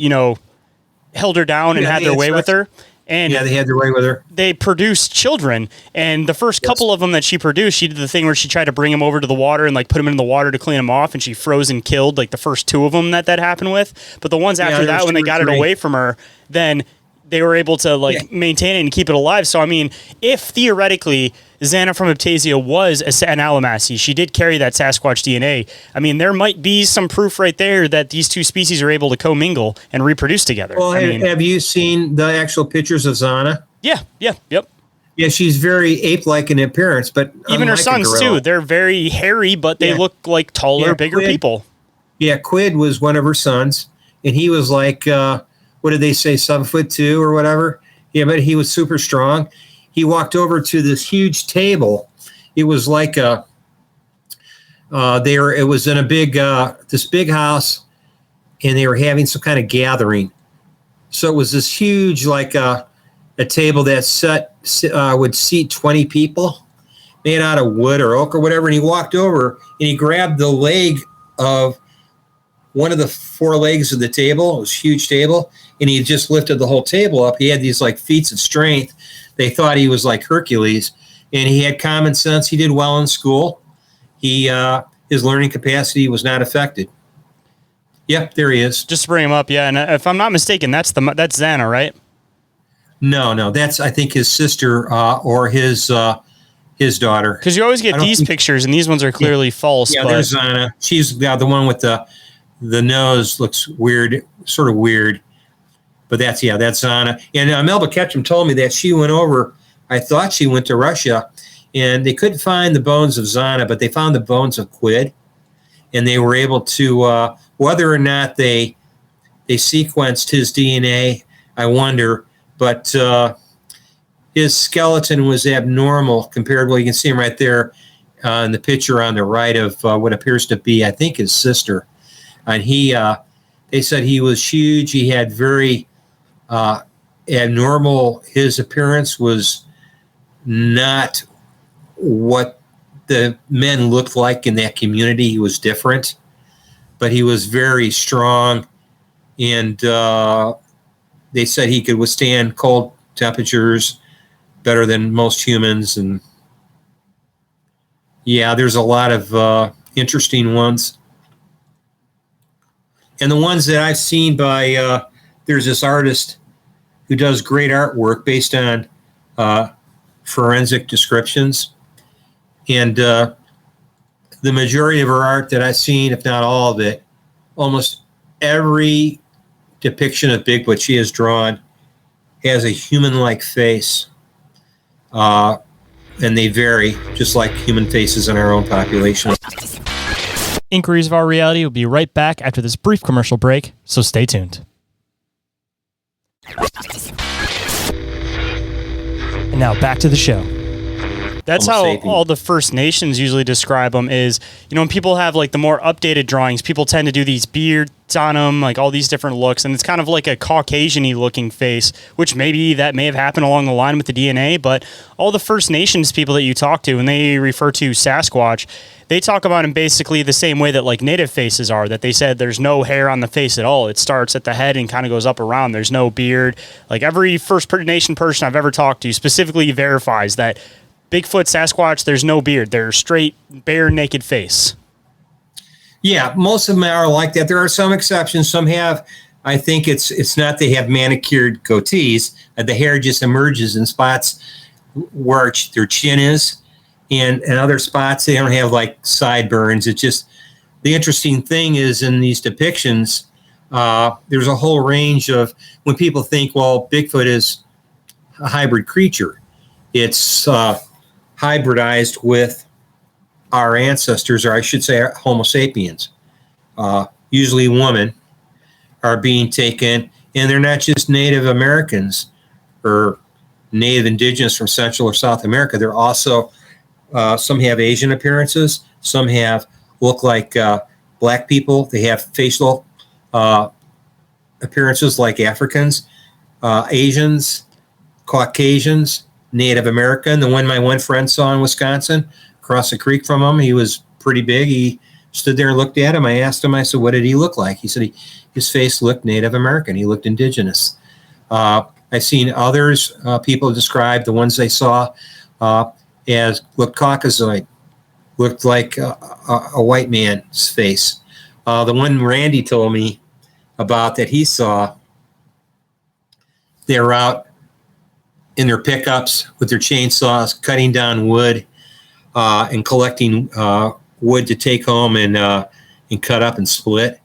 D: held her down and had their way with her. And
C: they had their way with her.
D: They produced children, and the first couple of them that she produced, she did the thing where she tried to bring them over to the water and like put them in the water to clean them off, and she froze and killed like the first two of them that happened with. But the ones after that, when they got it away from her, then they were able to maintain it and keep it alive. So, I mean, if theoretically Xana from Aptasia was an Alamassi, she did carry that Sasquatch DNA. I mean, there might be some proof right there that these two species are able to commingle and reproduce together.
C: Well, have you seen the actual pictures of Xana?
D: Yeah, yep.
C: Yeah, she's very ape-like in appearance, but
D: even her sons too. They're very hairy, but they look like taller, bigger people. Yeah,
C: Quid was one of her sons, and he was like, what did they say, 7'2" or whatever? Yeah, but he was super strong. He walked over to this huge table. It was like it was in a big this big house, and they were having some kind of gathering. So it was this huge a table that would seat 20 people, made out of wood or oak or whatever. And he walked over and he grabbed the leg of one of the four legs of the table. It was a huge table, and he just lifted the whole table up. He had these feats of strength. They thought he was like Hercules, and he had common sense. He did well in school. His learning capacity was not affected. Yep, there he is.
D: Just to bring him up, yeah. And if I'm not mistaken, that's Xana, right?
C: No, that's I think his sister or his daughter.
D: Because you always get these pictures, and these ones are clearly false.
C: Yeah, there's Xana. She's the one with the nose looks weird, sort of weird. But that's Xana. And Melba Ketchum told me that she went over, I thought she went to Russia, and they couldn't find the bones of Xana, but they found the bones of Quid. And they were able to, whether or not they sequenced his DNA, I wonder. But his skeleton was abnormal compared, well, you can see him right there in the picture on the right of what appears to be, I think, his sister. And they said he was huge. He had very abnormal, his appearance was not what the men looked like in that community. He was different, but he was very strong, and they said he could withstand cold temperatures better than most humans. And yeah, there's a lot of interesting ones. And the ones that I've seen by, there's this artist who does great artwork based on forensic descriptions. And the majority of her art that I've seen, if not all of it, almost every depiction of Bigfoot she has drawn has a human-like face. And they vary, just like human faces in our own population.
B: Inquiries of Our Reality will be right back after this brief commercial break, so stay tuned. And now back to the show.
D: That's how all the First Nations usually describe them is, when people have the more updated drawings, people tend to do these beards on them, all these different looks, and it's kind of like a Caucasian-y looking face, which maybe that may have happened along the line with the DNA, but all the First Nations people that you talk to, when they refer to Sasquatch, they talk about him basically the same way that native faces are, that they said there's no hair on the face at all. It starts at the head and kind of goes up around. There's no beard. Every First Nation person I've ever talked to specifically verifies that Bigfoot, Sasquatch, there's no beard. They're straight, bare, naked face.
C: Yeah, most of them are like that. There are some exceptions. Some have, I think it's not they have manicured goatees. The hair just emerges in spots where their chin is. And other spots, they don't have sideburns. It's just, the interesting thing is in these depictions, there's a whole range of, when people think, well, Bigfoot is a hybrid creature, it's hybridized with our ancestors, or I should say Homo sapiens, usually women, are being taken, and they're not just Native Americans or Native Indigenous from Central or South America. They're also, some have Asian appearances, some look like black people. They have facial appearances like Africans, Asians, Caucasians, Native American. The one my friend saw in Wisconsin, across the creek from him, he was pretty big. He stood there and looked at him. I asked him, I said, what did he look like? He said his face looked Native American. He looked indigenous. I've seen others, people describe the ones they saw as looked Caucasoid, looked like a white man's face. The one Randy told me about that he saw, they were out in their pickups with their chainsaws, cutting down wood and collecting wood to take home and cut up and split.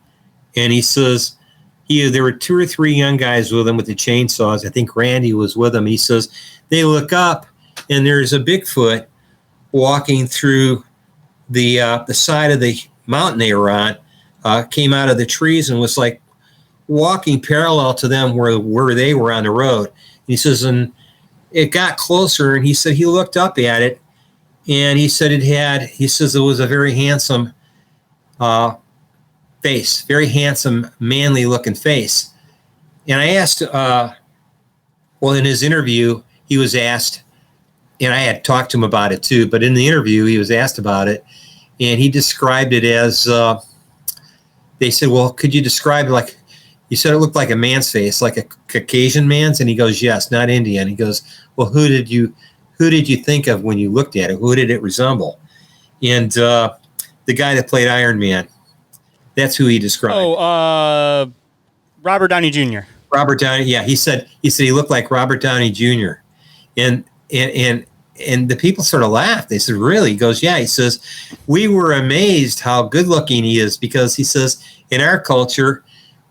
C: And he says there were 2 or 3 young guys with him with the chainsaws. I think Randy was with him. He says they look up and there's a Bigfoot walking through the side of the mountain they were on, came out of the trees and was like walking parallel to them where they were on the road. He says, and it got closer, and he said he looked up at it, and he said he says it was a very handsome face, very handsome, manly looking face. And I asked, in his interview, he was asked, and I had talked to him about it too, but in the interview, he was asked about it, and he described it as, they said, well, could you describe it like, you said it looked like a man's face, like a Caucasian man's? And he goes, yes, not Indian. He goes, well, who did you think of when you looked at it? Who did it resemble? And the guy that played Iron Man, that's who he described.
D: Oh, Robert Downey Jr.
C: Robert Downey, yeah. He said he looked like Robert Downey Jr. And the people sort of laughed. They said, really? He goes, yeah. He says, we were amazed how good looking he is, because he says in our culture,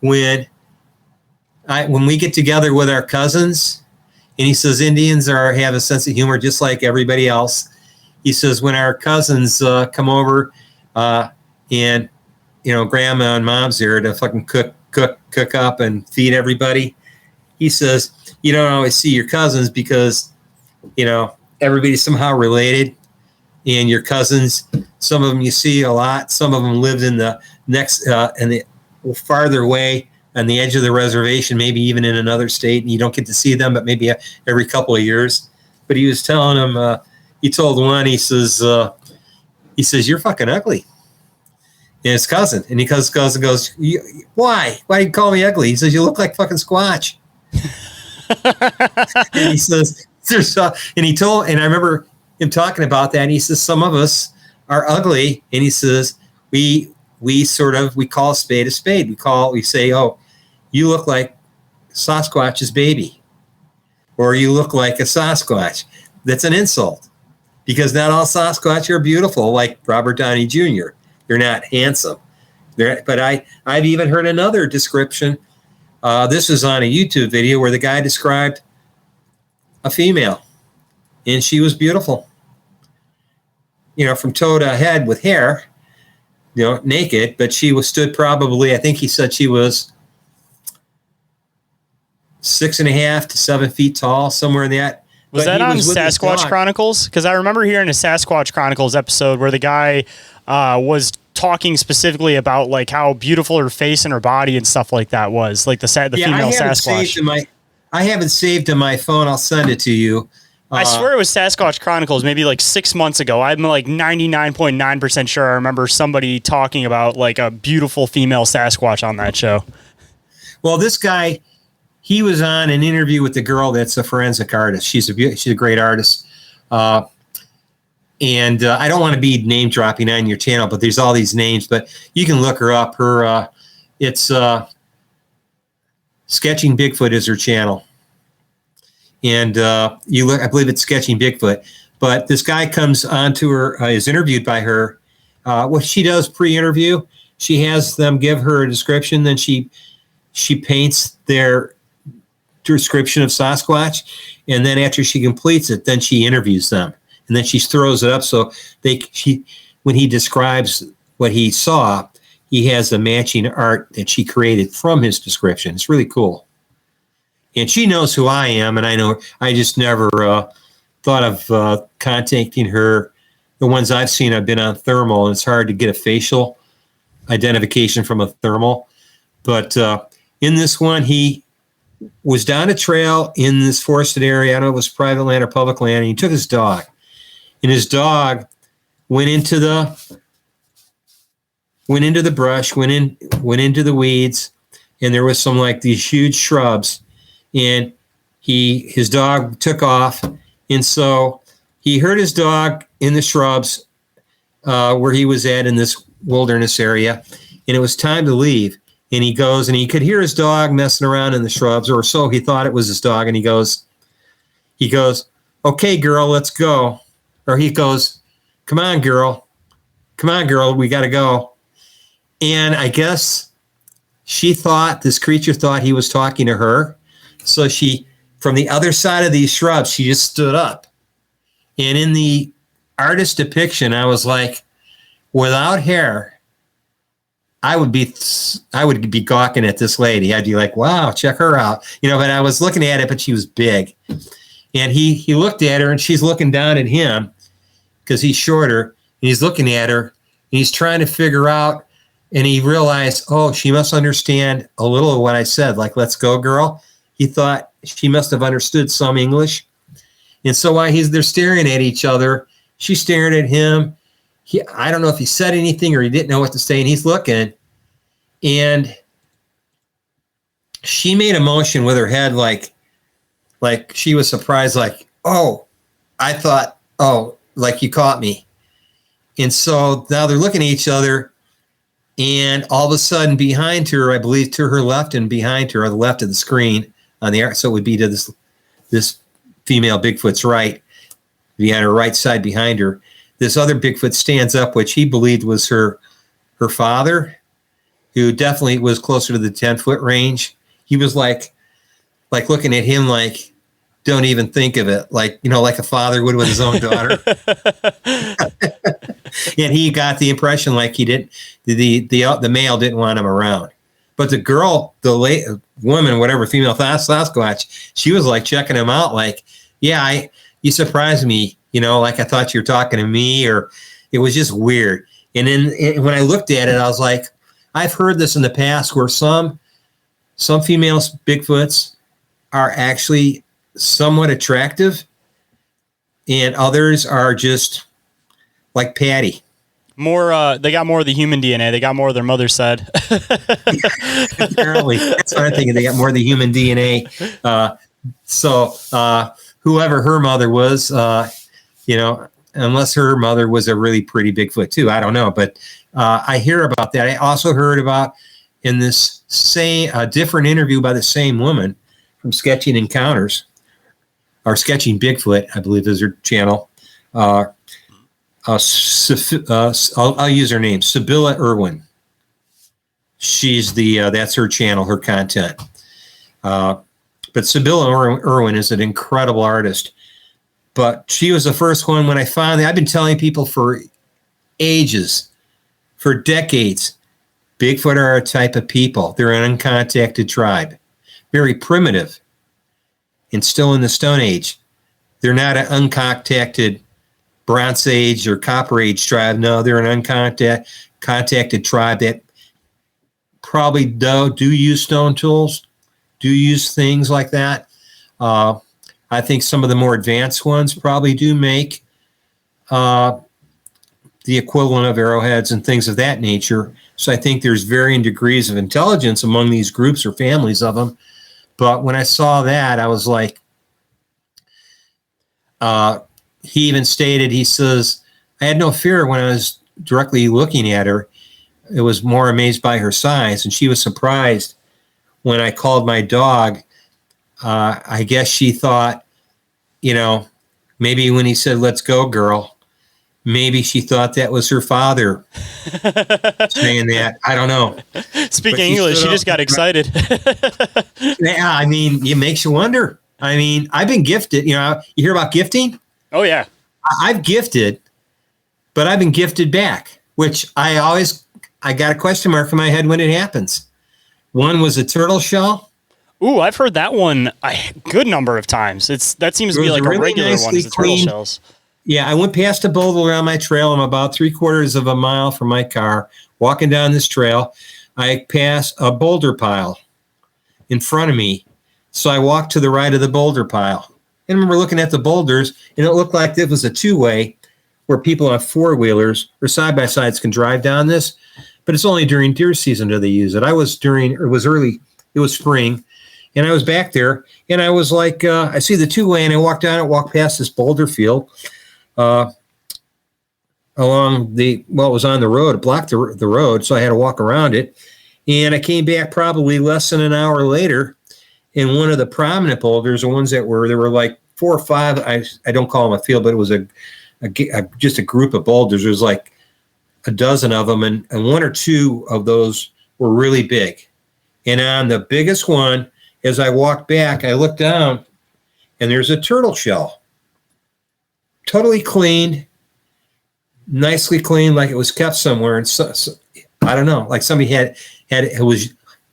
C: when we get together with our cousins, and he says Indians have a sense of humor just like everybody else. He says when our cousins come over, and grandma and mom's there to fucking cook up and feed everybody. He says you don't always see your cousins because everybody's somehow related, and your cousins, some of them you see a lot, some of them lived in the next in the farther away on the edge of the reservation, maybe even in another state, and you don't get to see them, but maybe every couple of years. But he was telling him, he told one, he says, you're fucking ugly. And his cousin, and cousin goes, why? Why do you call me ugly? He says, you look like fucking Squatch. And he says, and I remember him talking about that, and he says, some of us are ugly, and he says, we call a spade a spade. We say, oh, you look like Sasquatch's baby, or you look like a Sasquatch. That's an insult, because not all Sasquatch are beautiful like Robert Downey Jr. They're not handsome. But I've even heard another description. This was on a YouTube video where the guy described a female, and she was beautiful, from toe to head with hair, naked, but she stood probably, I think he said she was 6.5 to 7 feet tall, somewhere in that.
D: Was that on Sasquatch Chronicles? Because I remember hearing a Sasquatch Chronicles episode where the guy was talking specifically about like how beautiful her face and her body and stuff like that was, like the female Sasquatch.
C: I haven't saved in my phone. I'll send it to you.
D: I swear it was Sasquatch Chronicles maybe like 6 months ago. I'm like 99.9% sure I remember somebody talking about like a beautiful female Sasquatch on that show. Well,
C: this guy, he was on an interview with the girl that's a forensic artist. She's a great artist. And I don't want to be name dropping on your channel, but there's all these names, but you can look her up. It's Sketching Bigfoot is her channel. And I believe it's Sketching Bigfoot. But this guy comes on to her, is interviewed by her. What she does pre-interview, she has them give her a description, then she paints their description of Sasquatch, and then after she completes it, then she interviews them, and then she throws it up so when he describes what he saw, he has the matching art that she created from his description. It's really cool. And she knows who I am, and I just never thought of contacting her. The ones I've seen, I've been on thermal, and it's hard to get a facial identification from a thermal. But in this one, he was down a trail in this forested area. I don't know if it was private land or public land, and he took his dog. And his dog went into the brush, went into the weeds, and there was some like these huge shrubs. And his dog took off, and so he heard his dog in the shrubs where he was at in this wilderness area, and it was time to leave. And he goes, and he could hear his dog messing around in the shrubs, or so he thought it was his dog. And he goes, okay, girl, let's go. Or he goes, come on, girl, we got to go. And I guess this creature thought he was talking to her. So she, from the other side of these shrubs, she just stood up. And in the artist depiction, I was like, without hair, I would be gawking at this lady. I'd be like, wow, check her out. But I was looking at it, but she was big. And he looked at her, and she's looking down at him because he's shorter. And he's looking at her, and he's trying to figure out, and he realized, oh, she must understand a little of what I said, like, let's go, girl. He thought she must have understood some English. And so while they're staring at each other, she's staring at him. I don't know if he said anything or he didn't know what to say, and he's looking. And she made a motion with her head like she was surprised, like, oh, I thought, oh, like you caught me. And so now they're looking at each other, and all of a sudden behind her, I believe to her left and behind her, or the left of the screen on the so it would be to this female Bigfoot's right, behind her right side behind her, this other Bigfoot stands up, which he believed was her father, who definitely was closer to the 10-foot range. He was like looking at him like, don't even think of it, like a father would with his own daughter. And he got the impression like he didn't, the male didn't want him around. But the girl, the woman, whatever, female Sasquatch, she was like checking him out, like, yeah, you surprised me, like I thought you were talking to me, or it was just weird. And then when I looked at it, I was like, I've heard this in the past where some female Bigfoots are actually somewhat attractive, and others are just like Patty. More, they got more of the human DNA. They got more of their mother's side. Apparently, that's what I'm thinking. They got more of the human DNA. So whoever her mother was, unless her mother was a really pretty Bigfoot too, I don't know. But I hear about that. I also heard about in this different interview by the same woman from Sketching Encounters, or Sketching Bigfoot, I believe is her channel. I'll use her name, Sibylla Irwin. She's that's her channel, her content. But Sibylla Irwin is an incredible artist. But she was the first one when I've been telling people for ages, for decades, Bigfoot are a type of people. They're an uncontacted tribe, very primitive, and still in the Stone Age. They're not an uncontacted Bronze Age or Copper Age tribe. No, they're an uncontacted tribe that probably do use stone tools, do use things like that. I think some of the more advanced ones probably do make the equivalent of arrowheads and things of that nature. So I think there's varying degrees of intelligence among these groups or families of them. But when I saw that, I was like, he even stated, he says, I had no fear when I was directly looking at her. It was more amazed by her size. And she was surprised when I called my dog. I guess she thought, maybe when he said, let's go, girl, maybe she thought that was her father saying that. I don't know.
D: Speaking English, she just got excited.
C: Yeah, I mean, it makes you wonder. I mean, I've been gifted. You hear about gifting?
D: Oh, yeah.
C: I've gifted, but I've been gifted back, which I got a question mark in my head when it happens. One was a turtle shell.
D: Ooh, I've heard that one a good number of times. That seems to be like a regular one, is the turtle shells.
C: Yeah, I went past a boulder on my trail. I'm about 3/4 of a mile from my car, walking down this trail. I pass a boulder pile in front of me. So I walked to the right of the boulder pile. And I remember looking at the boulders, and it looked like it was a two-way where people on four-wheelers or side-by-sides can drive down this. But it's only during deer season do they use it. It was spring, and I was back there, and I was like, I see the two-way, and I walked down and walked past this boulder field along it was on the road, it blocked the road, so I had to walk around it. And I came back probably less than an hour later, and one of the prominent boulders, the ones that were, there were like 4 or 5, I don't call them a field, but it was just a group of boulders. There was like a dozen of them, and 1 or 2 of those were really big. And on the biggest one, as I walked back, I looked down, and there's a turtle shell. Totally cleaned, nicely cleaned, like it was kept somewhere. And so I don't know, like somebody had it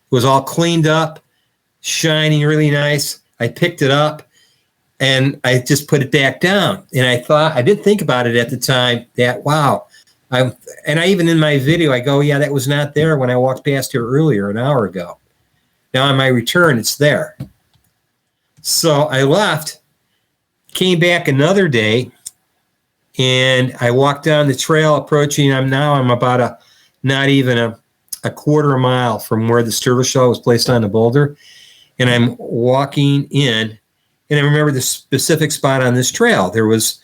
C: was all cleaned up, shiny, really nice. I picked it up, and I just put it back down. And I didn't think about it at the time that, wow. I even in my video, I go, yeah, that was not there when I walked past here earlier, an hour ago. Now on my return, it's there. So I left, came back another day, and I walked down the trail approaching, I'm about not even a quarter mile from where the turtle shell was placed on the boulder. And I'm walking in, and I remember the specific spot on this trail. There was,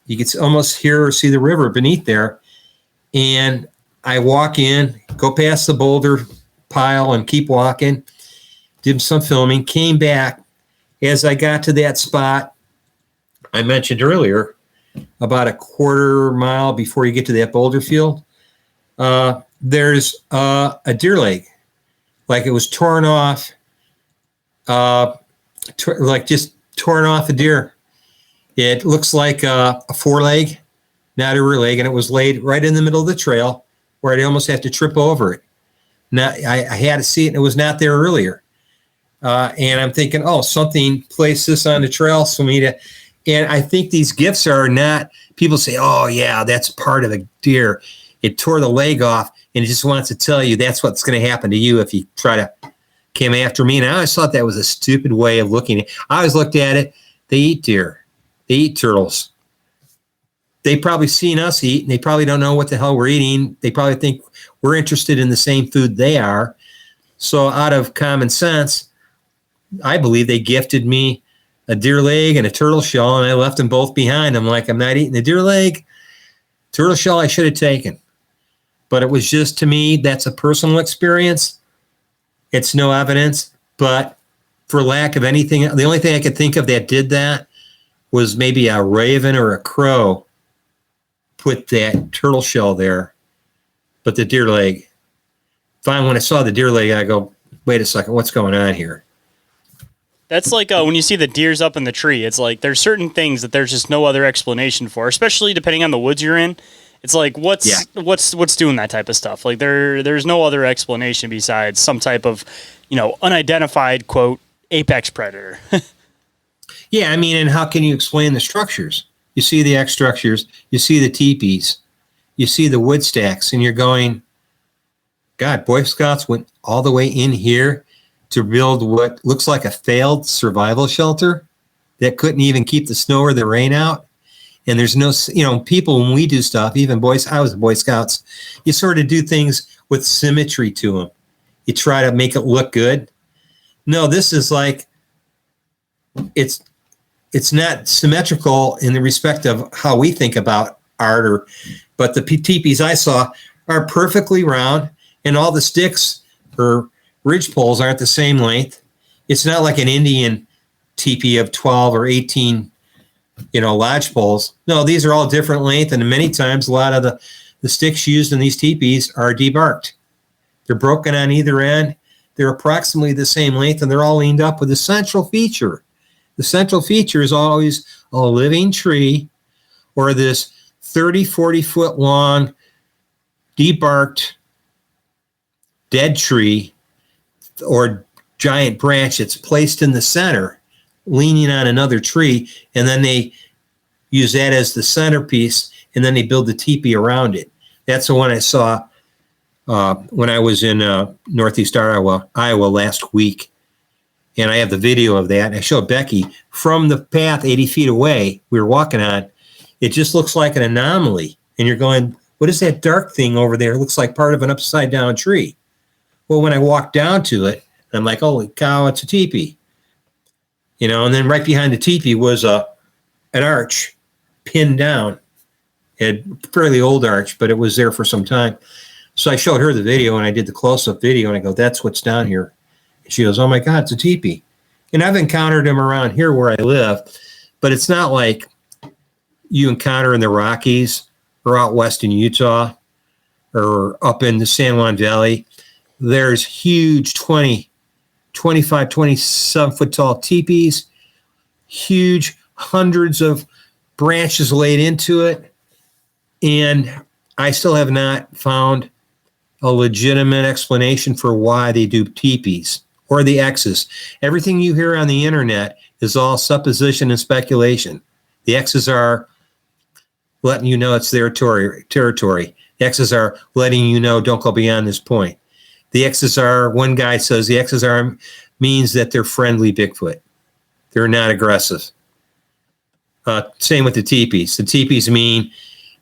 C: you could almost hear or see the river beneath there. And I walk in, go past the boulder pile and keep walking, did some filming, came back. As I got to that spot I mentioned earlier, about a quarter mile before you get to that boulder field, there's a deer leg, like it was torn off, like just torn off a deer. It looks like a foreleg, not a rear leg, and it was laid right in the middle of the trail where I'd almost have to trip over it. Now, I had to see it, and it was not there earlier. And I'm thinking, oh, something placed this on the trail for me to, and I think these gifts are not, people say, oh, yeah, that's part of a deer. It tore the leg off, and it just wants to tell you that's what's going to happen to you if you try to come after me. And I always thought that was a stupid way of looking at it. I always looked at it, they eat deer. They eat turtles. They probably seen us eat, and they probably don't know what the hell we're eating. They probably think we're interested in the same food they are. So out of common sense, I believe they gifted me a deer leg and a turtle shell, and I left them both behind. I'm like, I'm not eating the deer leg. Turtle shell I should have taken. But it was just, to me, that's a personal experience. It's no evidence. But for lack of anything, the only thing I could think of that did that was maybe a raven or a crow put that turtle shell there. But the deer leg, finally, when I saw the deer leg, I go, wait a second, what's going on here?
D: That's like when you see the deers up in the tree. It's like there's certain things that there's just no other explanation for, especially depending on the woods you're in. It's like what's doing that type of stuff. Like there's no other explanation besides some type of, unidentified, quote, apex predator.
C: Yeah, I mean, and how can you explain the structures? You see the X structures, you see the teepees, you see the wood stacks, and you're going, God, Boy Scouts went all the way in here to build what looks like a failed survival shelter that couldn't even keep the snow or the rain out. And there's no, people, when we do stuff, even boys, I was Boy Scouts, you sort of do things with symmetry to them. You try to make it look good. No, this is like, it's not symmetrical in the respect of how we think about art, but the teepees I saw are perfectly round, and all the sticks or ridge poles aren't the same length. It's not like an Indian teepee of 12 or 18, lodge poles. No, these are all different length, and many times a lot of the sticks used in these teepees are debarked. They're broken on either end. They're approximately the same length, and they're all leaned up with a central feature. The central feature is always a living tree or this 30, 40 foot long, debarked, dead tree or giant branch that's placed in the center, leaning on another tree, and then they use that as the centerpiece, and then they build the teepee around it. That's the one I saw when I was in northeast Iowa last week. And I have the video of that. And I showed Becky from the path 80 feet away we were walking on. It just looks like an anomaly. And you're going, what is that dark thing over there? It looks like part of an upside down tree. Well, when I walked down to it, I'm like, holy cow, it's a teepee. And then right behind the teepee was an arch pinned down. It had a fairly old arch, but it was there for some time. So I showed her the video, and I did the close-up video, and I go, that's what's down here. And she goes, oh my God, it's a teepee. And I've encountered them around here where I live, but it's not like you encounter in the Rockies or out west in Utah or up in the San Juan Valley. There's huge 25, 27 foot tall teepees, huge hundreds of branches laid into it. And I still have not found a legitimate explanation for why they do teepees or the X's. Everything you hear on the internet is all supposition and speculation. The X's are letting you know it's their territory. The X's are letting you know don't go beyond this point. The X's are, one guy says the X's are means that they're friendly Bigfoot. They're not aggressive. Same with the teepees. The teepees mean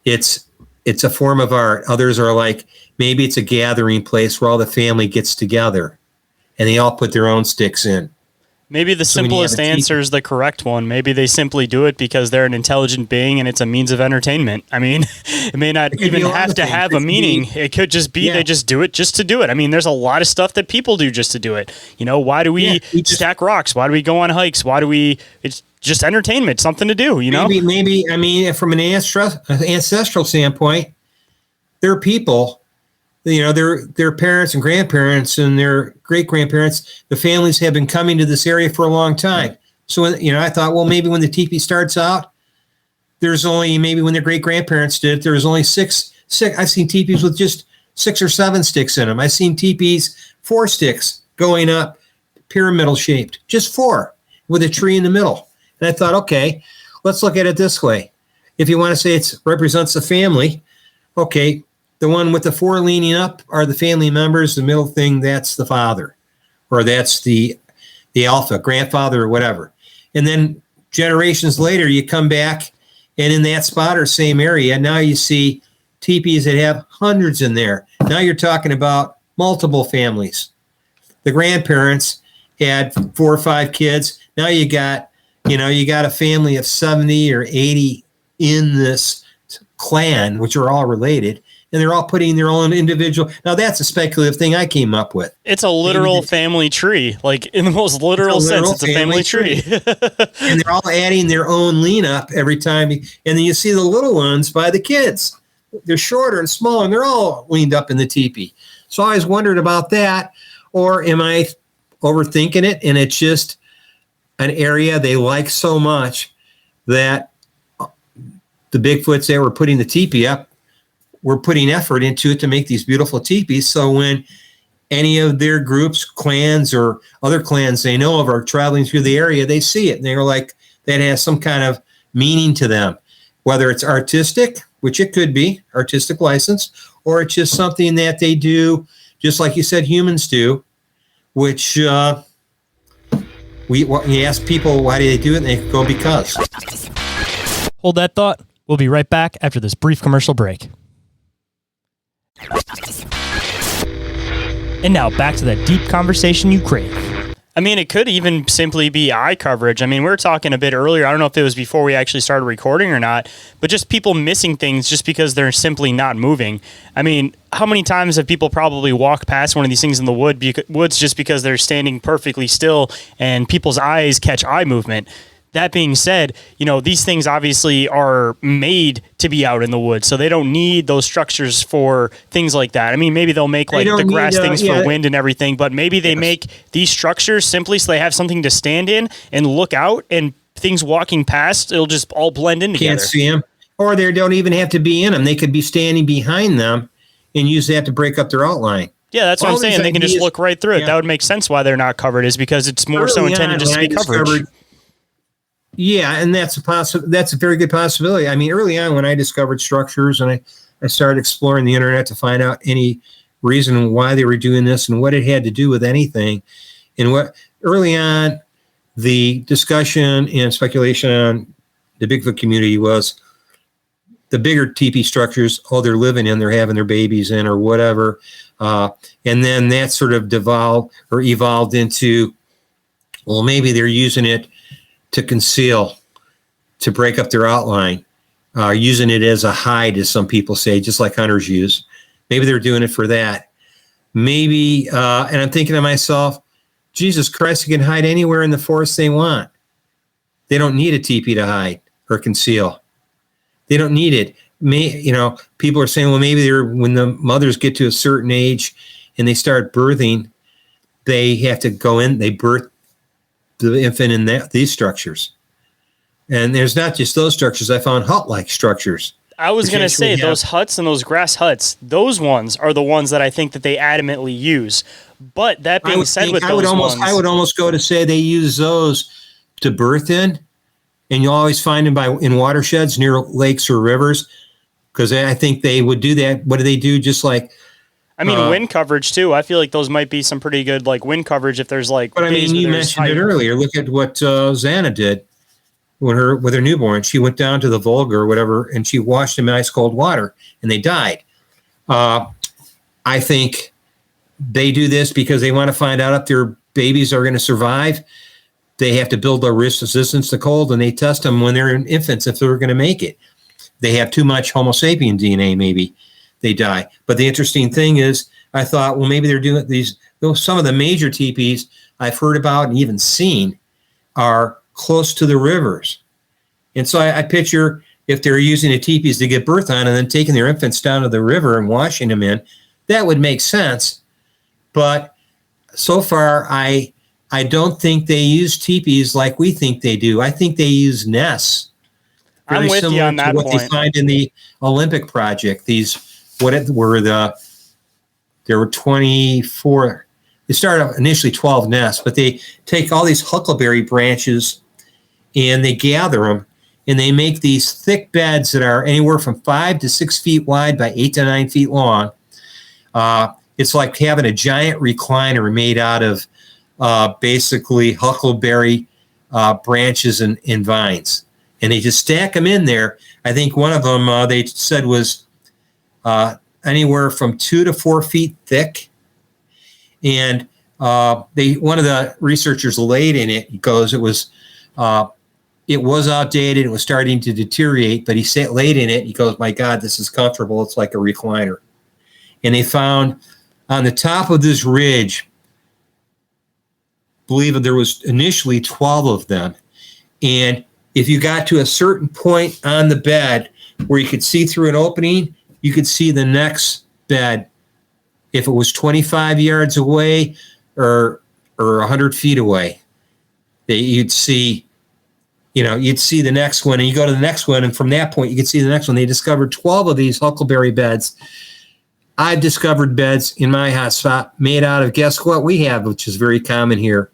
C: it's a form of art. Others are like, maybe it's a gathering place where all the family gets together and they all put their own sticks in.
D: Maybe the simplest answer is the correct one. Maybe they simply do it because they're an intelligent being and it's a means of entertainment. I mean, it may not even have to have a meaning. It could just be they just do it just to do it. I mean, there's a lot of stuff that people do just to do it. You know, why do we stack rocks? Why do we go on hikes? Why do we? It's just entertainment, something to do. You know,
C: maybe. I mean, from an ancestral standpoint, they're people. You know, their parents and grandparents and their great-grandparents, the families have been coming to this area for a long time. So, I thought, well, maybe when the teepee starts out, there's only, maybe when their great-grandparents did it, there was only six. I've seen teepees with just 6 or 7 sticks in them. I've seen teepees, 4 sticks going up, pyramidal shaped, just 4 with a tree in the middle. And I thought, okay, let's look at it this way. If you want to say it represents a family, okay, the one with the 4 leaning up are the family members. The middle thing, that's the father, or that's the alpha, grandfather, or whatever. And then generations later, you come back, and in that spot or same area, now you see teepees that have hundreds in there. Now you're talking about multiple families. The grandparents had 4 or 5 kids. Now you got a family of 70 or 80 in this clan, which are all related. And they're all putting their own individual. Now that's a speculative thing I came up with.
D: It's a literal family tree, like in the most literal sense. It's a family tree.
C: And they're all adding their own lean up every time. And then you see the little ones by the kids. They're shorter and smaller, and they're all leaned up in the teepee. So I always wondered about that. Or am I overthinking it? And it's just an area they like so much that the Bigfoots that were putting the teepee up, we're putting effort into it to make these beautiful teepees. So when any of their groups, clans, or other clans they know of are traveling through the area, they see it and they're like, that has some kind of meaning to them, whether it's artistic, which it could be, artistic license, or it's just something that they do, just like you said, humans do, which we ask people, why do they do it? And they go, because.
B: Hold that thought. We'll be right back after this brief commercial break. And now back to that deep conversation you crave.
D: I mean, it could even simply be eye coverage. I mean, we were talking a bit earlier. I don't know if it was before we actually started recording or not, but just people missing things just because they're simply not moving. I mean, how many times have people probably walked past one of these things in the woods just because they're standing perfectly still and people's eyes catch eye movement? That being said, these things obviously are made to be out in the woods, so they don't need those structures for things like that. I mean, maybe they'll make like the grass things for wind and everything, but maybe they make these structures simply so they have something to stand in and look out, and things walking past, it'll just all blend in together.
C: Can't see them, or they don't even have to be in them. They could be standing behind them and use that to break up their outline.
D: Yeah, that's what I'm saying. They can just look right through it. That would make sense why they're not covered, is because it's more so intended just to be coverage.
C: Yeah, and that's a very good possibility. I mean, early on when I discovered structures and I started exploring the internet to find out any reason why they were doing this and what it had to do with anything, and what early on the discussion and speculation on the Bigfoot community was the bigger teepee structures, they're living in, they're having their babies in or whatever. And then that sort of evolved into, well, maybe they're using it to conceal, to break up their outline, using it as a hide, as some people say, just like hunters use. Maybe they're doing it for that. Maybe, and I'm thinking to myself, Jesus Christ, you can hide anywhere in the forest they want. They don't need a teepee to hide or conceal. They don't need it. People are saying, well, maybe when the mothers get to a certain age and they start birthing, they have to go in, they birth the infant in these structures. And there's not just those structures. I found hut-like structures.
D: I was going to say those huts and those grass huts, those ones are the ones that I think that they adamantly use. But that being said, I would
C: almost go to say they use those to birth in, and you'll always find them in watersheds near lakes or rivers, because I think they would do that. What do they do? Just like,
D: wind coverage too. I feel like those might be some pretty good like wind coverage if there's like.
C: But you mentioned it earlier. Look at what Xana did. With her newborn, she went down to the Volga or whatever, and she washed them in ice cold water, and they died. I think they do this because they want to find out if their babies are going to survive. They have to build their resistance to cold, and they test them when they're infants if they're going to make it. They have too much Homo sapien DNA, maybe they die. But the interesting thing is, I thought, well, maybe they're doing these. Some of the major teepees I've heard about and even seen are close to the rivers. And so I picture if they're using the teepees to give birth on and then taking their infants down to the river and washing them in, that would make sense. But so far, I don't think they use teepees like we think they do. I think they use nests.
D: I'm with you on that point.
C: What they find in the Olympic project, there were 24. They started out initially 12 nests, but they take all these huckleberry branches and they gather them, and they make these thick beds that are anywhere from 5 to 6 feet wide by 8 to 9 feet long. It's like having a giant recliner made out of basically huckleberry branches and vines. And they just stack them in there. I think one of them they said was anywhere from 2 to 4 feet thick. And one of the researchers laid in it because it was outdated. It was starting to deteriorate, but he laid in it. He goes, my God, this is comfortable. It's like a recliner. And they found on the top of this ridge, believe there was initially 12 of them. And if you got to a certain point on the bed where you could see through an opening, you could see the next bed. If it was 25 yards away or 100 feet away, you'd see the next one, and you go to the next one, and from that point, you could see the next one. They discovered 12 of these huckleberry beds. I've discovered beds in my hot spot made out of, guess what we have, which is very common here,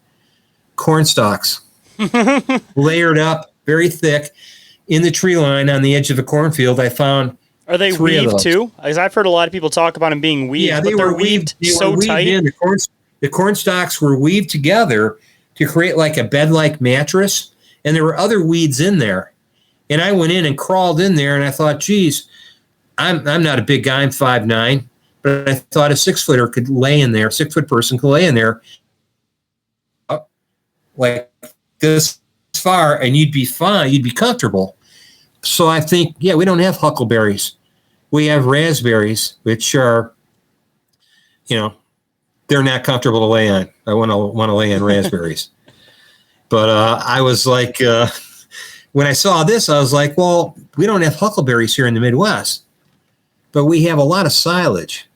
C: corn stalks, layered up, very thick, in the tree line on the edge of a cornfield. I found.
D: Are they weaved too? Because I've heard a lot of people talk about them being weaved. Yeah, they're weaved so tight.
C: The corn stalks were weaved together to create like a bed-like mattress, and there were other weeds in there. And I went in and crawled in there, and I thought, geez, I'm not a big guy. I'm 5'9", but I thought a 6-footer could lay in there. 6-foot person could lay in there like this far, and you'd be fine. You'd be comfortable. So I think, yeah, we don't have huckleberries. We have raspberries, which are, they're not comfortable to lay on. I want to lay on raspberries. But I was like, when I saw this, I was like, well, we don't have huckleberries here in the Midwest, but we have a lot of silage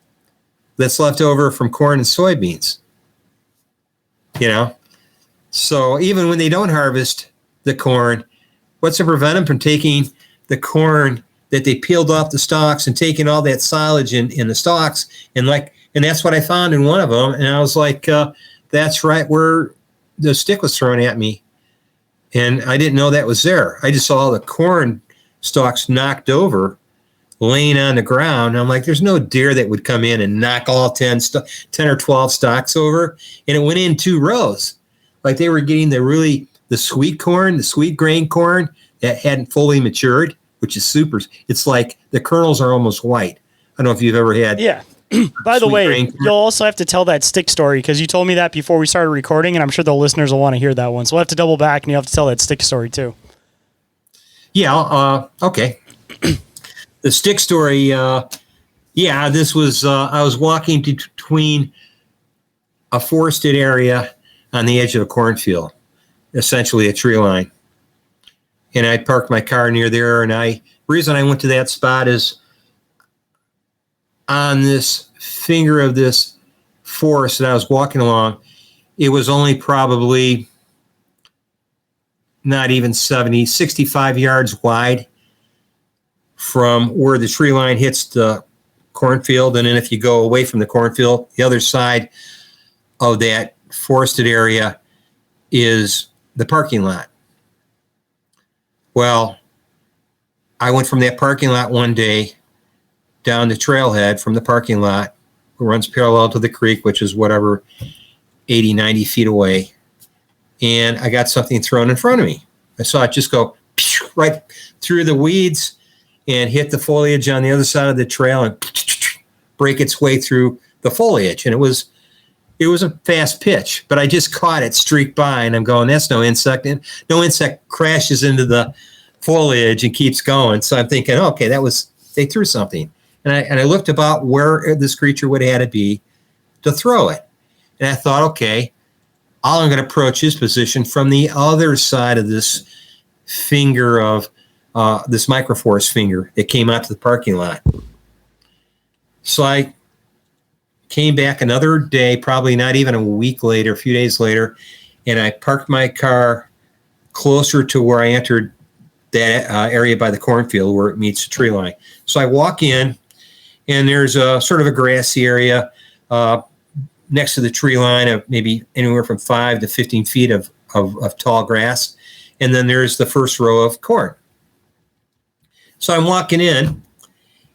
C: that's left over from corn and soybeans. So even when they don't harvest the corn, what's to prevent them from taking the corn that they peeled off the stalks and taking all that silage in the stalks? And that's what I found in one of them. And I was like, that's right where the stick was thrown at me. And I didn't know that was there. I just saw all the corn stalks knocked over, laying on the ground. And I'm like, there's no deer that would come in and knock all 10 or 12 stalks over. And it went in 2 rows. Like they were getting the sweet corn, the sweet grain corn that hadn't fully matured, which is super. It's like the kernels are almost white. I don't know if you've ever had.
D: Yeah. By the way, you'll also have to tell that stick story because you told me that before we started recording, and I'm sure the listeners will want to hear that one. So we'll have to double back, and you'll have to tell that stick story too.
C: Yeah. Okay. The stick story, Yeah, this was, I was walking between a forested area on the edge of a cornfield, essentially a tree line. And I parked my car near there. And the reason I went to that spot is on this finger of this forest that I was walking along, it was only probably not even 65 yards wide from where the tree line hits the cornfield. And then if you go away from the cornfield, the other side of that forested area is the parking lot. Well, I went from that parking lot one day down the trailhead from the parking lot, it runs parallel to the creek, which is whatever, 80, 90 feet away. And I got something thrown in front of me. I saw it just go right through the weeds and hit the foliage on the other side of the trail and break its way through the foliage. And it was a fast pitch, but I just caught it streak by, and I'm going, that's no insect. And no insect crashes into the foliage and keeps going. So I'm thinking, okay, they threw something. And I looked about where this creature would have had to be to throw it. And I thought, okay, I'm going to approach his position from the other side of this finger of this microforce finger that came out to the parking lot. So I came back another day, probably not even a week later, a few days later, and I parked my car closer to where I entered that area by the cornfield where it meets the tree line. So I walk in, and there's a sort of a grassy area next to the tree line of maybe anywhere from 5 to 15 feet of tall grass. And then there's the first row of corn. So I'm walking in,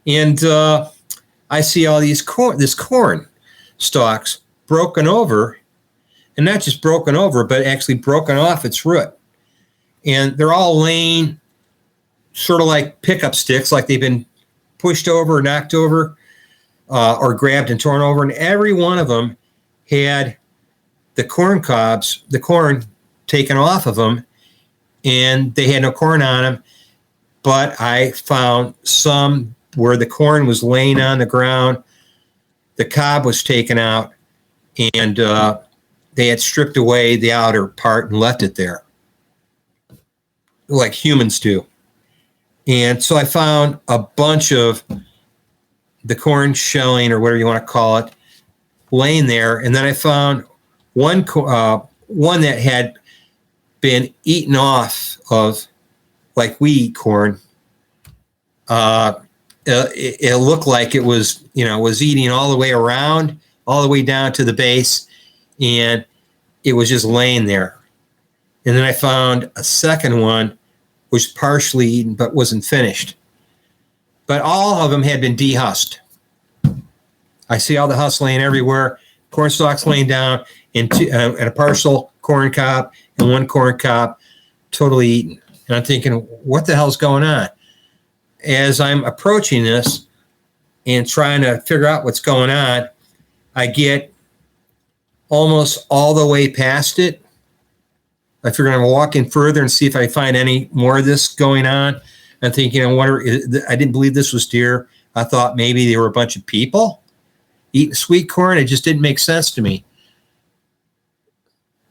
C: and I see all this corn stalks broken over, and not just broken over, but actually broken off its root. And they're all laying sort of like pickup sticks, like they've been pushed over or knocked over or grabbed and torn over. And every one of them had the corn cobs, the corn taken off of them, and they had no corn on them. But I found some where the corn was laying on the ground, the cob was taken out, and they had stripped away the outer part and left it there, like humans do. And so I found a bunch of the corn shelling, or whatever you want to call it, laying there. And then I found one that had been eaten off of, like we eat corn. It looked like it was, was eating all the way around, all the way down to the base, and it was just laying there. And then I found a second one, which was partially eaten but wasn't finished. But all of them had been dehusked. I see all the husks laying everywhere, corn stalks laying down, and a partial corn cob and one corn cob totally eaten. And I'm thinking, what the hell's going on? As I'm approaching this and trying to figure out what's going on, I get almost all the way past it. I figure I'm going to walk in further and see if I find any more of this going on. I'm thinking, I didn't believe this was deer. I thought maybe they were a bunch of people eating sweet corn. It just didn't make sense to me.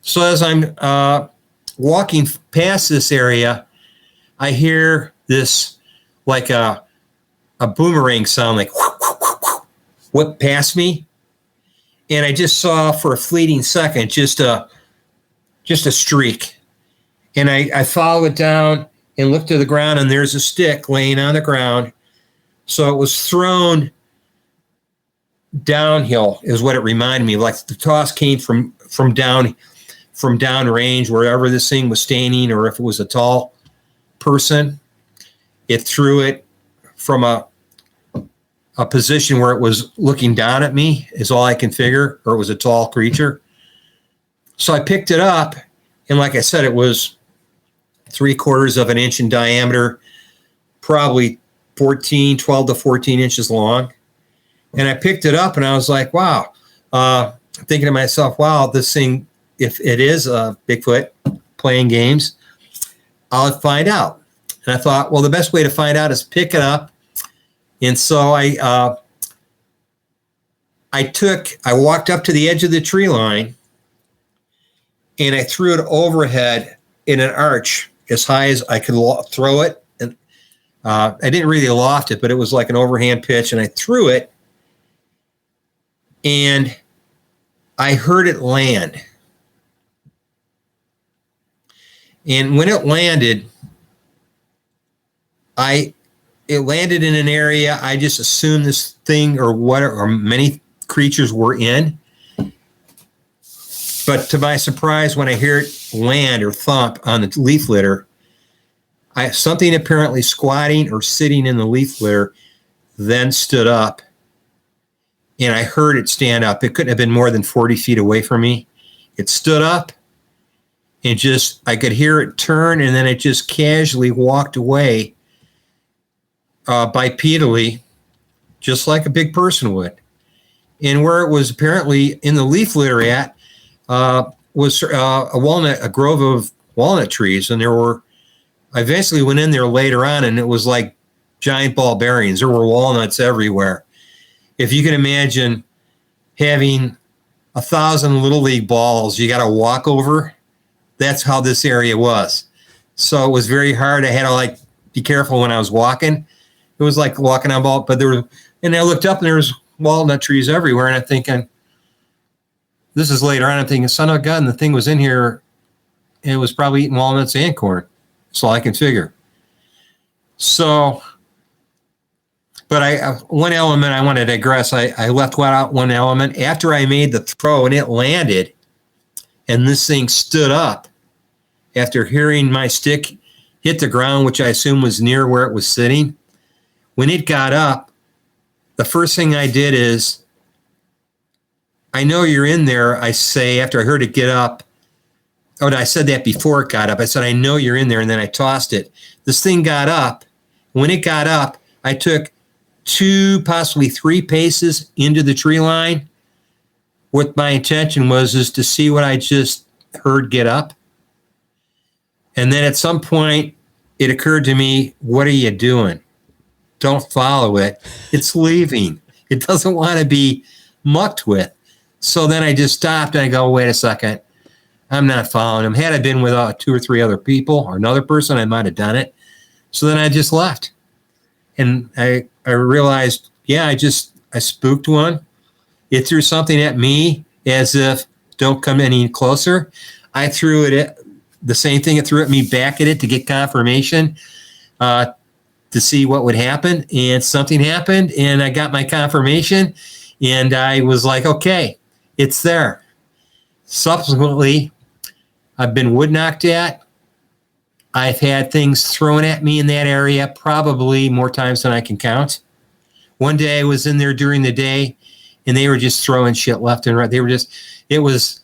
C: So as I'm walking past this area, I hear this like a boomerang sound, like whip past me. And I just saw for a fleeting second just a streak. And I followed it down and looked to the ground, and there's a stick laying on the ground. So it was thrown downhill, is what it reminded me of. Like the toss came from down range, wherever this thing was standing, or if it was a tall person, it threw it from a position where it was looking down at me, is all I can figure, or it was a tall creature. So I picked it up, and like I said, it was 3/4 of an inch in diameter, probably 12 to 14 inches long. And I picked it up, and I was like, wow. Thinking to myself, wow, this thing, if it is a Bigfoot playing games, I'll find out. And I thought, well, the best way to find out is pick it up. And so I I walked up to the edge of the tree line and I threw it overhead in an arch as high as I could throw it. And I didn't really loft it, but it was like an overhand pitch, and I threw it and I heard it land. And when it landed, it landed in an area I just assumed this thing or many creatures were in. But to my surprise, when I hear it land or thump on the leaf litter, something apparently squatting or sitting in the leaf litter then stood up, and I heard it stand up. It couldn't have been more than 40 feet away from me. It stood up, and I could hear it turn, and then it just casually walked away bipedally, just like a big person would. And where it was apparently in the leaf litter at was a grove of walnut trees, and I eventually went in there later on, and it was like giant ball bearings. There were walnuts everywhere. If you can imagine having 1,000 little league balls you got to walk over, that's how this area was. So it was very hard. I had to be careful when I was walking. It was like walking on ball, and I looked up and there was walnut trees everywhere, and I'm thinking, this is later on, I'm thinking, son of a gun, the thing was in here, and it was probably eating walnuts and corn. That's all I can figure. So, but one element I want to digress. I left out one element. After I made the throw and it landed, and this thing stood up, after hearing my stick hit the ground, which I assume was near where it was sitting, when it got up, the first thing I did is, I know you're in there, I say, after I heard it get up. Oh, I said that before it got up. I said, I know you're in there, and then I tossed it. This thing got up. When it got up, I took 2, possibly 3 paces into the tree line. What my intention was to see what I just heard get up. And then at some point, it occurred to me, what are you doing? Don't follow it. It's leaving. It doesn't want to be mucked with. So then I just stopped and I go, wait a second. I'm not following him. Had I been with 2 or 3 other people or another person, I might have done it. So then I just left. And I realized, I spooked one. It threw something at me as if, don't come any closer. I threw it at the same thing. It threw at me back at it to get confirmation, to see what would happen. And something happened, and I got my confirmation, and I was like, okay, it's there. Subsequently, I've been wood knocked at. I've had things thrown at me in that area probably more times than I can count. One day I was in there during the day, and they were just throwing shit left and right. It was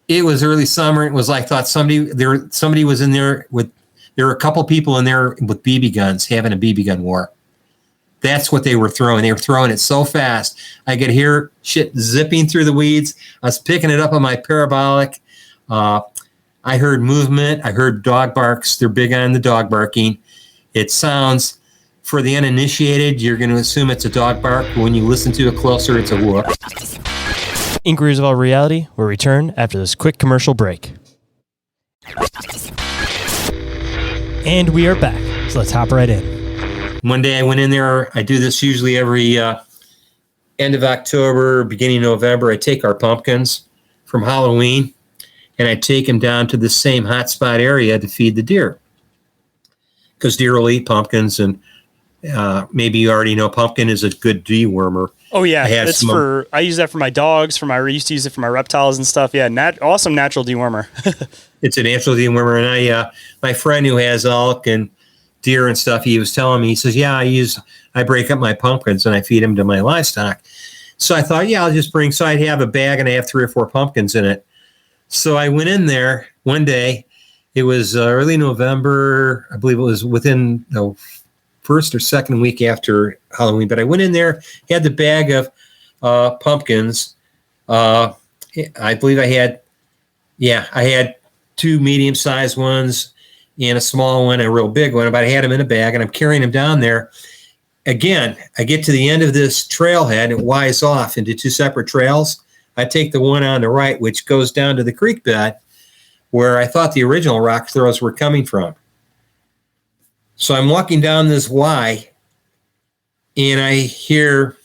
C: early summer. It was like, somebody was in there there were a couple people in there with BB guns, having a BB gun war. That's what they were throwing. They were throwing it so fast. I could hear shit zipping through the weeds. I was picking it up on my parabolic. I heard movement. I heard dog barks. They're big on the dog barking. It sounds, for the uninitiated, you're going to assume it's a dog bark. But when you listen to it closer, it's a whoop.
B: Inquiries of Our Reality will return after this quick commercial break. And we are back, so let's hop right in.
C: One day I went in there. I do this usually every end of October, beginning of November. I take our pumpkins from Halloween, and I take them down to the same hotspot area to feed the deer. Because deer will eat pumpkins, and maybe you already know pumpkin is a good dewormer.
D: Oh yeah, I use that for my dogs. I used to use it for my reptiles and stuff. Yeah, awesome natural dewormer.
C: It's a natural dewormer, and my friend who has elk and deer and stuff, he was telling me, he says, I break up my pumpkins and I feed them to my livestock. So I thought, I'll just so I'd have a bag and I have 3 or 4 pumpkins in it. So I went in there one day. It was early November. I believe it was within the first or second week after Halloween. But I went in there, had the bag of pumpkins. I believe I had 2 medium-sized ones and a small one, a real big one. But I had them in a bag, and I'm carrying them down there. again, I get to the end of this trailhead and it winds off into two separate trails. I take the one on the right, which goes down to the creek bed where I thought the original rock throws were coming from. So I'm walking down this Y and I hear,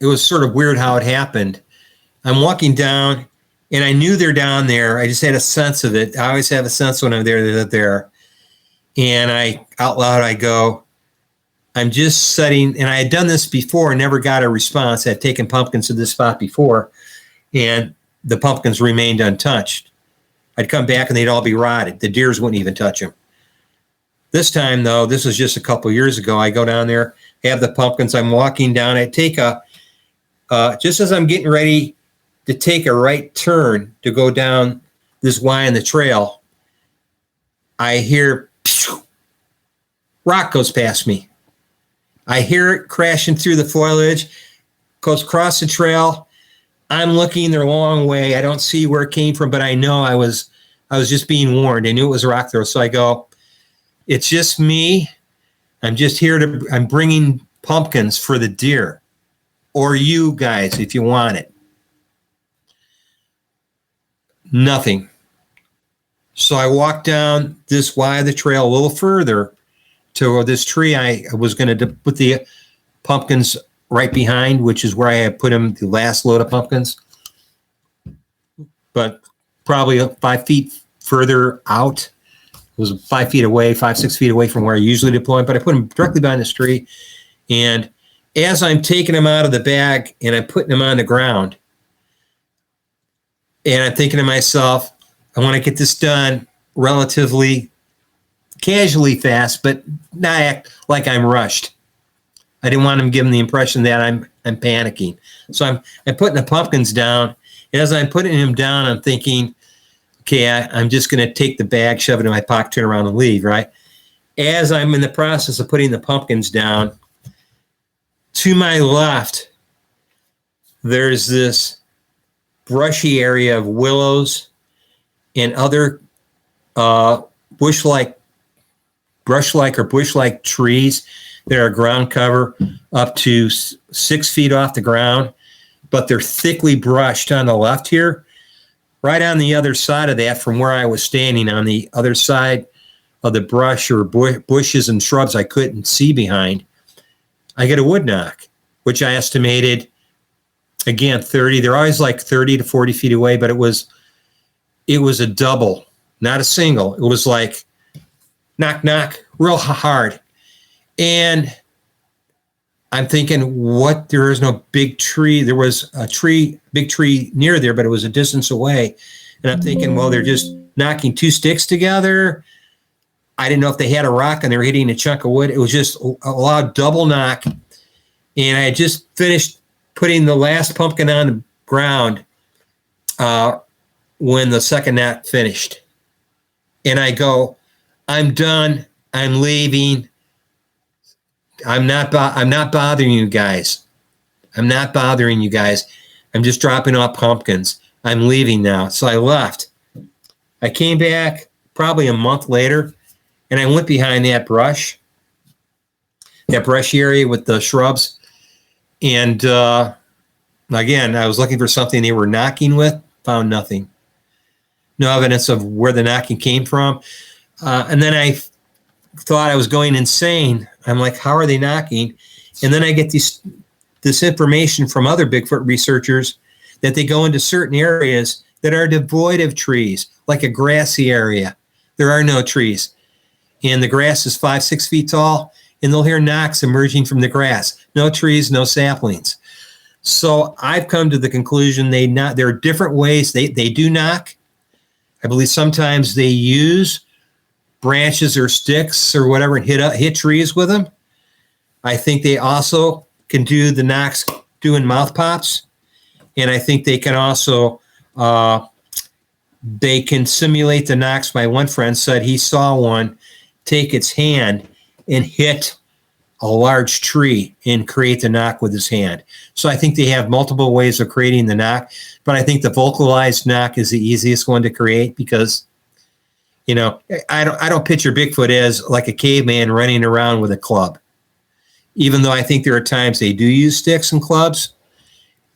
C: it was sort of weird how it happened. I'm walking down and I knew they're down there. I just had a sense of it. I always have a sense when I'm there, they're there. And out loud, I go, I'm just setting, and I had done this before and never got a response. I'd taken pumpkins to this spot before, and the pumpkins remained untouched. I'd come back and they'd all be rotted. The deers wouldn't even touch them. This time, though, this was just a couple years ago, I go down there, have the pumpkins. I'm walking down. I take just as I'm getting ready to take a right turn to go down this Y in the trail, I hear, phew, rock goes past me. I hear it crashing through the foliage, goes across the trail. I'm looking the long way. I don't see where it came from, but I know I was just being warned. I knew it was a rock throw. So I go, it's just me. I'm just here I'm bringing pumpkins for the deer, or you guys, if you want it. Nothing. So I walked down this Y of the trail a little further to this tree. I was going to put the pumpkins right behind, which is where I had put them, the last load of pumpkins. But probably 5 feet further out. It was 5 feet away, 6 feet away from where I usually deploy. But I put them directly behind this tree. And as I'm taking them out of the bag and I'm putting them on the ground, and I'm thinking to myself, I want to get this done relatively casually fast, but not act like I'm rushed. I didn't want to give them the impression that I'm panicking. So I'm putting the pumpkins down. As I'm putting them down, I'm thinking, okay, I'm just going to take the bag, shove it in my pocket, turn around and leave, right? As I'm in the process of putting the pumpkins down, to my left, there's this brushy area of willows and other bush-like trees that are ground cover up to 6 feet off the ground, but they're thickly brushed on the left here. Right on the other side of that, from where I was standing, on the other side of the brush or bushes and shrubs I couldn't see behind, I get a wood knock, which I estimated, again, 30. They're always like 30 to 40 feet away, but it was a double, not a single. It was like knock, knock, real hard. And I'm thinking, what? There is no big tree. There was a big tree near there, but it was a distance away. And I'm thinking, well, they're just knocking two sticks together. I didn't know if they had a rock and they were hitting a chunk of wood. It was just a loud double knock. And I had just finished putting the last pumpkin on the ground when the second knock finished. And I go, I'm done. I'm leaving. I'm not bothering you guys. I'm not bothering you guys. I'm just dropping off pumpkins. I'm leaving now. So I left. I came back probably a month later, and I went behind that brushy area with the shrubs. And again, I was looking for something they were knocking with, found nothing. No evidence of where the knocking came from. And then I thought I was going insane. I'm like, how are they knocking? And then I get this information from other Bigfoot researchers that they go into certain areas that are devoid of trees, like a grassy area. There are no trees. And the grass is 5-6 feet tall, and they'll hear knocks emerging from the grass. No trees, no saplings. So I've come to the conclusion there are different ways they do knock. I believe sometimes they use branches or sticks or whatever and hit trees with them. I think they also can do the knocks doing mouth pops. And I think they can also, they can simulate the knocks. My one friend said he saw one take its hand and hit a large tree and create the knock with his hand. So I think they have multiple ways of creating the knock, but I think the vocalized knock is the easiest one to create because I don't picture Bigfoot as like a caveman running around with a club, even though I think there are times they do use sticks and clubs.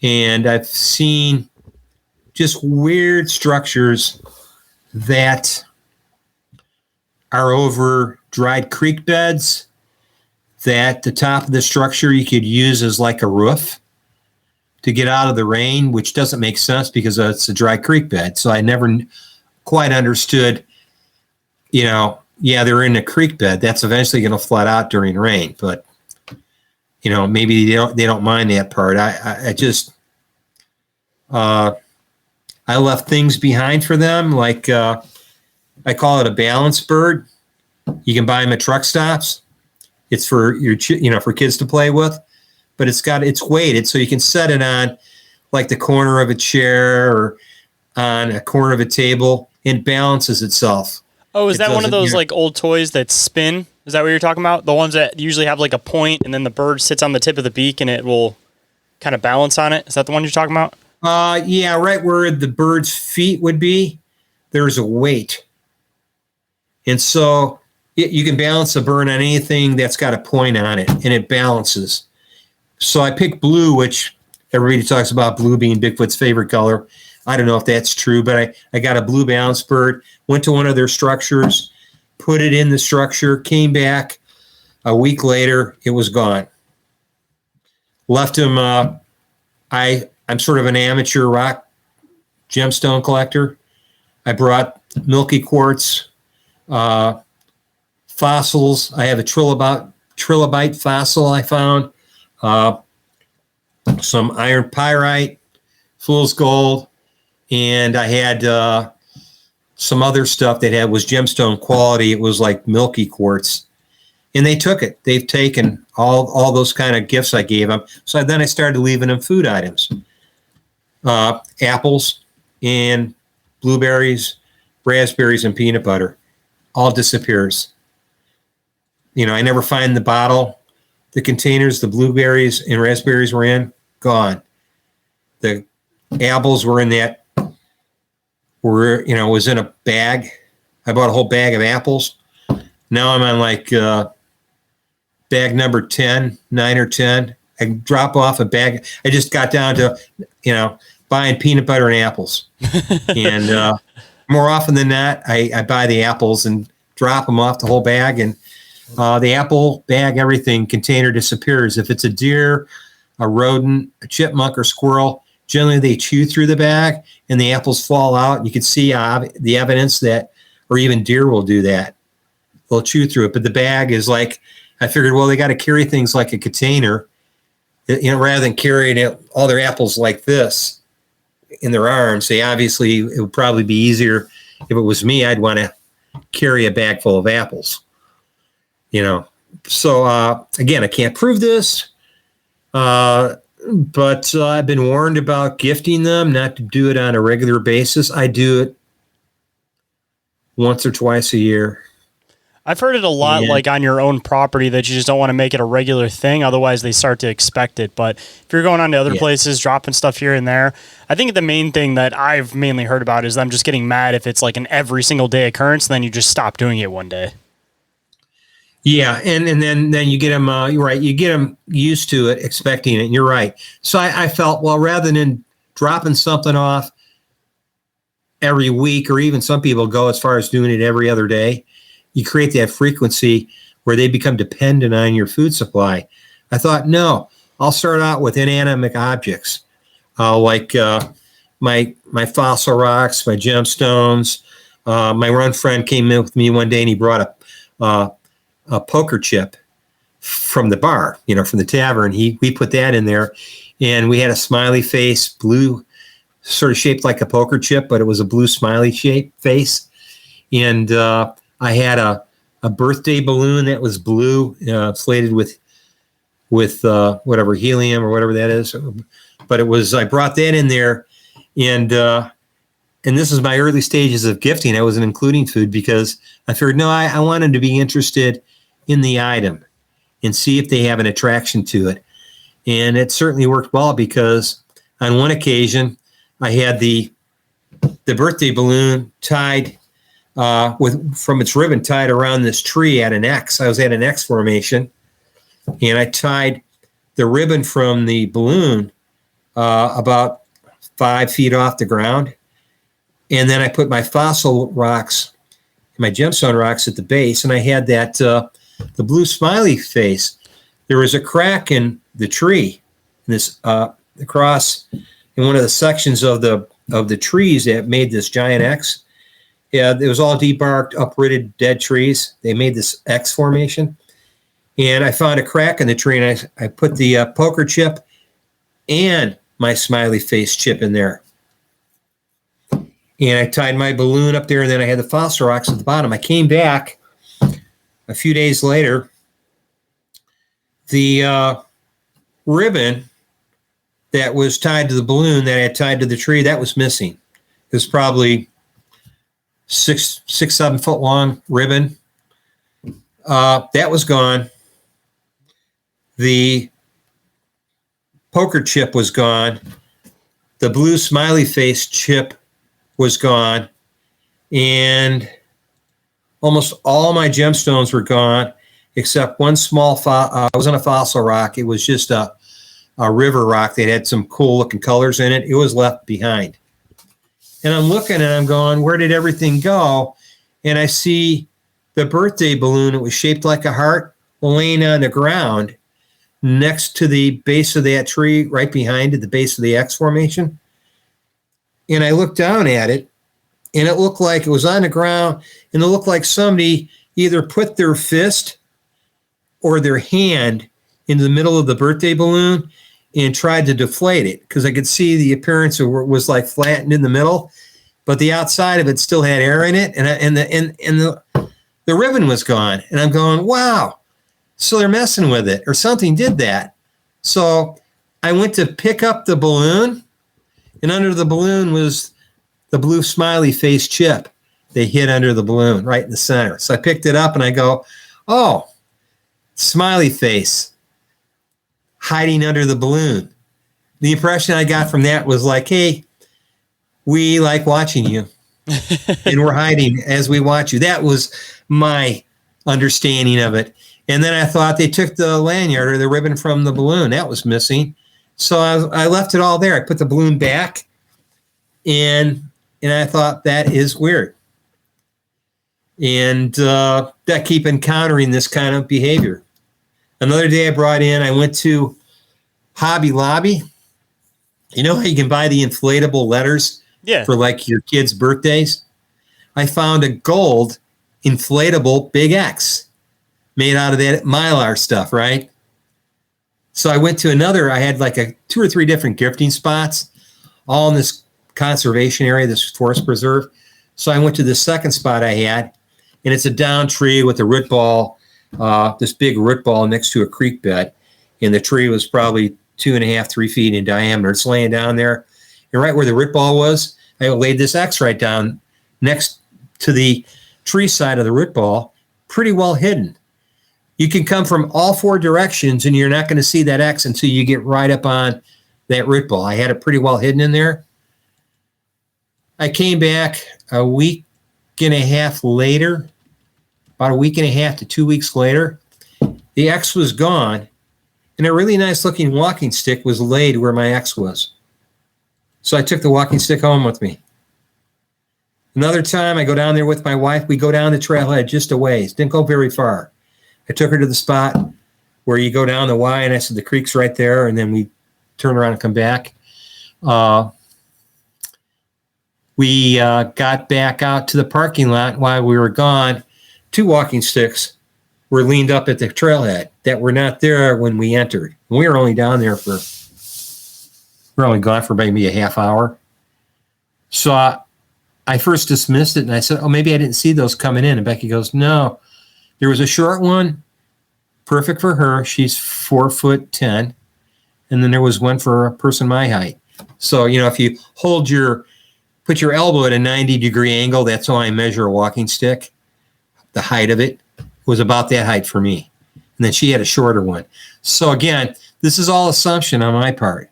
C: And I've seen just weird structures that are over dried creek beds that the top of the structure you could use as like a roof to get out of the rain, which doesn't make sense because it's a dry creek bed. So I never quite understood, they're in a creek bed. That's eventually going to flood out during rain, but maybe they don't mind that part. I left things behind for them, like I call it a balance bird. You can buy them at truck stops. It's for for kids to play with, but it's weighted, so you can set it on like the corner of a chair or on a corner of a table, and it balances itself.
D: Oh, is that one of those like old toys that spin? Is that what you're talking about? The ones that usually have like a point and then the bird sits on the tip of the beak and it will kind of balance on it? Is that the one you're talking about?
C: Yeah, right where the bird's feet would be, there's a weight. And so you can balance a bird on anything that's got a point on it, and it balances. So I picked blue, which everybody talks about blue being Bigfoot's favorite color. I don't know if that's true, but I got a blue balance bird, went to one of their structures, put it in the structure, came back. A week later, it was gone. Left him. I'm sort of an amateur rock gemstone collector. I brought milky quartz, fossils. I have a trilobite fossil I found, some iron pyrite, fool's gold, and I had some other stuff that was gemstone quality. It was like milky quartz. And they took it. They've taken all those kind of gifts I gave them. So then I started leaving them food items. Apples and blueberries, raspberries, and peanut butter. All disappears. I never find the bottle, the containers, the blueberries and raspberries were in, gone. The apples were in that, was in a bag. I bought a whole bag of apples. Now I'm on like bag number 10, 9 or 10. I drop off a bag. I just got down to, buying peanut butter and apples. And more often than not, I buy the apples and drop them off the whole bag. And the apple bag, everything, container disappears. If it's a deer, a rodent, a chipmunk, or squirrel, generally they chew through the bag and the apples fall out. And you can see the evidence that, or even deer will do that. They'll chew through it. But the bag is like, I figured, well, they got to carry things like a container, rather than carrying all their apples like this in their arms. Obviously, it would probably be easier if it was me. I'd want to carry a bag full of apples, So, again, I can't prove this, but I've been warned about gifting them, not to do it on a regular basis. I do it once or twice a year.
D: I've heard it a lot, like on your own property, that you just don't want to make it a regular thing. Otherwise, they start to expect it. But if you're going on to other places, dropping stuff here and there, I think the main thing that I've mainly heard about is them just getting mad if it's like an every single day occurrence, and then you just stop doing it one day.
C: Yeah, and then you get them, you're right, you get them used to it, expecting it, and you're right. So I felt, well, rather than dropping something off every week, or even some people go as far as doing it every other day, you create that frequency where they become dependent on your food supply. I thought, no, I'll start out with inanimate objects, like my fossil rocks, my gemstones. My run friend came in with me one day and he brought a poker chip from the bar, from the tavern. We put that in there, and we had a smiley face, blue, sort of shaped like a poker chip, but it was a blue smiley shaped face. And I had a birthday balloon that was blue, inflated with whatever helium or whatever that is. But I brought that in there, and this is my early stages of gifting. I wasn't including food because I figured, no, I wanted to be interested in the item and see if they have an attraction to it. And it certainly worked well, because on one occasion I had the birthday balloon tied from its ribbon tied around this tree at an X. I was at an X formation, and I tied the ribbon from the balloon about 5 feet off the ground. And then I put my fossil rocks, my gemstone rocks at the base, and I had that the blue smiley face. There was a crack in the tree, this across in one of the sections of the trees that made this giant X. Yeah, it was all debarked, uprooted, dead trees. They made this X formation. And I found a crack in the tree, and I put the poker chip and my smiley face chip in there. And I tied my balloon up there, and then I had the fossil rocks at the bottom. I came back a few days later. The ribbon that was tied to the balloon that I had tied to the tree, that was missing. It was probably 7 foot long ribbon. That was gone. The poker chip was gone. The blue smiley face chip was gone. And almost all my gemstones were gone, except one small, it wasn't a fossil rock. It was just a river rock that had some cool looking colors in it. It was left behind. And I'm looking and I'm going, where did everything go? And I see the birthday balloon. It was shaped like a heart laying on the ground next to the base of that tree, right behind it, the base of the X formation. And I looked down at it, and it looked like it was on the ground, and it looked like somebody either put their fist or their hand into the middle of the birthday balloon and tried to deflate it, because I could see the appearance of it was like flattened in the middle, but the outside of it still had air in it, and the ribbon was gone. And I'm going, wow, so they're messing with it, or something did that. So I went to pick up the balloon, and under the balloon was the blue smiley face chip. They hid under the balloon right in the center. So I picked it up and I go, oh, smiley face hiding under the balloon. The impression I got from that was like, hey, we like watching you and we're hiding as we watch you. That was my understanding of it. And then I thought they took the lanyard or the ribbon from the balloon. That was missing. So I left it all there. I put the balloon back, and I thought, that is weird. And I keep encountering this kind of behavior. Another day I went to Hobby Lobby. You know how you can buy the inflatable letters for like your kids' birthdays? I found a gold inflatable big X made out of that Mylar stuff, right? So I went to I had like 2 or 3 different gifting spots, all in this conservation area, this forest preserve. So I went to the second spot I had, and it's a down tree with a root ball, this big root ball next to a creek bed. And the tree was probably 2.5, 3 feet in diameter. It's laying down there. And right where the root ball was, I laid this X right down next to the tree side of the root ball, pretty well hidden. You can come from all 4 directions, and you're not going to see that X until you get right up on that root ball. I had it pretty well hidden in there. I came back a week and a half later, about a week and a half to 2 weeks later. The X was gone, and a really nice looking walking stick was laid where my X was. So I took the walking stick home with me. Another time I go down there with my wife. We go down the trailhead just a ways, didn't go very far. I took her to the spot where you go down the Y, and I said, the creek's right there, and then we turn around and come back. We got back out to the parking lot. While we were gone, 2 walking sticks were leaned up at the trailhead that were not there when we entered. We were only down there we're only gone for maybe a half hour. So I first dismissed it, and I said, oh, maybe I didn't see those coming in. And Becky goes, no. There was a short one, perfect for her. She's 4'10", and then there was one for a person my height. So, if you put your elbow at a 90-degree angle, that's how I measure a walking stick. The height of it was about that height for me. And then she had a shorter one. So again, this is all assumption on my part.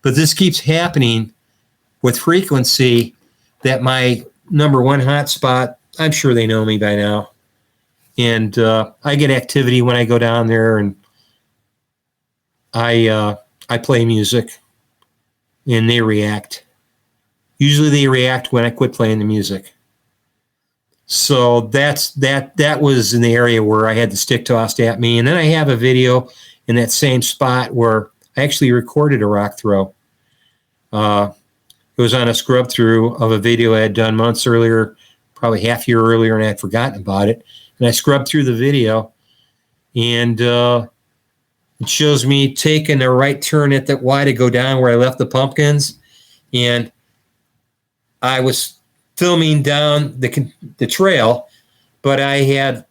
C: But this keeps happening with frequency, that my number one hot spot I'm sure they know me by now. And I get activity when I go down there, and I play music, and they react. Usually they react when I quit playing the music. So that was in the area where I had the stick tossed at me. And then I have a video in that same spot where I actually recorded a rock throw. It was on a scrub through of a video I had done months earlier, probably half year earlier, and I had forgotten about it. And I scrubbed through the video, and it shows me taking a right turn at that Y to go down where I left the pumpkins. And I was filming down the trail, but I had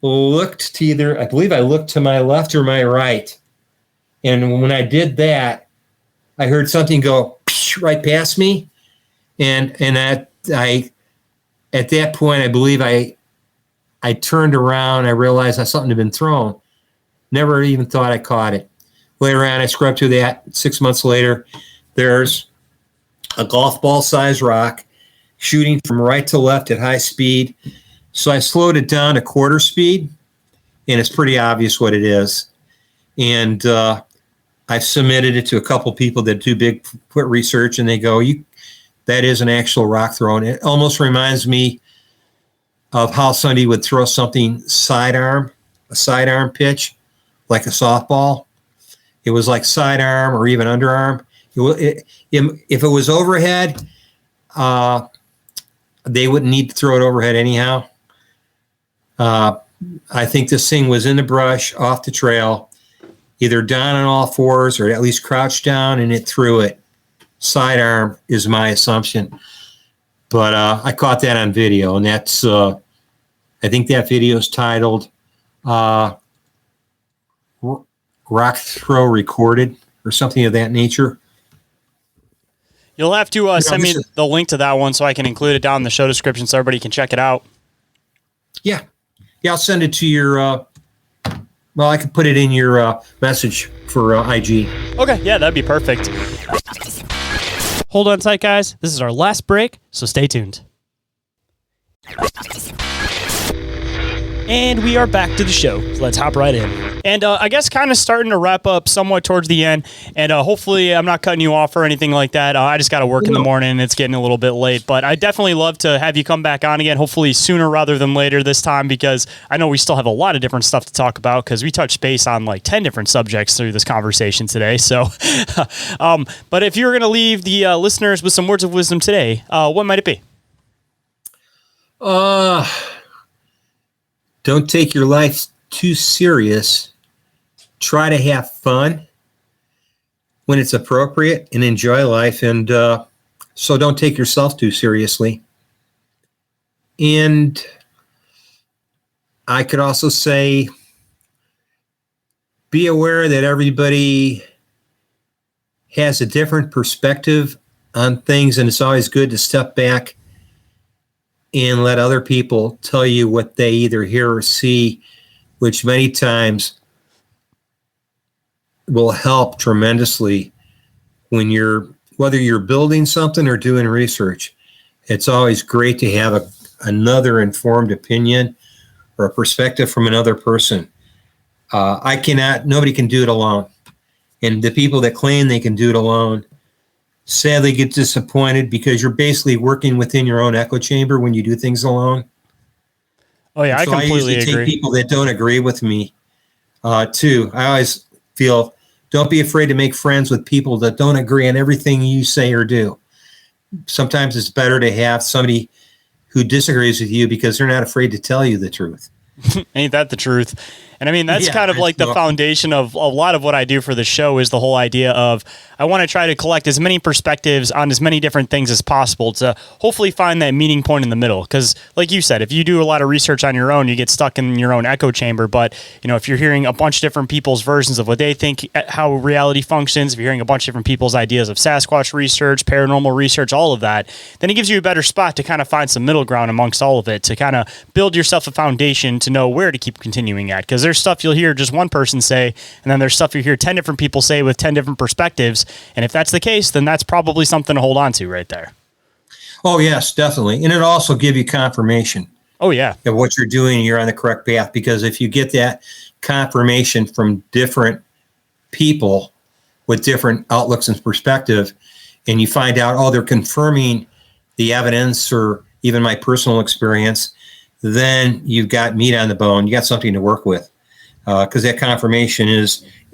C: looked to either, I believe I looked to my left or my right. And when I did that, I heard something go right past me. And I at that point, I believe I turned around. I realized that something had been thrown. Never even thought I caught it. Later on, I scrubbed through that. 6 months later, there's a golf ball size rock shooting from right to left at high speed. So I slowed it down to quarter speed, and it's pretty obvious what it is. And I've submitted it to a couple people that do Bigfoot research, and they go, that is an actual rock throw. And it almost reminds me of how somebody would throw something a sidearm pitch, like a softball. It was like sidearm or even underarm. If it was overhead, they wouldn't need to throw it overhead anyhow. I think this thing was in the brush, off the trail, either down on all fours or at least crouched down, and it threw it. Sidearm is my assumption. But I caught that on video, and that's, I think that video is titled Rock Throw Recorded or something of that nature.
D: You'll have to send me the link to that one so I can include it down in the show description so everybody can check it out. Yeah,
C: I'll send it to your, well, I can put it in your message for IG.
D: Okay, yeah, that'd be perfect.
B: Hold on tight, guys. This is our last break, so stay tuned. And we are back to the show. Let's hop right in.
D: And I guess kind of starting to wrap up somewhat towards the end. And hopefully I'm not cutting you off or anything like that. I just got to work in the morning. It's getting a little bit late. But I definitely love to have you come back on again, hopefully sooner rather than later this time, because I know we still have a lot of different stuff to talk about because we touched base on like 10 different subjects through this conversation today. So, but if you're going to leave the listeners with some words of wisdom today, what might it be?
C: Don't take your life too serious. Try to have fun when it's appropriate and enjoy life. And so don't take yourself too seriously. And I could also say, be aware that everybody has a different perspective on things. And it's always good to step back and let other people tell you what they either hear or see, which many times will help tremendously when whether you're building something or doing research. It's always great to have another informed opinion or a perspective from another person. Nobody can do it alone. And the people that claim they can do it alone sadly get disappointed because you're basically working within your own echo chamber when you do things alone.
D: Oh yeah, I completely agree.
C: Take people that don't agree with me too. I always feel, don't be afraid to make friends with people that don't agree on everything you say or do. Sometimes it's better to have somebody who disagrees with you because they're not afraid to tell you the truth.
D: Ain't that the truth? And I mean, that's kind of like the foundation of a lot of what I do for the show is the whole idea of I want to try to collect as many perspectives on as many different things as possible to hopefully find that meeting point in the middle. Because like you said, if you do a lot of research on your own, you get stuck in your own echo chamber. But, you know, if you're hearing a bunch of different people's versions of what they think, how reality functions, if you're hearing a bunch of different people's ideas of Sasquatch research, paranormal research, all of that, then it gives you a better spot to kind of find some middle ground amongst all of it, to kind of build yourself a foundation to know where to keep continuing at. Because there's stuff you'll hear just one person say, and then there's stuff you hear 10 different people say with 10 different perspectives. And if that's the case, then that's probably something to hold on to right there.
C: Oh, yes, definitely. And it'll also give you confirmation
D: Oh, yeah.
C: of what you're doing. You're on the correct path, because if you get that confirmation from different people with different outlooks and perspective, and you find out, oh, they're confirming the evidence or even my personal experience, then you've got meat on the bone. You got something to work with, because that confirmation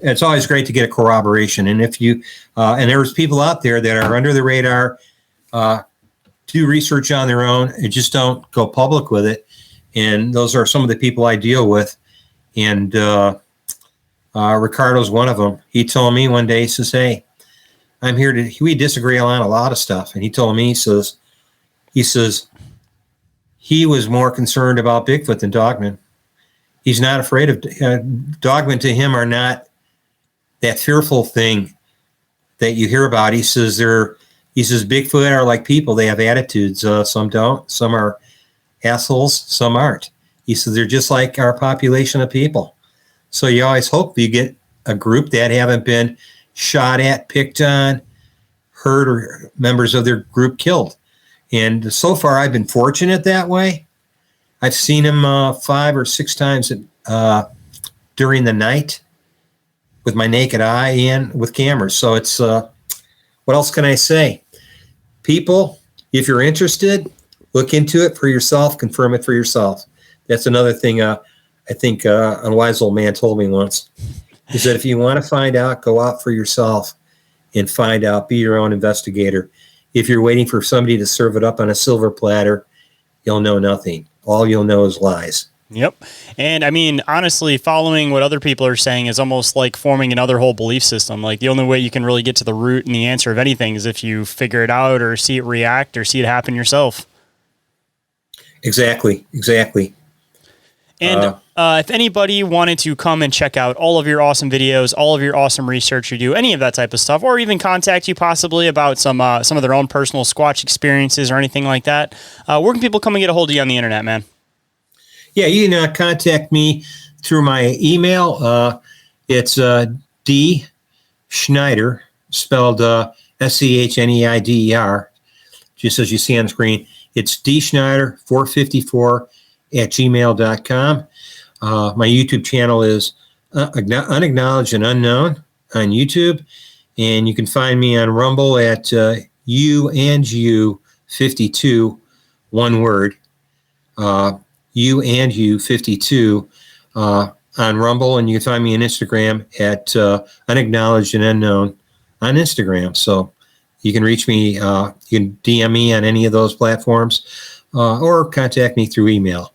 C: it's always great to get a corroboration. And if you, and there's people out there that are under the radar, do research on their own and just don't go public with it. And those are some of the people I deal with. And Ricardo's one of them. He told me one day, he says, hey, I'm here we disagree on a lot of stuff. And he told me, he says he was more concerned about Bigfoot than dogmen. He's not afraid of dogmen. To him are not that fearful thing that you hear about. He says Bigfoot are like people. They have attitudes. Some don't. Some are assholes. Some aren't. He says they're just like our population of people. So you always hope you get a group that haven't been shot at, picked on, hurt, or members of their group killed. And so far, I've been fortunate that way. I've seen him 5 or 6 times during the night with my naked eye and with cameras. So it's, what else can I say? People, if you're interested, look into it for yourself, confirm it for yourself. That's another thing I think a wise old man told me once. He said, if you want to find out, go out for yourself and find out. Be your own investigator. If you're waiting for somebody to serve it up on a silver platter, you'll know nothing. All you'll know is lies.
D: Yep. And I mean, honestly, following what other people are saying is almost like forming another whole belief system. Like the only way you can really get to the root and the answer of anything is if you figure it out or see it react or see it happen yourself.
C: Exactly.
D: And if anybody wanted to come and check out all of your awesome videos, all of your awesome research you do, any of that type of stuff, or even contact you possibly about some of their own personal Squatch experiences or anything like that, where can people come and get a hold of you on the internet, man?
C: Yeah, you can contact me through my email. It's D Schneider, spelled Schneider, just as you see on the screen. It's dschneider454@gmail.com. My YouTube channel is Unacknowledged and Unknown on YouTube. And you can find me on Rumble at UandU52, one word. UandU52 on Rumble. And you can find me on Instagram at Unacknowledged and Unknown on Instagram. So you can reach me, you can DM me on any of those platforms, or contact me through email.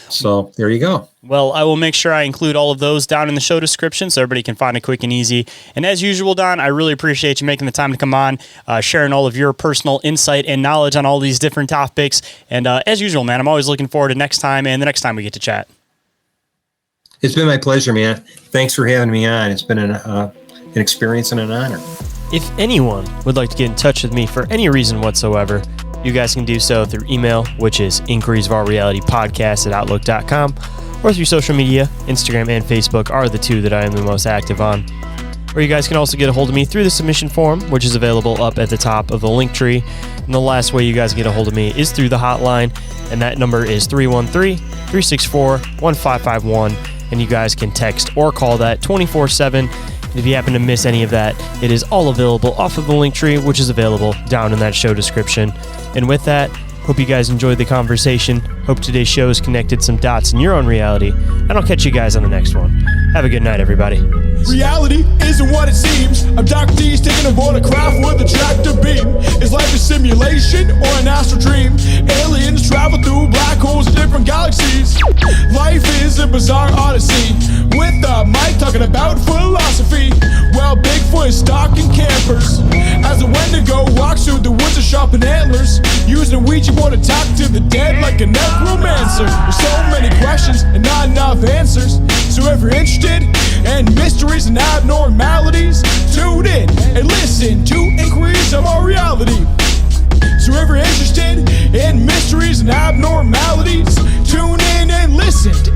C: So there you go.
D: Well, I will make sure I include all of those down in the show description so everybody can find it quick and easy. And as usual, Don, I really appreciate you making the time to come on, sharing all of your personal insight and knowledge on all these different topics. And as usual, man, I'm always looking forward to next time and the next time we get to chat.
C: It's been my pleasure, man. Thanks for having me on. It's been an experience and an honor.
B: If anyone would like to get in touch with me for any reason whatsoever, you guys can do so through email, which is inquiriesofourealitypodcast@outlook.com, or through social media. Instagram and Facebook are the two that I am the most active on. Or you guys can also get a hold of me through the submission form, which is available up at the top of the link tree. And the last way you guys get a hold of me is through the hotline, and that number is 313-364-1551. And you guys can text or call that 24/7. If you happen to miss any of that, it is all available off of the link tree, which is available down in that show description. And with that, hope you guys enjoyed the conversation. Hope today's show has connected some dots in your own reality. And I'll catch you guys on the next one. Have a good night, everybody.
E: Reality isn't what it seems. I'm Dr. D's taking aboard a craft with a tractor beam. Is life a simulation or an astral dream? Aliens travel through black holes in different galaxies. Life is a bizarre odyssey, with a mic talking about philosophy. Well, Bigfoot is stalking campers as a Wendigo walks through the woods of sharpened antlers, using a Ouija board to talk to the dead like a necromancer. There's so many questions and not enough answers. So if you're interested in mysteries and abnormalities, tune in and listen to Inquiries of Our Reality. So if you're interested in mysteries and abnormalities, tune in and listen to